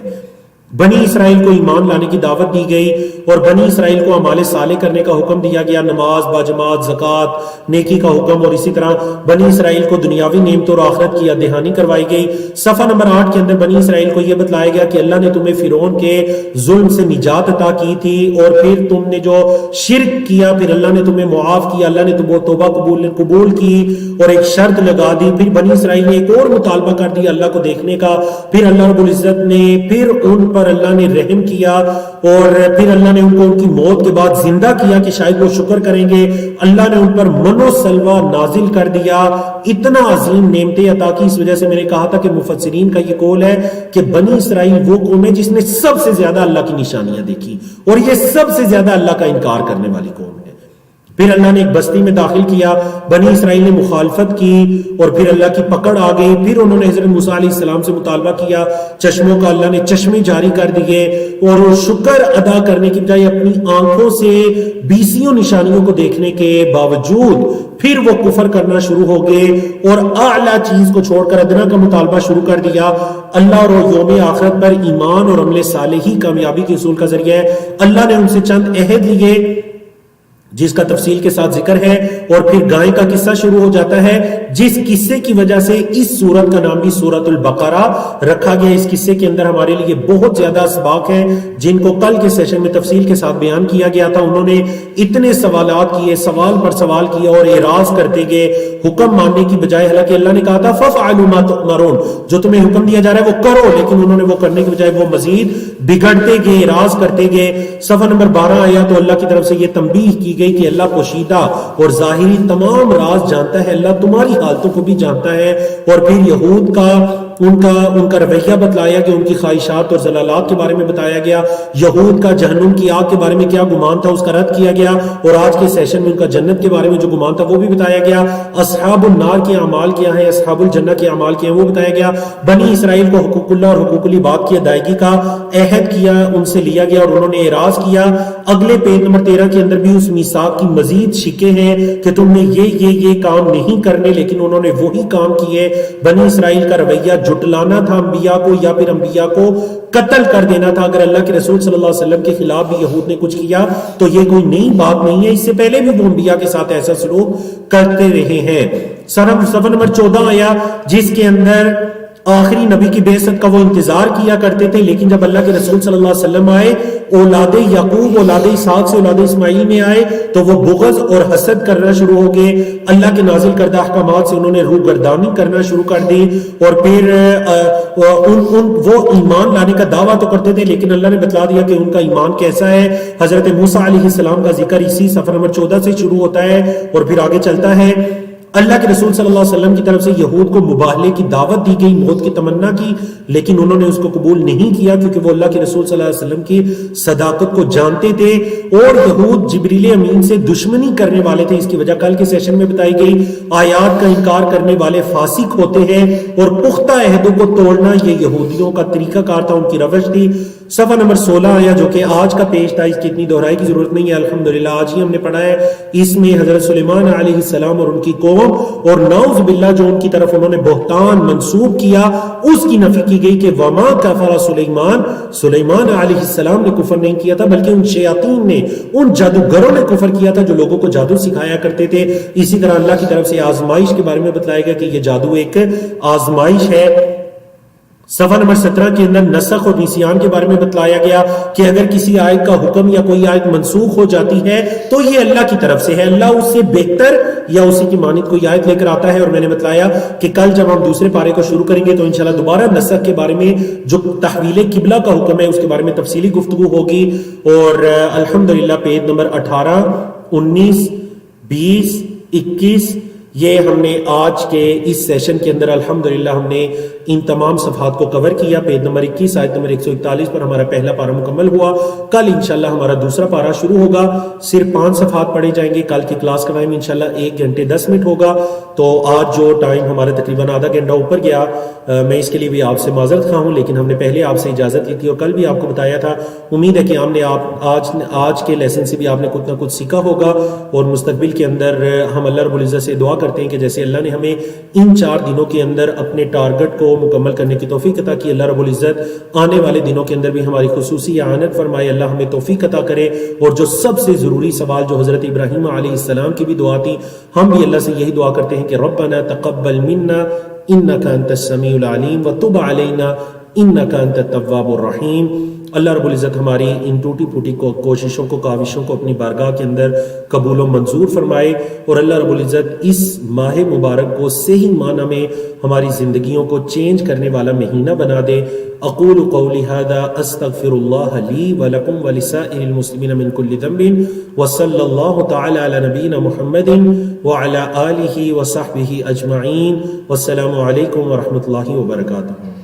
بنی اسرائیل کو ایمان لانے کی دعوت دی گئی, اور بنی اسرائیل کو اعمال صالح کرنے کا حکم دیا گیا, نماز باجماعت, زکوٰۃ, نیکی کا حکم, اور اسی طرح بنی اسرائیل کو دنیاوی نعمتوں اور آخرت کی یاد دہانی کروائی گئی. صفحہ نمبر 8 کے اندر بنی اسرائیل کو یہ بتلایا گیا کہ اللہ نے تمہیں فرعون کے ظلم سے نجات عطا کی تھی, اور پھر تم نے جو شرک کیا پھر اللہ نے تمہیں معاف کیا, اللہ نے تمہیں توبہ قبول کی اور ایک شرط لگا دی. پھر بنی اسرائیل نے ایک اور مطالبہ کر دیا اللہ کو دیکھنے کا, پھر اللہ رب العزت نے پھر ان پر اللہ نے رحم کیا, اور پھر اللہ نے ان کو ان کی موت کے بعد زندہ کیا کہ شاید وہ شکر کریں گے. اللہ نے ان پر من و سلوہ نازل کر دیا, اتنا عظیم نعمتیں عطا کی. اس وجہ سے میں نے کہا تھا کہ مفسرین کا یہ قول ہے کہ بنی اسرائیل وہ قوم ہے جس نے سب سے زیادہ اللہ کی نشانیاں دیکھی, اور یہ سب سے زیادہ اللہ کا انکار کرنے والی قوم ہے. پھر اللہ نے ایک بستی میں داخل کیا, بنی اسرائیل نے مخالفت کی, اور پھر اللہ کی پکڑ آ گئی. پھر انہوں نے حضرت موسیٰ علیہ السلام سے مطالبہ کیا چشموں کا, اللہ نے چشمے جاری کر دیے, اور وہ شکر ادا کرنے کی بجائے اپنی آنکھوں سے 20 نشانیوں کو دیکھنے کے باوجود پھر وہ کفر کرنا شروع ہو گئے, اور اعلیٰ چیز کو چھوڑ کر ادنا کا مطالبہ شروع کر دیا. اللہ اور یوم آخرت پر ایمان اور عمل صالح ہی کامیابی کے اصول کا ذریعہ ہے. اللہ نے ان سے چند عہد لیے جس کا تفصیل کے ساتھ ذکر ہے, اور پھر گائے کا قصہ شروع ہو جاتا ہے, جس قصے کی وجہ سے اس سورت کا نام بھی سورت البقرہ رکھا گیا. اس قصے کے اندر ہمارے لیے بہت زیادہ اسباق ہیں جن کو کل کے سیشن میں تفصیل کے ساتھ بیان کیا گیا تھا. انہوں نے اتنے سوالات کیے, سوال پر سوال کیا, اور اعراض کرتے گئے حکم ماننے کی بجائے. حالانکہ اللہ نے کہا تھا فَفْعَلُوا مَا تُؤْمَرُونَ, جو تمہیں حکم دیا جا رہا ہے وہ کرو, لیکن انہوں نے وہ کرنے کی بجائے وہ مزید بگڑتے گئے, اعراض کرتے گئے. صفحہ نمبر 12 آیا تو اللہ کی طرف سے یہ تنبیہ کی گئی کہ اللہ پوشیدہ اور ظاہری تمام راز جانتا ہے, اللہ تمہاری حالتوں کو بھی جانتا ہے. اور پھر یہود کا ان کا رویہ بتلایا گیا, ان کی خواہشات اور ضلالات کے بارے میں بتایا گیا. یہود کا جہنم کی آگ کے بارے میں کیا گمان تھا اس کا رد کیا گیا, اور آج کے سیشن میں ان کا جنت کے بارے میں جو گمان تھا وہ بھی بتایا گیا. اصحاب النار کے اعمال کیا ہیں, اصحاب الجنہ کے اعمال کیا ہیں وہ بتایا گیا. بنی اسرائیل کو حقوق اللہ اور حقوق العباد کی ادائیگی کا عہد کیا, ان سے لیا گیا اور انہوں نے اعراض کیا. اگلے پیج نمبر 13 کے اندر بھی اس میثاق کی مزید شکیں ہیں کہ تم نے یہ کام نہیں کرنے, لیکن انہوں نے وہی کام کیے. بنی اسرائیل کا رویہ جھٹلانا تھا انبیاء کو, یا پھر انبیاء کو قتل کر دینا تھا. اگر اللہ کے رسول صلی اللہ علیہ وسلم کے خلاف بھی یہود نے کچھ کیا تو یہ کوئی نئی بات نہیں ہے, اس سے پہلے بھی وہ انبیاء کے ساتھ ایسا سلوک کرتے رہے ہیں. صفحہ نمبر 14 آیا جس کے اندر آخری نبی کی بعثت کا وہ انتظار کیا کرتے تھے, لیکن جب اللہ کے رسول صلی اللہ علیہ وسلم آئے, اولاد یعقوب اولاد اسحاق سے اولاد اسماعیل میں آئے, تو وہ بغض اور حسد کرنا شروع ہو گئے. اللہ کے نازل کردہ احکامات سے انہوں نے روگردانی کرنا شروع کر دی, اور پھر وہ ایمان لانے کا دعویٰ تو کرتے تھے, لیکن اللہ نے بتلا دیا کہ ان کا ایمان کیسا ہے. حضرت موسیٰ علیہ السلام کا ذکر اسی صفحہ نمبر 14 سے شروع ہوتا ہے اور پھر آگے چلتا ہے. اللہ کے رسول صلی اللہ علیہ وسلم کی طرف سے یہود کو مباہلے کی دعوت دی گئی، موت کی تمنا کی، لیکن انہوں نے اس کو قبول نہیں کیا کیونکہ وہ اللہ کے رسول صلی اللہ علیہ وسلم کی صداقت کو جانتے تھے، اور یہود جبریل امین سے دشمنی کرنے والے تھے۔ اس کی وجہ کل کے سیشن میں بتائی گئی، آیات کا انکار کرنے والے فاسق ہوتے ہیں، اور پختہ عہدوں کو توڑنا یہ یہودیوں کا طریقہ کار تھا، ان کی روش تھی۔ صفحہ نمبر 16 آیا جو کہ آج کا پیش تھا، اس کی اتنی دہرائی کی ضرورت نہیں ہے، الحمدللہ آج ہی ہم نے پڑھا ہے۔ اس میں حضرت سلیمان علیہ السلام اور ان کی قوم اور نعوذ باللہ جو ان کی طرف انہوں نے بہتان منسوب کیا اس کی نفی کی گئی کہ وما کفر سلیمان علیہ السلام نے کفر نہیں کیا تھا، بلکہ ان شیاطین نے، ان جادوگروں نے کفر کیا تھا جو لوگوں کو جادو سکھایا کرتے تھے۔ اسی طرح اللہ کی طرف سے آزمائش کے بارے میں بتلایا گیا کہ یہ جادو ایک آزمائش ہے۔ صفحہ نمبر 17 کے اندر نسخ اور نسیان کے بارے میں بتلایا گیا کہ اگر کسی آیت کا حکم یا کوئی آیت منسوخ ہو جاتی ہے تو یہ اللہ کی طرف سے ہے، اللہ اس سے بہتر یا اسی کی مانند کوئی آیت لے کر آتا ہے۔ اور میں نے بتلایا کہ کل جب ہم دوسرے پارے کو شروع کریں گے تو انشاءاللہ دوبارہ نسخ کے بارے میں جو تحویل قبلہ کا حکم ہے اس کے بارے میں تفصیلی گفتگو ہوگی، اور الحمدللہ پیج نمبر 18، 19، 20، 21 یہ ہم نے آج کے اس سیشن کے اندر الحمدللہ ہم نے ان تمام صفحات کو کور کیا۔ پیج نمبر 21 آیت نمبر 141 پر ہمارا پہلا پارہ مکمل ہوا۔ کل انشاءاللہ ہمارا دوسرا پارہ شروع ہوگا، صرف 5 صفحات پڑھے جائیں گے۔ کل کی کلاس کا ٹائم انشاءاللہ 1 گھنٹے 10 منٹ ہوگا، تو آج جو ٹائم ہمارا تقریباً آدھا گھنٹہ اوپر گیا، میں اس کے لیے بھی آپ سے معذرت خواہ ہوں، لیکن ہم نے پہلے آپ سے اجازت لی تھی اور کل بھی آپ کو بتایا تھا۔ امید ہے کہ ہم نے آج کے لیسن سے بھی آپ نے کچھ نہ کچھ سیکھا ہوگا، اور مستقبل کے اندر ہم اللہ رب العزت سے دعا کرتے ہیں کہ جیسے اللہ نے ہمیں ان 4 دنوں کے اندر اپنے ٹارگٹ کو مکمل کرنے کی توفیق عطا کی، اللہ رب العزت آنے والے دنوں کے اندر بھی ہماری خصوصی اعانت فرمائے، اللہ ہمیں توفیق عطا کرے۔ اور جو سب سے ضروری سوال جو حضرت ابراہیم علیہ السلام کی بھی دعا تھی، ہم بھی اللہ سے یہی دعا کرتے ہیں کہ ربنا تقبل منا انک انت السمیع العلیم وتب علینا انک انت التواب الرحیم۔ اللہ رب العزت ہماری ان ٹوٹی پھوٹی کوششوں کو، کاوشوں کو اپنی بارگاہ کے اندر قبول و منظور فرمائے، اور اللہ رب العزت اس ماہ مبارک کو صحیح معنی میں ہماری زندگیوں کو چینج کرنے والا مہینہ بنا دے۔ اقول قولی ھذا استغفر اللہ لی ولکم ولسائر المسلمین من کل ذنب وصلی اللہ تعالی علی نبینا محمد وعلی آلہ وصحبہ اجمعین، والسلام علیکم ورحمۃ اللہ وبرکاتہ۔